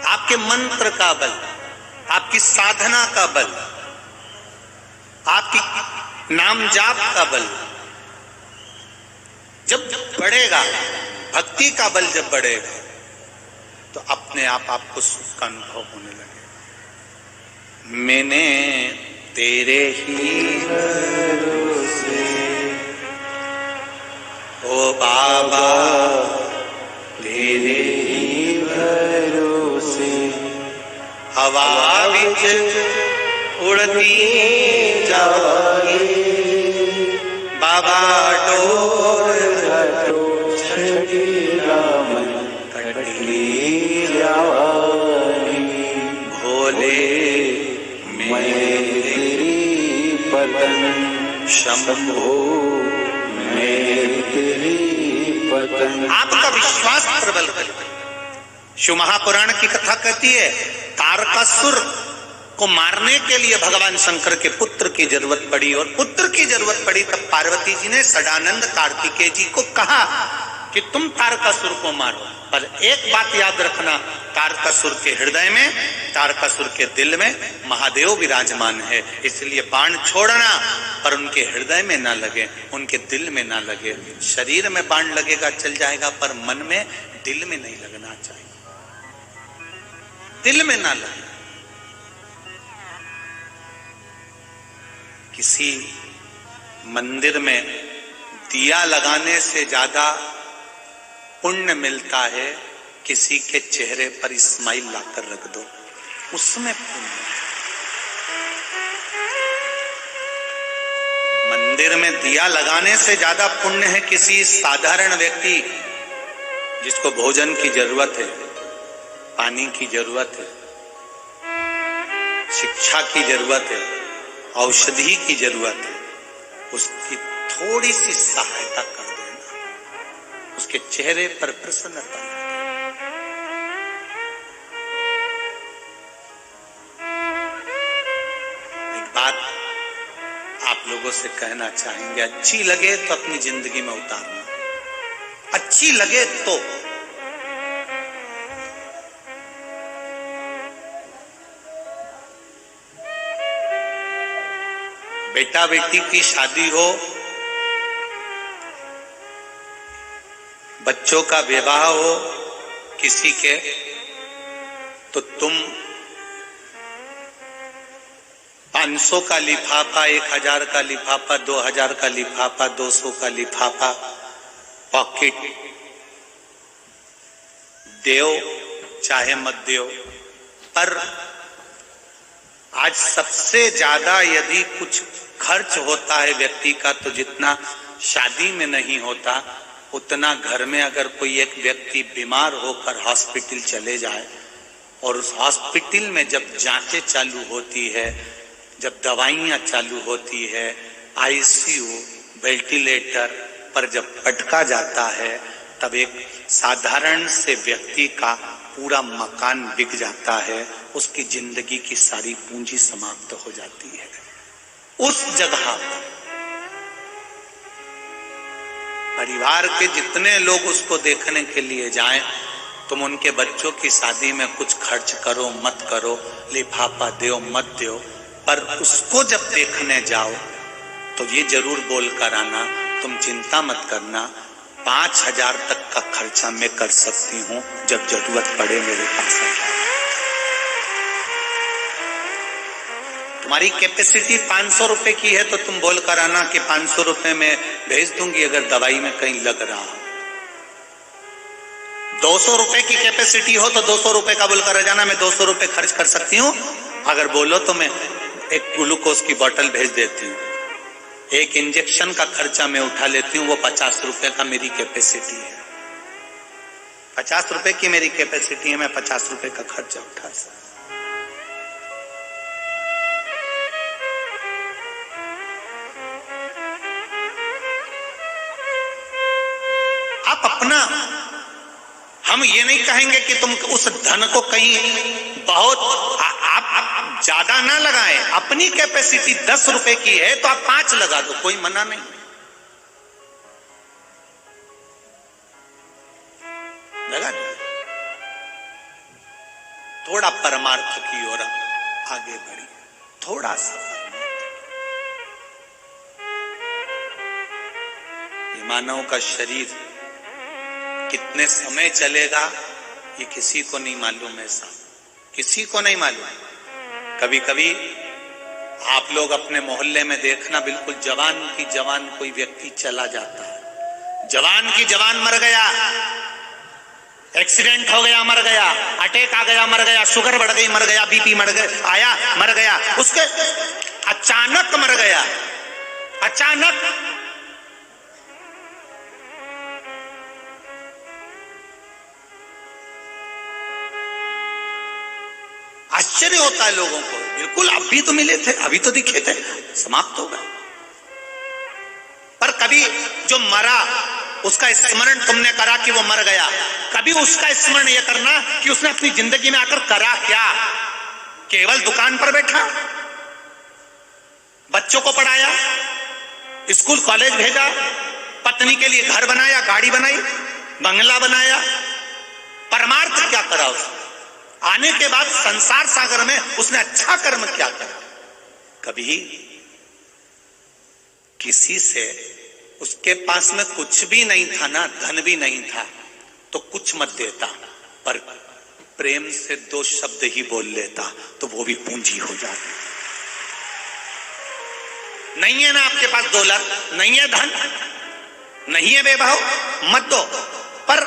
आपके मंत्र का बल, आपकी साधना का बल, आपकी नाम जाप का बल जब बढ़ेगा, भक्ति का बल जब बढ़ेगा, तो अपने आप आपको सुख का अनुभव होने लगेगा। मैंने तेरे ही भरोसे ओ बाबा, तेरे ही भरोसे हवा विच उड़ती जाए, बाबा डोर छड़ी रामन कटली जानी, भोले मैं तेरी पतन शंभो, मैं तेरी पतंग। आपका विश्वास प्रबल करें। शिव महापुराण की कथा कहती है तारकासुर को मारने के लिए भगवान शंकर के पुत्र की जरूरत पड़ी, और पुत्र की जरूरत पड़ी तब पार्वती जी ने सदानंद कार्तिकेय जी को कहा कि तुम तारकासुर को मारो। पर एक बात याद रखना, तारकासुर के हृदय में, तारकासुर के दिल में महादेव विराजमान है, इसलिए बाण छोड़ना पर उनके हृदय में ना लगे, उनके दिल में ना लगे। शरीर में बाण लगेगा चल जाएगा, पर मन में, दिल में नहीं लगना चाहिए, दिल में ना लगे। किसी मंदिर में दिया लगाने से ज्यादा पुण्य मिलता है किसी के चेहरे पर स्माइल लाकर रख दो, उसमें पुण्य। मंदिर में दिया लगाने से ज्यादा पुण्य है किसी साधारण व्यक्ति जिसको भोजन की जरूरत है, पानी की जरूरत है, शिक्षा की जरूरत है, औषधि की जरूरत है, उसकी थोड़ी सी सहायता कर देना, उसके चेहरे पर प्रसन्नता। एक बात आप लोगों से कहना चाहेंगे, अच्छी लगे तो अपनी जिंदगी में उतारना, अच्छी लगे तो। बेटा बेटी की शादी हो, बच्चों का विवाह हो किसी के, तो तुम 500 का लिफाफा, 1000 का लिफाफा, 2000 का लिफाफा, 200 का लिफाफा, पॉकेट देओ चाहे मत देओ। पर आज सबसे ज्यादा यदि कुछ खर्च होता है व्यक्ति का, तो जितना शादी में नहीं होता उतना घर में अगर कोई एक व्यक्ति बीमार होकर हॉस्पिटल चले जाए, और उस हॉस्पिटल में जब जांचें चालू होती है, जब दवाइयां चालू होती है, आईसीयू, वेंटिलेटर पर जब पटका जाता है, तब एक साधारण से व्यक्ति का पूरा मकान बिक जाता है, उसकी जिंदगी की सारी पूंजी समाप्त हो जाती है। उस जगह पर परिवार के जितने लोग उसको देखने के लिए जाएं, तुम उनके बच्चों की शादी में कुछ खर्च करो मत करो, लिफाफा दो मत दो, पर उसको जब देखने जाओ तो ये जरूर बोल कर आना, तुम चिंता मत करना, 5000 तक का खर्चा मैं कर सकती हूँ, जब जरूरत पड़े मेरे पास आ जाओ। तुम्हारी कैपेसिटी 500 रुपए की है तो तुम बोल कर आना कि 500 रुपए में भेज दूंगी अगर दवाई में कहीं लग रहा हो। 200 रुपए की कैपेसिटी हो तो 200 रुपए का बोलकर आ जाना, मैं 200 रुपए खर्च कर सकती हूँ, अगर बोलो तो मैं एक ग्लूकोज की बोतल भेज देती हूँ। एक इंजेक्शन का खर्चा मैं उठा लेती हूँ, वो 50 रुपए का मेरी कैपेसिटी है, 50 रुपए की मेरी कैपेसिटी है, मैं 50 रुपए का खर्चा उठा सकती। आप अपना, हम ये नहीं कहेंगे कि तुम उस धन को कहीं बहुत आप ज्यादा ना लगाएं, अपनी कैपेसिटी 10 रुपए की है तो आप 5 लगा दो, कोई मना नहीं। लगा दो, थोड़ा परमार्थ की ओर आगे बढ़िए, थोड़ा सा। ये मानव का शरीर कितने समय चलेगा ये किसी को नहीं मालूम है साहब, किसी को नहीं मालूम। कभी कभी आप लोग अपने मोहल्ले में देखना, बिल्कुल जवान की जवान कोई व्यक्ति चला जाता है, जवान की जवान मर गया, एक्सीडेंट हो गया मर गया, अटैक आ गया मर गया, शुगर बढ़ गई मर गया, बीपी मर गया आया मर गया, उसके अचानक मर गया, अचानक। आश्चर्य होता है लोगों को, बिल्कुल अभी तो मिले थे, अभी तो दिखे थे, समाप्त हो गए। पर कभी जो मरा उसका स्मरण तुमने करा कि वो मर गया, कभी उसका स्मरण यह करना कि उसने अपनी जिंदगी में आकर करा क्या। केवल दुकान पर बैठा, बच्चों को पढ़ाया, स्कूल कॉलेज भेजा, पत्नी के लिए घर बनाया, गाड़ी बनाई, बंगला बनाया, परमार्थ क्या करा उसने? आने के बाद संसार सागर में उसने अच्छा कर्म क्या करा? कभी किसी से, उसके पास में कुछ भी नहीं था ना, धन भी नहीं था, तो कुछ मत देता, पर प्रेम से 2 शब्द ही बोल लेता तो वो भी पूंजी हो जाती। नहीं है ना आपके पास डॉलर, नहीं है धन, नहीं है वैभव, मत दो, पर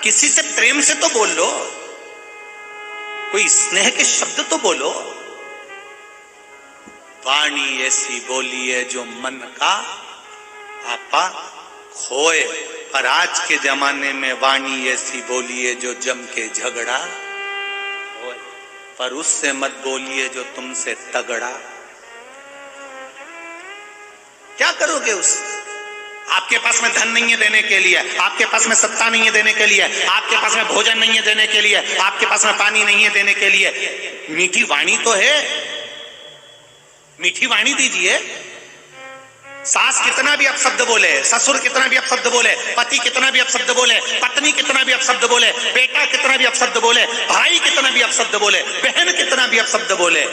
किसी से प्रेम से तो बोल लो, कोई स्नेह के शब्द तो बोलो। वाणी ऐसी बोलिए जो मन का आपा खोए, पर आज के जमाने में वाणी ऐसी बोलिए जो जम के झगड़ा होए, पर उससे मत बोलिए जो तुमसे तगड़ा। क्या करोगे उससे? आपके पास में धन नहीं है देने के लिए, आपके पास में सत्ता नहीं है देने के लिए, आपके पास में भोजन नहीं है देने के लिए, आपके पास में पानी नहीं है देने के लिए। मीठी वाणी तो है, मीठी वाणी दीजिए। सास कितना भी अपशब्द बोले, ससुर कितना भी अपशब्द बोले, पति कितना भी अपशब्द बोले, पत्नी कितना भी अपशब्द बोले, बेटा कितना भी अपशब्द बोले, भाई कितना भी अपशब्द बोले, बहन कितना भी अपशब्द बोले,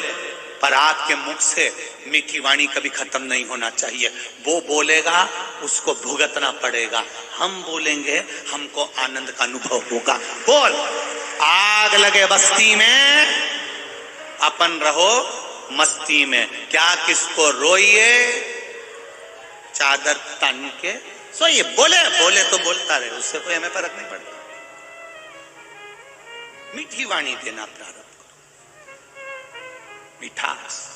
पर आपके मुख से मीठी वाणी कभी खत्म नहीं होना चाहिए। वो बोलेगा, उसको भुगतना पड़ेगा, हम बोलेंगे, हमको आनंद का अनुभव होगा। बोल, आग लगे बस्ती में, अपन रहो मस्ती में, क्या किसको रोइए, चादर तन के सोइए। बोले बोले तो बोलता रहे, उससे कोई हमें फर्क नहीं पड़ता। मीठी वाणी देना प्रारंभ करो, मिठास।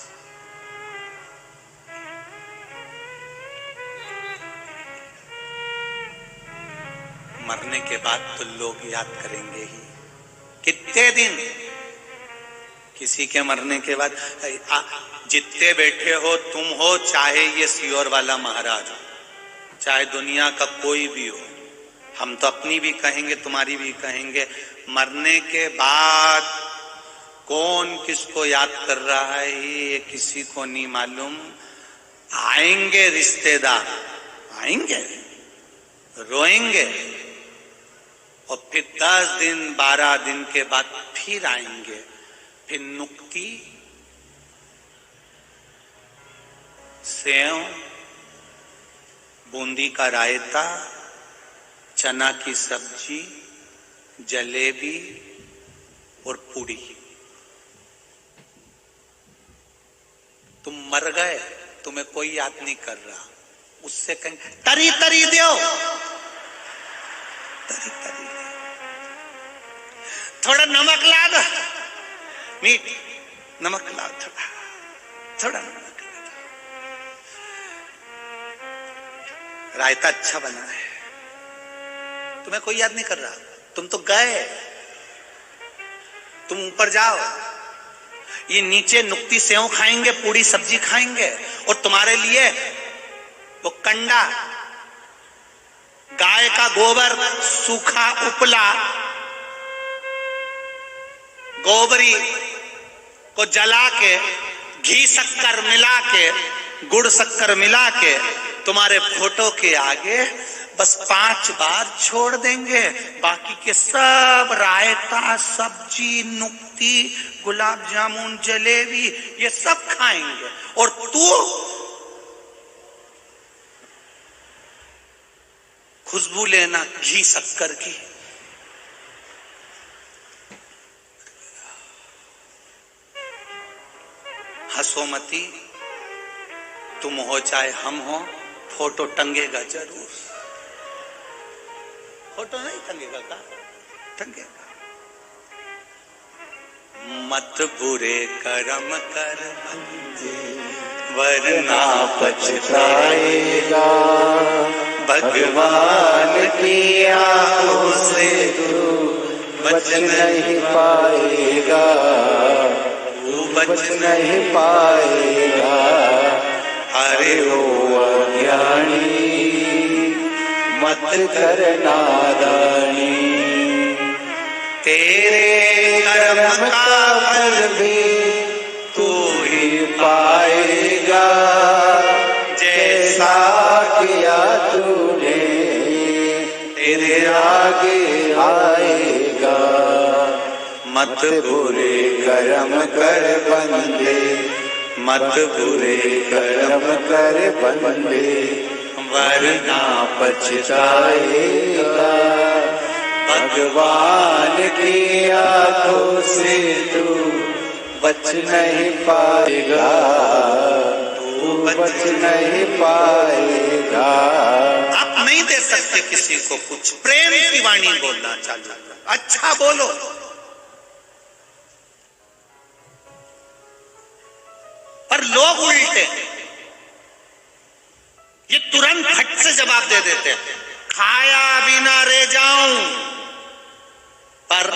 मरने के बाद तो लोग याद करेंगे ही, कितने दिन। किसी के मरने के बाद जितने बैठे हो तुम हो, चाहे ये सियोर वाला महाराज हो, चाहे दुनिया का कोई भी हो, हम तो अपनी भी कहेंगे, तुम्हारी भी कहेंगे, मरने के बाद कौन किसको याद कर रहा है ये किसी को नहीं मालूम। आएंगे रिश्तेदार, आएंगे, रोएंगे, और फिर 10 दिन 12 दिन के बाद फिर आएंगे, फिर नुक्ती, सेव, बूंदी का रायता, चना की सब्जी, जलेबी और पूड़ी। तुम मर गए, तुम्हें कोई याद नहीं कर रहा, उससे कहें तरी तरी दो, तरी तरी दो, थोड़ा नमक ला दो, मीठ नमक ला, थोड़ा थोड़ा नमक ला, रायता अच्छा बना है, तुम्हें कोई याद नहीं कर रहा, तुम तो गए, तुम ऊपर जाओ। ये नीचे नुक्ती सेव खाएंगे, पूरी सब्जी खाएंगे, और तुम्हारे लिए वो कंडा, गाय का गोबर, सूखा उपला, गोबरी को जला के, घी शक्कर मिला के, गुड़ शक्कर मिला के, तुम्हारे फोटो के आगे बस 5 बार छोड़ देंगे। बाकी के सब रायता, सब्जी, नुक्ती, गुलाब जामुन, जलेबी, ये सब खाएंगे, और तू खुशबू लेना घी शक्कर की। हंसो मती, तुम हो चाहे हम हो, फोटो टंगेगा जरूर। फोटो नहीं टंगेगा का? टंगेगा। मत बुरे कर्म कर वरना पछताएगा, भगवान की आंखों से तू बच नहीं पाएगा, तू बच नहीं पाएगा। अरे ओ अज्ञानी, मत कर नादानी। तेरे कर्म का फल भी तू ही पाएगा, जैसा किया तूने तेरे आगे आएगा। मत बुरे कर्म कर बंदे, मत बुरे कर्म कर बंदे, वरना पछताएगा। भगवान की आंखों से तू बच नहीं पाएगा, तू बच नहीं पाएगा। आप नहीं दे सकते किसी को कुछ, प्रेम की वाणी बोलना चालू, अच्छा बोलो। पर लोग उल्टे, ये तुरंत फट से जवाब दे देते हैं, खाया बिना रह जाऊं, पर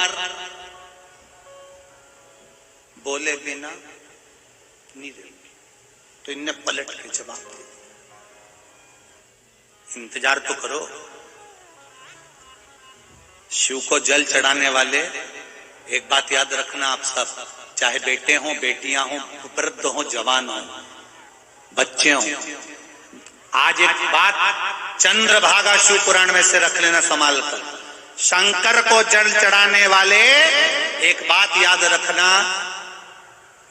बोले बिना नहीं रहेंगे। तो इनने पलट के जवाब दिया, इंतजार तो करो। शिव को जल चढ़ाने वाले, एक बात याद रखना आप सब, चाहे बेटे हों, बेटियां हों, वृद्ध हों, जवान हों, बच्चे हों, आज एक बात चंद्रभागा शिव पुराण में से रख लेना संभाल कर। शंकर को जल चढ़ाने वाले, एक बात याद रखना,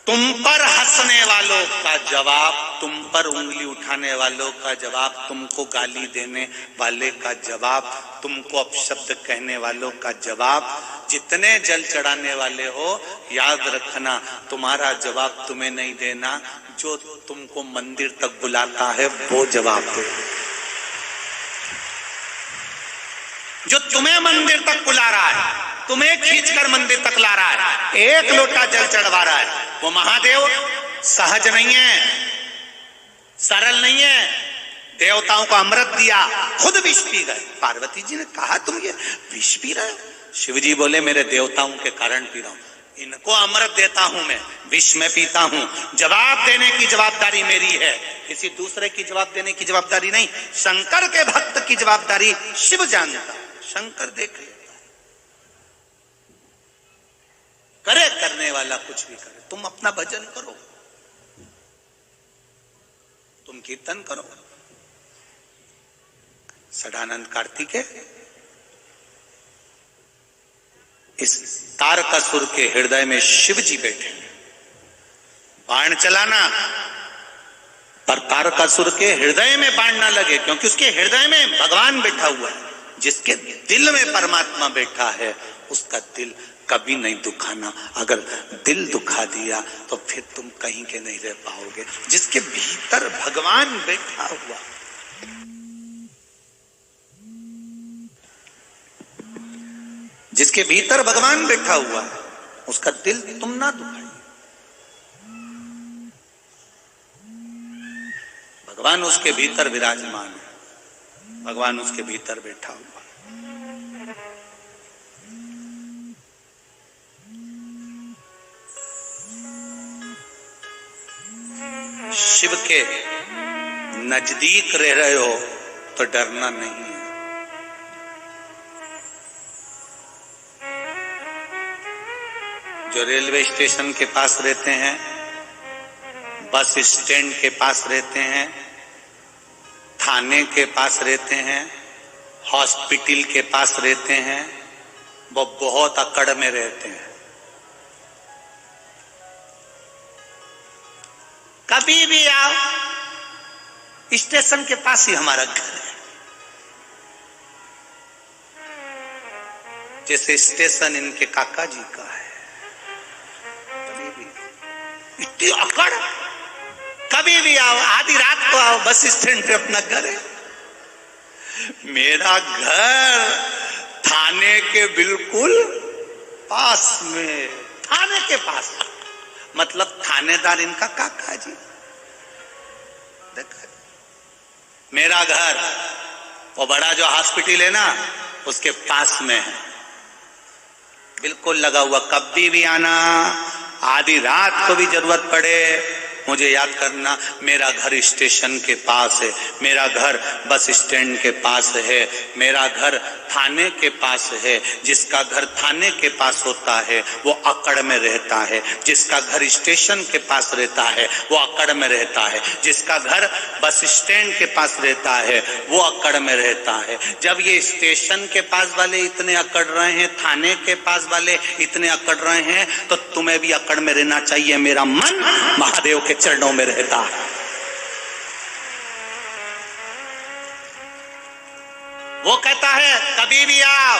तुम पर हंसने वालों का जवाब, तुम पर उंगली उठाने वालों का जवाब, तुमको गाली देने वाले का जवाब, तुमको अपशब्द कहने वालों का जवाब, जितने जल चढ़ाने वाले हो, याद रखना तुम्हारा जवाब तुम्हें नहीं देना, जो तुमको मंदिर तक बुलाता है वो जवाब दे। जो तुम्हें मंदिर तक बुला रहा है, तुम्हें खींचकर मंदिर तक ला रहा है, एक लोटा जल चढ़वा रहा है, वो महादेव सहज नहीं है, सरल नहीं है। देवताओं को अमृत दिया, खुद विष पी गए। पार्वती जी ने कहा तुम ये विष पी रहे हो? शिव जी बोले मेरे देवताओं के कारण पी रहा हूं, इनको अमृत देता हूं, मैं विष में पीता हूं। जवाब देने की जवाबदारी मेरी है, किसी दूसरे की जवाब देने की जवाबदारी नहीं। शंकर के भक्त की जवाबदारी शिव जानता, शंकर देख लेता है। करे करने वाला कुछ भी करे, तुम अपना भजन करो, तुम कीर्तन करो। सदानंद कार्तिकेय इस तारकासुर के हृदय में शिव जी बैठे हैं, बाण चलाना, पर तारकासुर के हृदय में बाण ना लगे, क्योंकि उसके हृदय में भगवान बैठा हुआ है। जिसके दिल में परमात्मा बैठा है उसका दिल कभी नहीं दुखाना। अगर दिल दुखा दिया तो फिर तुम कहीं के नहीं रह पाओगे। जिसके भीतर भगवान बैठा हुआ, जिसके भीतर भगवान बैठा हुआ है, उसका दिल तुम ना दुखाइए। भगवान उसके भीतर विराजमान है, भगवान उसके भीतर बैठा हुआ है। शिव के नजदीक रह रहे हो तो डरना नहीं है। जो रेलवे स्टेशन के पास रहते हैं, बस स्टैंड के पास रहते हैं, थाने के पास रहते हैं, हॉस्पिटल के पास रहते हैं, वो बहुत अकड़ में रहते हैं। कभी भी आओ, स्टेशन के पास ही हमारा घर है। जैसे स्टेशन इनके काका जी का है। कभी भी इतनी अकड़, कभी भी आओ, आधी रात को आओ, बस स्टैंड पे अपना घर है। मेरा घर थाने के बिल्कुल पास में, थाने के पास, मतलब थानेदार इनका काका जी। देखा, मेरा घर वो बड़ा जो हॉस्पिटल है ना, उसके पास में है, बिल्कुल लगा हुआ। कभी भी आना, आधी रात को भी जरूरत पड़े, मुझे याद करना, मेरा घर स्टेशन के पास है, मेरा घर बस स्टैंड के पास है, मेरा घर थाने के पास है। जिसका घर थाने के पास होता है वो अकड़ में रहता है, जिसका घर स्टेशन के पास रहता है वो अकड़ में रहता है, जिसका घर बस स्टैंड के पास रहता है वो अकड़ में रहता है। जब ये स्टेशन के पास वाले इतने अकड़ रहे हैं, थाने के पास वाले इतने अकड़ रहे हैं, तो तुम्हें भी अकड़ में रहना चाहिए। मेरा मन महादेव के चरणों में रहता है। वो कहता है कभी भी आओ,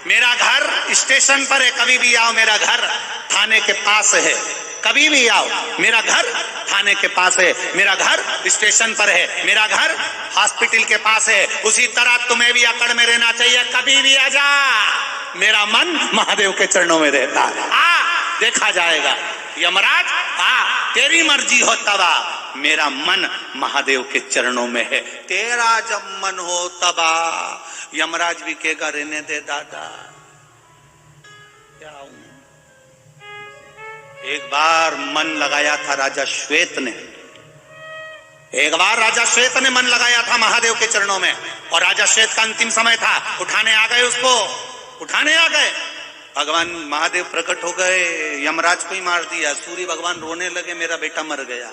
मेरा घर स्टेशन पर है, कभी भी आओ, मेरा घर थाने के पास है, कभी भी आओ, मेरा घर थाने के पास है, मेरा घर स्टेशन पर है, मेरा घर हॉस्पिटल के पास है। उसी तरह तुम्हें भी अकड़ में रहना चाहिए, कभी भी आ जा, मेरा मन महादेव के चरणों में रहता है। आ देखा जाएगा यमराज, आ तेरी मर्जी हो तब आ, मेरा मन महादेव के चरणों में है। तेरा जब मन हो तब आ। यमराज भी कहेगा रहने दे दादा, क्या हूं। एक बार मन लगाया था राजा श्वेत ने, एक बार राजा श्वेत ने मन लगाया था महादेव के चरणों में, और राजा श्वेत का अंतिम समय था, उठाने आ गए, उसको उठाने आ गए। भगवान महादेव प्रकट हो गए, यमराज को ही मार दिया। सूर्य भगवान रोने लगे, मेरा बेटा मर गया,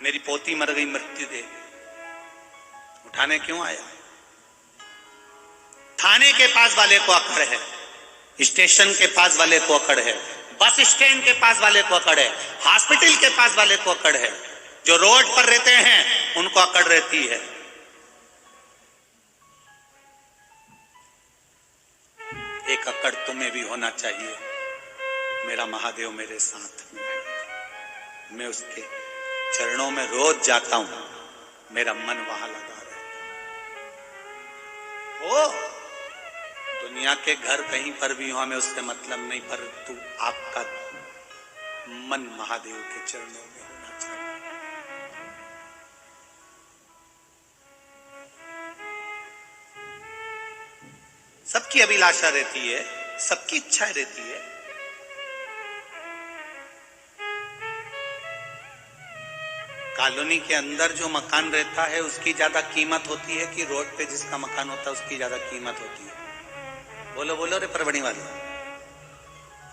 मेरी पोती मर गई, मृत्यु दे। उठाने क्यों आया? थाने के पास वाले को अकड़ है, स्टेशन के पास वाले को अकड़ है, बस स्टैंड के पास वाले को अकड़ है, हॉस्पिटल के पास वाले को अकड़ है, जो रोड पर रहते हैं उनको अकड़ रहती है। एक अकड़ तुम्हें भी होना चाहिए, मेरा महादेव मेरे साथ में है, मैं उसके चरणों में रोज जाता हूं, मेरा मन वहां लगा रहता। ओ दुनिया के घर कहीं पर भी हो, हमें उससे मतलब नहीं, पर तू आपका मन महादेव के चरणों में होना चाहिए। सबकी अभिलाषा रहती है, सबकी इच्छाएं रहती है। कॉलोनी के अंदर जो मकान रहता है उसकी ज्यादा कीमत होती है कि रोड पे जिसका मकान होता है उसकी ज्यादा कीमत होती है? बोलो बोलो रे परवड़ी वाले,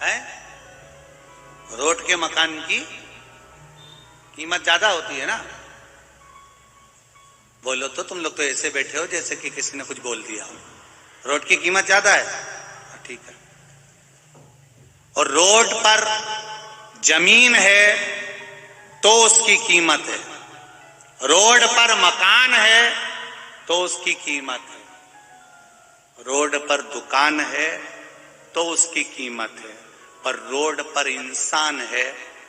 हैं? रोड के मकान की कीमत ज्यादा होती है ना? बोलो तो, तुम लोग तो ऐसे बैठे हो जैसे कि किसी ने कुछ बोल दिया। रोड की कीमत ज्यादा है, ठीक है। और रोड पर जमीन है तो उसकी कीमत है, रोड पर मकान है तो उसकी कीमत है, रोड पर दुकान है तो उसकी कीमत है, पर रोड पर इंसान है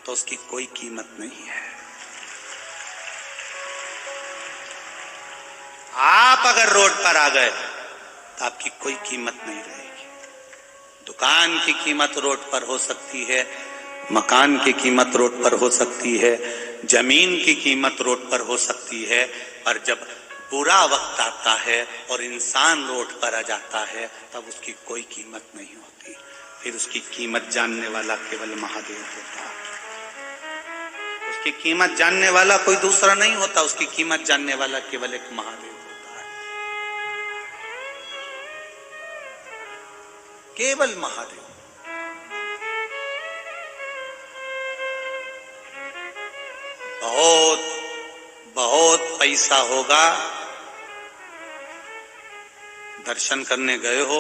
तो उसकी कोई कीमत नहीं है। आप अगर रोड पर आ गए तो आपकी कोई कीमत नहीं रहेगी। दुकान की कीमत रोड पर हो सकती है, मकान की कीमत रोड पर हो सकती है, जमीन की कीमत रोड पर हो सकती है, पर जब बुरा वक्त आता है और इंसान रोड पर आ जाता है तब उसकी कोई कीमत नहीं होती। फिर उसकी कीमत जानने वाला केवल महादेव होता है। उसकी कीमत जानने वाला कोई दूसरा नहीं होता, उसकी कीमत जानने वाला केवल एक महादेव होता है, केवल महादेव। बहुत बहुत पैसा होगा, दर्शन करने गए हो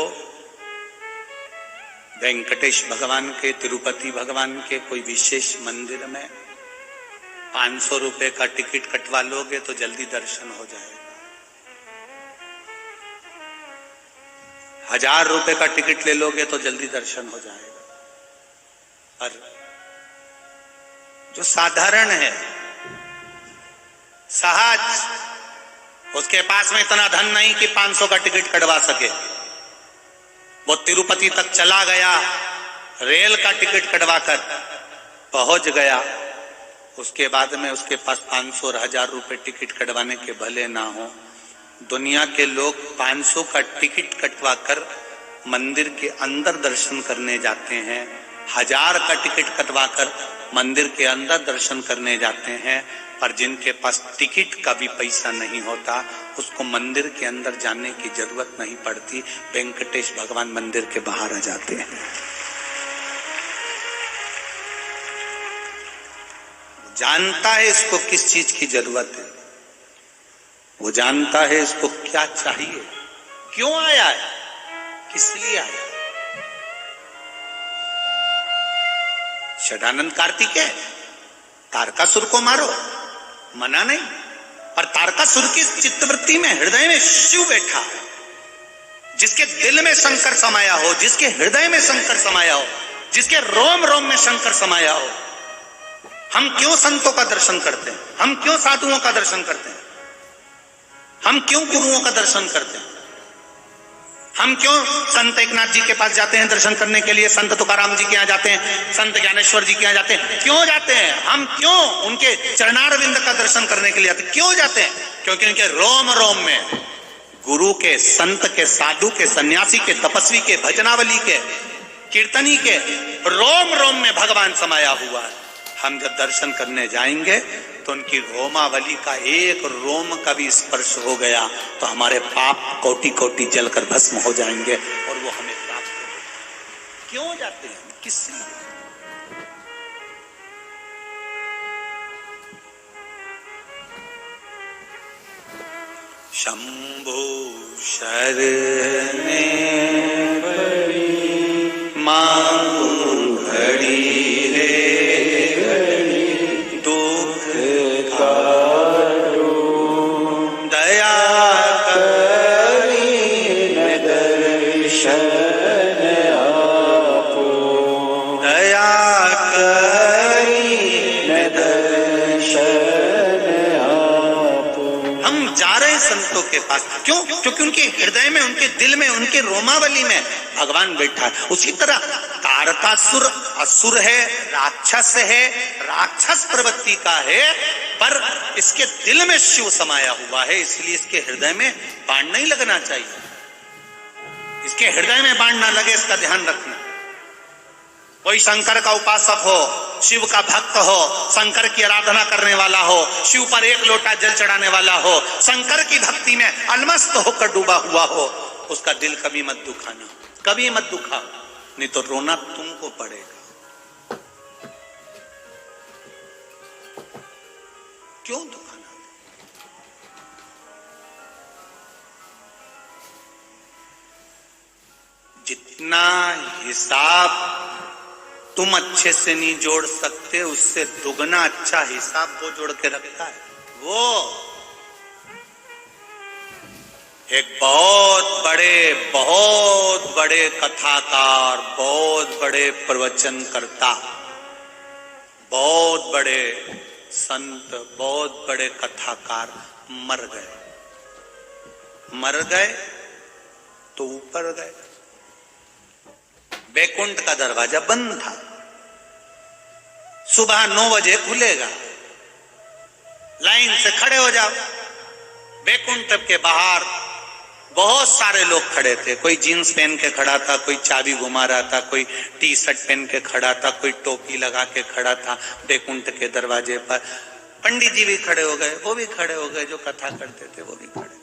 वेंकटेश भगवान के, तिरुपति भगवान के कोई विशेष मंदिर में, 500 रुपए का टिकट कटवा लोगे तो जल्दी दर्शन हो जाएगा। 1000 रुपए का टिकट ले लोगे तो जल्दी दर्शन हो जाएगा। पर जो साधारण है, सहज, उसके पास में इतना धन नहीं कि 500 का टिकट कटवा सके, वो तिरुपति तक चला गया, रेल का टिकट कटवाकर पहुंच गया, उसके बाद में उसके पास 500 और 1000 रुपए टिकट कटवाने के भले ना हो। दुनिया के लोग 500 का टिकट कटवाकर मंदिर के अंदर दर्शन करने जाते हैं, 1000 का टिकट कटवाकर मंदिर के अंदर दर्शन करने जाते हैं, पर जिनके पास टिकट का भी पैसा नहीं होता उसको मंदिर के अंदर जाने की जरूरत नहीं पड़ती, वेंकटेश भगवान मंदिर के बाहर आ जाते हैं। जानता है इसको किस चीज की जरूरत है, वो जानता है इसको क्या चाहिए, क्यों आया है, किस लिए आया। षडानंद कार्तिकेय, तारकासुर को मारो, मना नहीं, पर तारकासुर की चित्तवृत्ति में, हृदय में शिव बैठा है। जिसके दिल में शंकर समाया हो, जिसके हृदय में शंकर समाया हो, जिसके रोम रोम में शंकर समाया हो। हम क्यों संतों का दर्शन करते हैं, हम क्यों साधुओं का दर्शन करते हैं, हम क्यों गुरुओं का दर्शन करते हैं, हम क्यों संत एकनाथ जी के पास जाते हैं दर्शन करने के लिए, संत तुकाराम जी के यहाँ जाते हैं, संत ज्ञानेश्वर जी के यहाँ जाते हैं, क्यों जाते हैं? हम क्यों उनके चरणारविंद का दर्शन करने के लिए आते हैं? क्यों जाते हैं? क्योंकि उनके रोम रोम में गुरु के, संत के, साधु के, सन्यासी के, तपस्वी के, भजनावली के, कीर्तनी के रोम रोम में भगवान समाया हुआ है। हम जब दर्शन करने जाएंगे तो उनकी रोमावली का एक रोम का भी स्पर्श हो गया तो हमारे पाप कोटि कोटि जलकर भस्म हो जाएंगे और वो हमें प्राप्त हो। क्यों जाते हैं, किस लिए? शंभो शरणे पड़ी मांगू घड़ी रे, दुख काटो दया करी दर्शन आपो, दया करी दर्शन आपो। हम जा रहे हैं संतों के पास, क्यों? क्योंकि उनके हृदय में, उनके दिल में, उनके रोमावली में भगवान बैठा है। उसी तरह तारकासुर असुर है, राक्षस है, राक्षस प्रवृत्ति का है, पर इसके दिल में शिव समाया हुआ है, इसलिए इसके हृदय में बाण नहीं लगना चाहिए। इसके हृदय में बाण ना लगे, इसका ध्यान रखना। कोई शंकर का उपासक हो, शिव का भक्त हो, शंकर की आराधना करने वाला हो, शिव पर एक लोटा जल चढ़ाने वाला हो, शंकर की भक्ति में अलमस्त होकर डूबा हुआ हो, उसका दिल कभी मत दुखाना, कभी मत दुखा, नहीं तो रोना तुमको पड़ेगा। क्यों दुखाना? जितना हिसाब तुम अच्छे से नहीं जोड़ सकते, उससे दुगना अच्छा हिसाब वो जोड़ के रखता है। वो एक बहुत बड़े कथाकार, बहुत बड़े प्रवचनकर्ता, बहुत बड़े संत, बहुत बड़े कथाकार मर गए तो ऊपर गए। बैकुंठ का दरवाजा बंद था, सुबह 9 बजे खुलेगा, लाइन से खड़े हो जाओ। बैकुंठ के बाहर बहुत सारे लोग खड़े थे, कोई जीन्स पहन के खड़ा था, कोई चाबी घुमा रहा था, कोई टी शर्ट पहन के खड़ा था, कोई टोपी लगा के खड़ा था बैकुंठ के दरवाजे पर। पंडित जी भी खड़े हो गए, वो भी खड़े हो गए, जो कथा करते थे वो भी खड़े।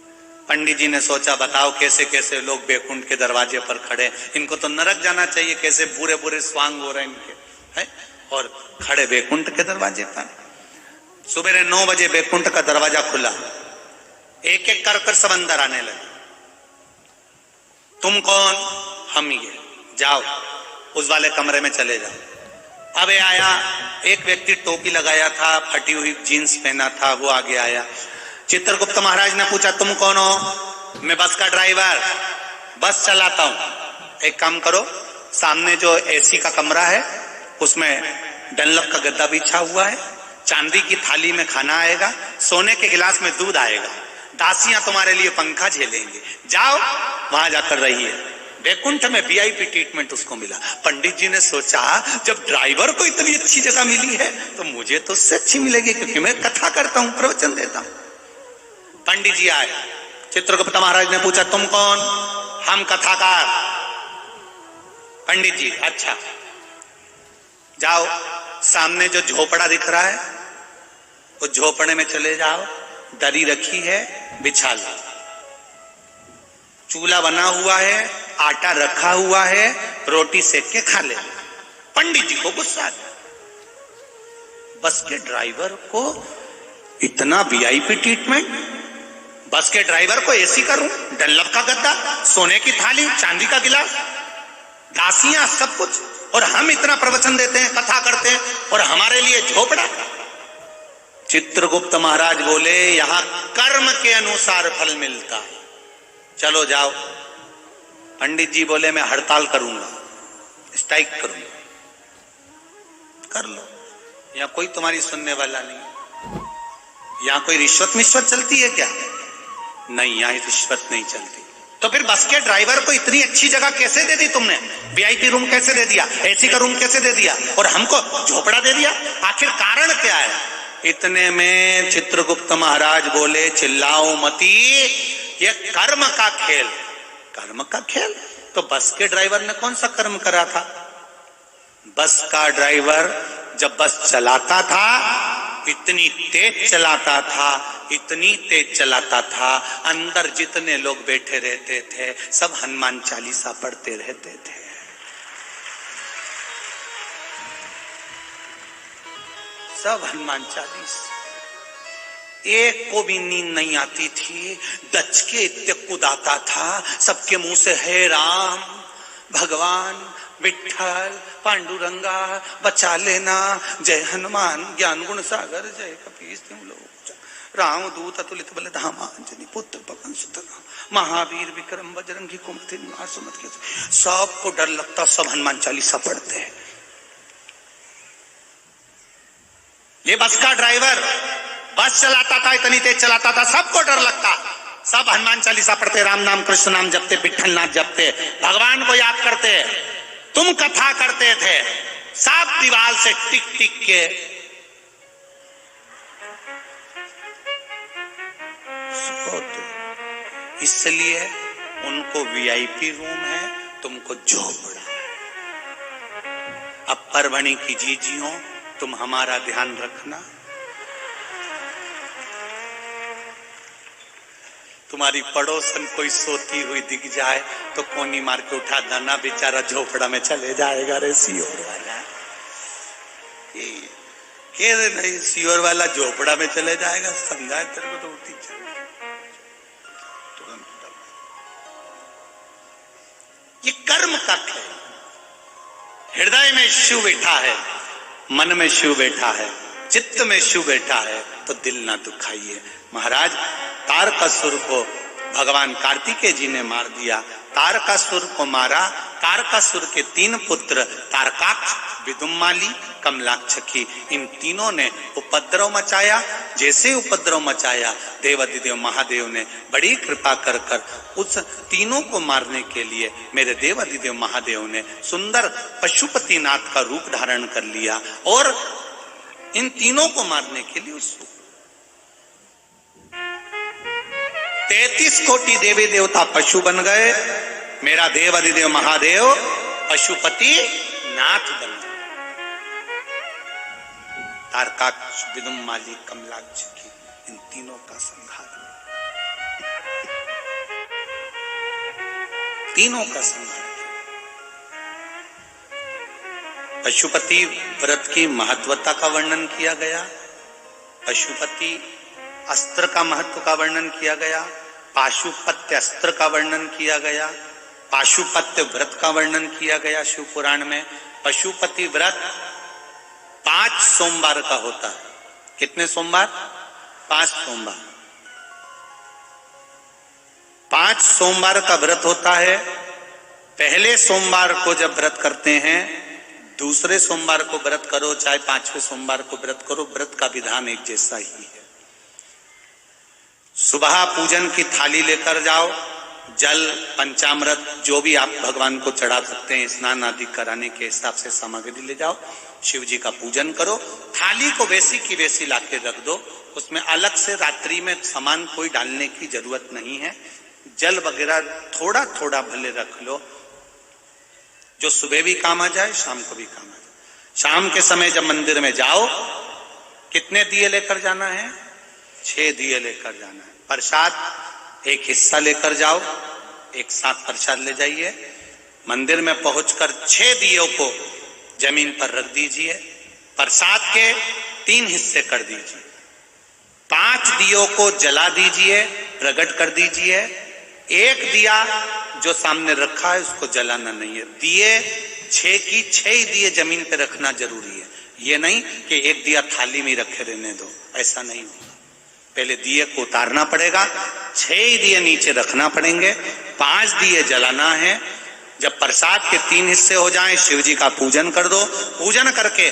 पंडित जी ने सोचा, बताओ कैसे कैसे लोग बैकुंठ के दरवाजे पर खड़े, इनको तो नरक जाना चाहिए, कैसे बुरे बुरे स्वांग हो रहे हैं इनके, है? और खड़े बैकुंठ के दरवाजे पर। सुबह 9 बजे बैकुंठ का दरवाजा खुला, एक एक कर सब अंदर आने लगे। तुम कौन? हम ये, जाओ उस वाले कमरे में चले जाओ। अब आया एक व्यक्ति, टोपी लगाया था, फटी हुई जीन्स पहना था, वो आगे आया। चित्रगुप्त महाराज ने पूछा, तुम कौन हो? मैं बस का ड्राइवर, बस चलाता हूं। एक काम करो, सामने जो एसी का कमरा है उसमें डनलप का गद्दा बिछा हुआ है, चांदी की थाली में खाना आएगा, सोने के गिलास में दूध आएगा, दासियां तुम्हारे लिए पंखा झेलेंगे, जाओ वहां जाकर रहिए। बैकुंठ में वीआईपी ट्रीटमेंट उसको मिला। पंडित जी ने सोचा, जब ड्राइवर को इतनी अच्छी जगह मिली है तो मुझे तो उससे अच्छी मिलेगी, क्योंकि मैं कथा करता हूं, प्रवचन देता हूं। पंडित जी आए, चित्रगुप्त महाराज ने पूछा, तुम कौन? हम कथाकार। पंडित जी, अच्छा जाओ सामने जो झोपड़ा दिख रहा है वो झोपड़े में चले जाओ, दरी रखी है, बिछा लो, चूल्हा बना हुआ है, आटा रखा हुआ है, रोटी सेक के खा ले। पंडित जी को गुस्सा आ गया, बस के ड्राइवर को इतना वीआईपी ट्रीटमेंट, बस के ड्राइवर को एसी का रूम, डनलप का गद्दा, सोने की थाली, चांदी का गिलास, दासियां, सब कुछ, और हम इतना प्रवचन देते हैं, कथा करते हैं, और हमारे लिए झोपड़ा। चित्रगुप्त महाराज बोले यहां कर्म के अनुसार फल मिलता है, चलो जाओ। पंडित जी बोले मैं हड़ताल करूंगा, स्ट्राइक करूंगा। कर लो, यहां कोई तुम्हारी सुनने वाला नहीं। यहां कोई रिश्वत मिश्वत चलती है क्या? नहीं, यहां रिश्वत नहीं चलती। तो फिर बस के ड्राइवर को इतनी अच्छी जगह कैसे दे दी तुमने? वीआईपी रूम कैसे दे दिया? एसी का रूम कैसे दे दिया? और हमको झोपड़ा दे दिया? आखिर कारण क्या है? इतने में चित्रगुप्त महाराज बोले चिल्लाओ मती, ये कर्म का खेल। कर्म का खेल? तो बस के ड्राइवर ने कौन सा कर्म करा था? बस का ड्राइवर जब बस चलाता था इतनी तेज चलाता था, इतनी तेज चलाता था, अंदर जितने लोग बैठे रहते थे सब हनुमान चालीसा पढ़ते रहते थे। सब हनुमान चालीसा, एक को भी नींद नहीं आती थी, दच के इत्ते कुदाता था, सबके मुंह से हे राम, भगवान, विठ्ठल, पांडुरंगा, बचा लेना, जय हनुमान ज्ञान गुण सागर, जय कपीस तिम लोक, राम दूत अतुलित बल धामा, अंजनी पुत्र पवन सुत नाम, महावीर विक्रम बजरंगी कुमति निवार सुमति के। सबको डर लगता, सब हनुमान चालीसा पढ़ते हैं। ये बस का ड्राइवर बस चलाता था, इतनी तेज चलाता था, सबको डर लगता, सब हनुमान चालीसा पढ़ते, राम नाम कृष्ण नाम जपते, विठ्ठल नाम जपते, भगवान को याद करते। तुम कथा करते थे, सब दीवार से टिक टिक के सोते, इसलिए उनको वीआईपी रूम है, तुमको झोपड़ा है। अब परभणी की जीजियों, तुम हमारा ध्यान रखना, तुम्हारी पड़ोसन कोई सोती हुई दिख जाए तो कोनी मार के उठा देना, बेचारा झोपड़ा में चले जाएगा रे सियोर वाला। ये नहीं, सियोर वाला झोपड़ा में चले जाएगा, समझाए तेरे को तो उठी चल तुरंत। ये कर्म का खेल, हृदय में शिव बैठा है, मन में शिव बैठा है, चित्त में शिव बैठा है, तो दिल ना दुखाइए। महाराज तारकासुर को भगवान कार्तिकेय जी ने मार दिया, तारकासुर को मारा। तारकासुर के 3 पुत्र तारकाक्ष, विदुम्माली, कमलाक्षकी, इन तीनों ने उपद्रव मचाया। जैसे उपद्रव मचाया, देवाधिदेव महादेव ने बड़ी कृपा कर उस तीनों को मारने के लिए मेरे देवाधिदेव महादेव ने सुंदर पशुपतिनाथ का रूप धारण कर लिया, और इन तीनों को मारने के लिए उस 33 कोटि देवी देवता पशु बन गए, मेरा देवाधिदेव महादेव पशुपति नाथ बन गए। तारकाक्ष, विदुम्माली, कमलाक्षकी, इन तीनों का संहार, तीनों का संहार। पशुपति व्रत की महत्वता का वर्णन किया गया, पशुपति अस्त्र का महत्व का वर्णन किया गया, पाशुपत्य अस्त्र का वर्णन किया गया, पाशुपत्य व्रत का वर्णन किया गया शिव पुराण में। पशुपति व्रत 5 सोमवार का होता है। कितने सोमवार? 5 सोमवार। 5 सोमवार का व्रत होता है। पहले सोमवार को जब व्रत करते हैं, दूसरे सोमवार को व्रत करो, चाहे 5वें सोमवार को व्रत करो, व्रत का विधान एक जैसा ही है। सुबह पूजन की थाली लेकर जाओ, जल, पंचामृत, जो भी आप भगवान को चढ़ा सकते हैं, स्नान आदि कराने के हिसाब से सामग्री ले जाओ, शिव जी का पूजन करो। थाली को वैसी की वैसी लाके रख दो, उसमें अलग से रात्रि में सामान कोई डालने की जरूरत नहीं है। जल वगैरह थोड़ा थोड़ा भले रख लो, जो सुबह भी काम आ जाए, शाम को भी काम आ जाए। शाम के समय जब मंदिर में जाओ, कितने दिए लेकर जाना है? 6 दिए लेकर जाना है। प्रसाद एक हिस्सा लेकर जाओ, एक साथ प्रसाद ले जाइए। मंदिर में पहुंचकर 6 दियों को जमीन पर रख दीजिए। प्रसाद के 3 हिस्से कर दीजिए। 5 दियों को जला दीजिए, प्रकट कर दीजिए। एक दिया जो सामने रखा है उसको जलाना नहीं है। दिए 6 की 6 ही दिए जमीन पे रखना जरूरी है। ये नहीं कि एक दिया थाली में रखे रहने दो, ऐसा नहीं होगा। पहले दिए को उतारना पड़ेगा, 6 ही दिए नीचे रखना पड़ेंगे, 5 दिए जलाना है। जब प्रसाद के 3 हिस्से हो जाएं, शिव जी का पूजन कर दो। पूजन करके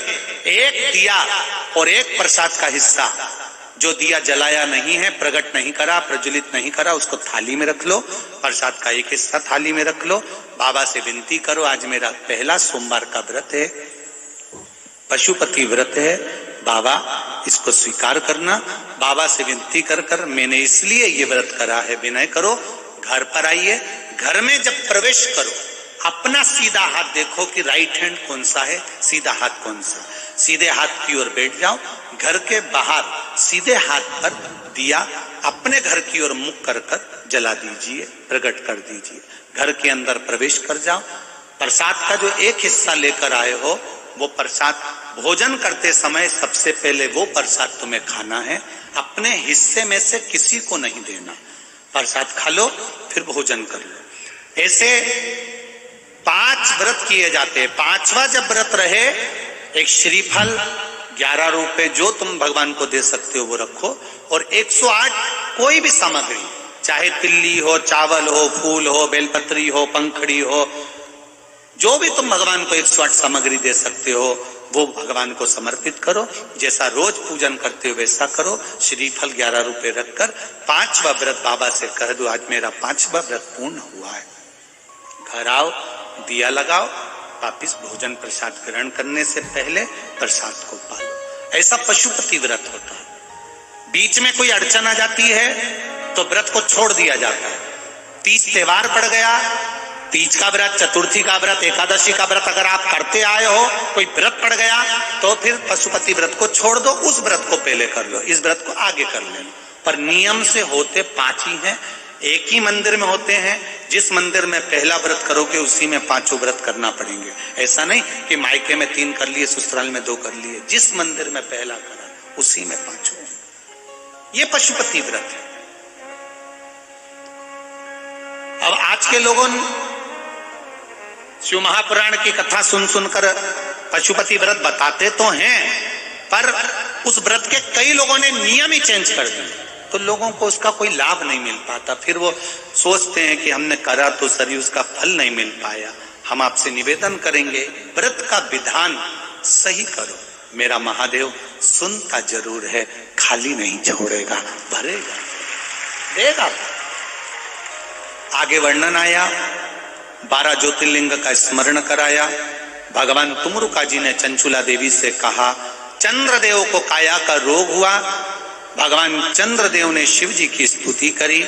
एक दिया और एक प्रसाद का हिस्सा जो दिया जलाया नहीं है, प्रकट नहीं करा, प्रज्वलित नहीं करा, उसको थाली में रख लो। प्रसाद का एक हिस्सा थाली में रख लो। बाबा से विनती करो, आज मेरा पहला सोमवार का व्रत है, पशुपति व्रत है, बाबा इसको स्वीकार करना। बाबा से विनती कर कर मैंने इसलिए ये व्रत करा है, विनय करो। घर पर आइए, घर में जब प्रवेश करो अपना सीधा हाथ देखो कि राइट हैंड कौन सा है, सीधा हाथ कौन सा, सीधे हाथ की ओर बैठ जाओ। घर के बाहर सीधे हाथ पर दिया अपने घर की ओर मुख कर कर जला दीजिए, प्रकट कर दीजिए। घर के अंदर प्रवेश कर जाओ। प्रसाद का जो एक हिस्सा लेकर आए हो, वो प्रसाद भोजन करते समय सबसे पहले वो प्रसाद तुम्हें खाना है, अपने हिस्से में से किसी को नहीं देना। प्रसाद खा लो, फिर भोजन कर लो। ऐसे 5 व्रत किए जाते हैं। 5वां जब व्रत रहे, एक श्रीफल 11 रुपए जो तुम भगवान को दे सकते हो वो रखो, और 108 कोई भी सामग्री, चाहे तिल्ली हो, चावल हो, फूल हो, बेलपत्री हो, पंखड़ी हो, जो भी तुम भगवान को 108 सामग्री दे सकते हो वो भगवान को समर्पित करो। जैसा रोज पूजन करते हो वैसा करो। श्रीफल 11 रुपए रखकर 5वां व्रत बाबा से कह दो, आज मेरा 5वां व्रत पूर्ण हुआ है। घर आओ, दिया लगाओ, वापिस भोजन प्रसाद ग्रहण करने से पहले प्रसाद को पालो। ऐसा पशुपति व्रत होता है। बीच में कोई अड़चन आ जाती है तो व्रत को छोड़ दिया जाता है। तीज त्योहार पड़ गया, तीज का व्रत, चतुर्थी का व्रत, एकादशी का व्रत अगर आप करते आए हो, कोई व्रत पड़ गया तो फिर पशुपति व्रत को छोड़ दो, उस व्रत को पहले कर लो, इस व्रत को आगे कर लेना। पर नियम से होते 5 ही हैं, एक ही मंदिर में होते हैं। जिस मंदिर में पहला व्रत करोगे उसी में 5 व्रत करना पड़ेंगे। ऐसा नहीं कि मायके में 3 कर लिए, ससुराल में 2 कर लिए। जिस मंदिर में पहला करा उसी में 5। ये पशुपति व्रत है। अब आज के लोगों शिव महापुराण की कथा सुन सुनकर पशुपति व्रत बताते तो हैं, पर उस व्रत के कई लोगों ने नियम ही चेंज कर दिए, तो लोगों को उसका कोई लाभ नहीं मिल पाता। फिर वो सोचते हैं कि हमने करा तो सही, उसका फल नहीं मिल पाया। हम आपसे निवेदन करेंगे, व्रत का विधान सही करो। मेरा महादेव सुनता जरूर है, खाली नहीं छोड़ेगा, भरेगा, देगा। आगे वर्णन आया, 12 ज्योतिर्लिंग का स्मरण कराया। भगवान तुमरुका जी ने चंचुला देवी से कहा, चंद्रदेव को काया का रोग हुआ। भगवान चंद्रदेव ने शिव जी की स्तुति करी।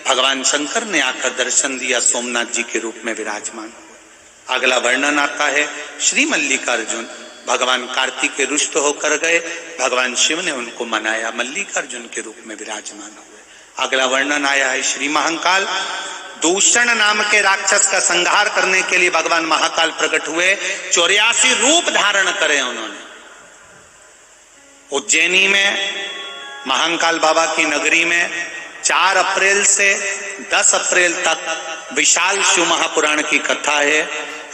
भगवान शंकर ने आकर दर्शन दिया, सोमनाथ जी के रूप में विराजमान हुए। अगला वर्णन आता है, श्री मल्लिकार्जुन भगवान कार्तिक के रुष्ट होकर गए। भगवान शिव ने उनको मनाया, मल्लिकार्जुन के रूप में विराजमान हुए। अगला वर्णन आया है, श्री महाकाल दूषण नाम के राक्षस का संहार करने के लिए भगवान महाकाल प्रकट हुए। 84 रूप धारण करे उन्होंने। उज्जैनी में महाकाल बाबा की नगरी में 4 अप्रैल से 10 अप्रैल तक विशाल शिव महापुराण की कथा है।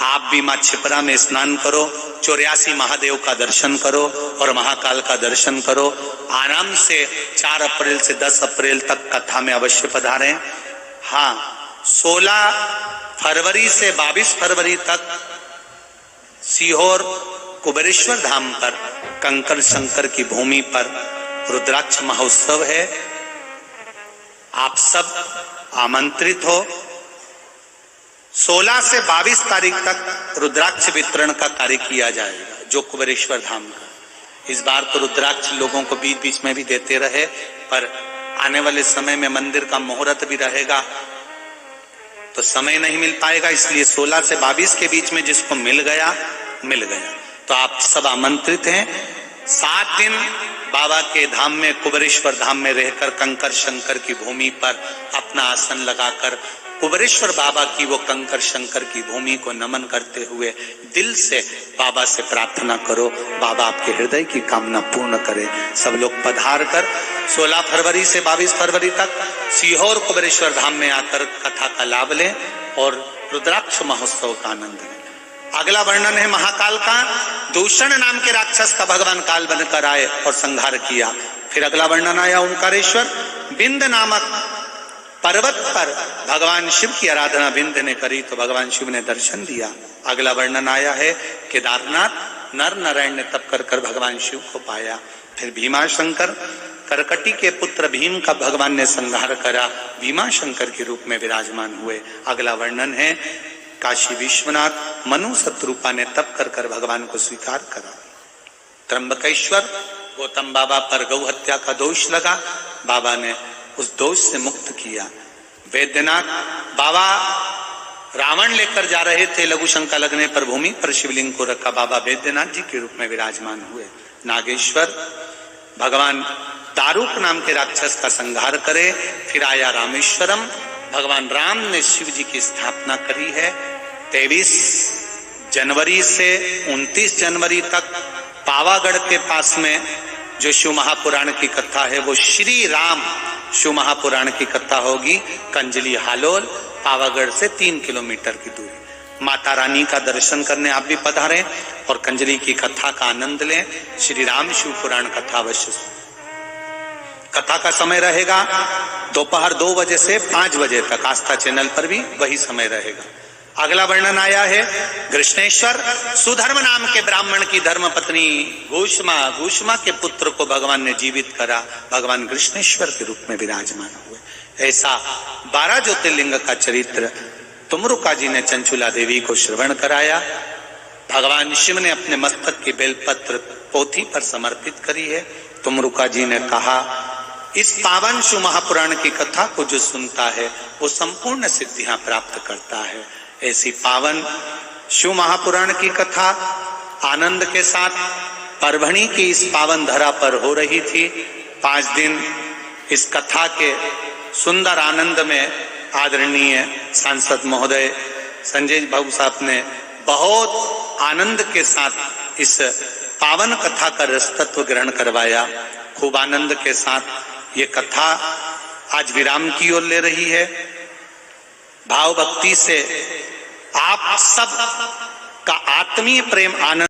आप भी मां छिपरा में स्नान करो, 84 महादेव का दर्शन करो और महाकाल का दर्शन करो। आराम से 4 अप्रैल से 10 अप्रैल तक कथा में अवश्य पधारें। हाँ, 16 फरवरी से 22 फरवरी तक सीहोर कुबेरेश्वर धाम पर कंकर शंकर की भूमि पर रुद्राक्ष महोत्सव है। आप सब आमंत्रित हो। 16 से 22 तारीख तक रुद्राक्ष वितरण का कार्य किया जाएगा, जो कुबेरेश्वर धाम का। इस बार तो रुद्राक्ष लोगों को बीच बीच में भी देते रहे, पर आने वाले समय में मंदिर का मुहूर्त भी रहेगा तो समय नहीं मिल पाएगा, इसलिए 16 से 22 के बीच में जिसको मिल गया मिल गया। तो आप सब आमंत्रित हैं। 7 दिन बाबा के धाम में, कुबेरेश्वर धाम में रहकर कंकर शंकर की भूमि पर अपना आसन लगाकर कुबेरेश्वर बाबा की वो कंकर शंकर की भूमि को नमन करते हुए दिल से बाबा से प्रार्थना करो, बाबा आपके हृदय की कामना पूर्ण करे। सब लोग पधार कर 16 फरवरी से 22 फरवरी तक सीहोर कुबेरेश्वर धाम में आकर कथा का लाभ लें और रुद्राक्ष महोत्सव का आनंद लें। अगला वर्णन है महाकाल का। दूषण नाम के राक्षस का भगवान काल बनकर आए और संहार किया। फिर अगला वर्णन आया ओंकारेश्वर। बिंद नामक पर्वत पर भगवान शिव की आराधना बिंद ने करी तो भगवान शिव ने दर्शन दिया। अगला वर्णन आया है केदारनाथ। नर नारायण ने तप कर कर भगवान शिव को पाया। फिर भीमाशंकर, करकटी के पुत्र भीम का भगवान ने संहार करा, भीमाशंकर के रूप में विराजमान हुए। अगला वर्णन है काशी विश्वनाथ। मनु शत्रुपा ने तप कर कर भगवान को स्वीकार करा। त्र्यंबकेश्वर, गौतम बाबा पर गौ हत्या का दोष लगा, बाबा ने उस दोष से मुक्त किया। वैद्यनाथ, बाबा रावण लेकर जा रहे थे, लघु शंका लगने पर भूमि पर शिवलिंग को रखा, बाबा वैद्यनाथ जी के रूप में विराजमान हुए। नागेश्वर, भगवान दारुक नाम के राक्षस का संहार करे। फिर आया रामेश्वरम। भगवान राम ने शिव जी की स्थापना करी है। 23 जनवरी से 29 जनवरी तक पावागढ़ के पास में जो शिव महापुराण की कथा है वो श्री राम शिव महापुराण की कथा होगी। कंजली हालोल, पावागढ़ से 3 किलोमीटर की दूरी। माता रानी का दर्शन करने आप भी पधारें और कंजली की कथा का आनंद लें। श्री राम शिव पुराण कथा अवश्य सुनें। कथा का समय रहेगा दोपहर 2 बजे से 5 बजे तक। आस्था चैनल पर भी वही समय रहेगा। अगला वर्णन आया है कृष्णेश्वर। सुधर्म नाम के ब्राह्मण की धर्म पत्नी घूष्मा के पुत्र को भगवान ने जीवित करा, भगवान कृष्णेश्वर के रूप में विराजमान हुए। ऐसा 12 ज्योतिर्लिंग का चरित्र तुमरुका जी ने चंचुला देवी को श्रवण कराया। भगवान शिव ने अपने मस्तक की बेलपत्र पोथी पर समर्पित करी है। तुमरुका जी ने कहा, इस पावन शिव महापुराण की कथा को जो सुनता है वो संपूर्ण सिद्धियां प्राप्त करता है। ऐसी पावन शिव महापुराण की कथा आनंद के साथ परभणी की इस पावन धरा पर हो रही थी। 5 दिन इस कथा के सुंदर आनंद में आदरणीय सांसद महोदय संजय बाबू साहब ने बहुत आनंद के साथ इस पावन कथा का रसतत्व ग्रहण करवाया। खूब आनंद के साथ ये कथा आज विराम की ओर ले रही है। भाव भक्ति से आप सब का आत्मीय प्रेम आनंद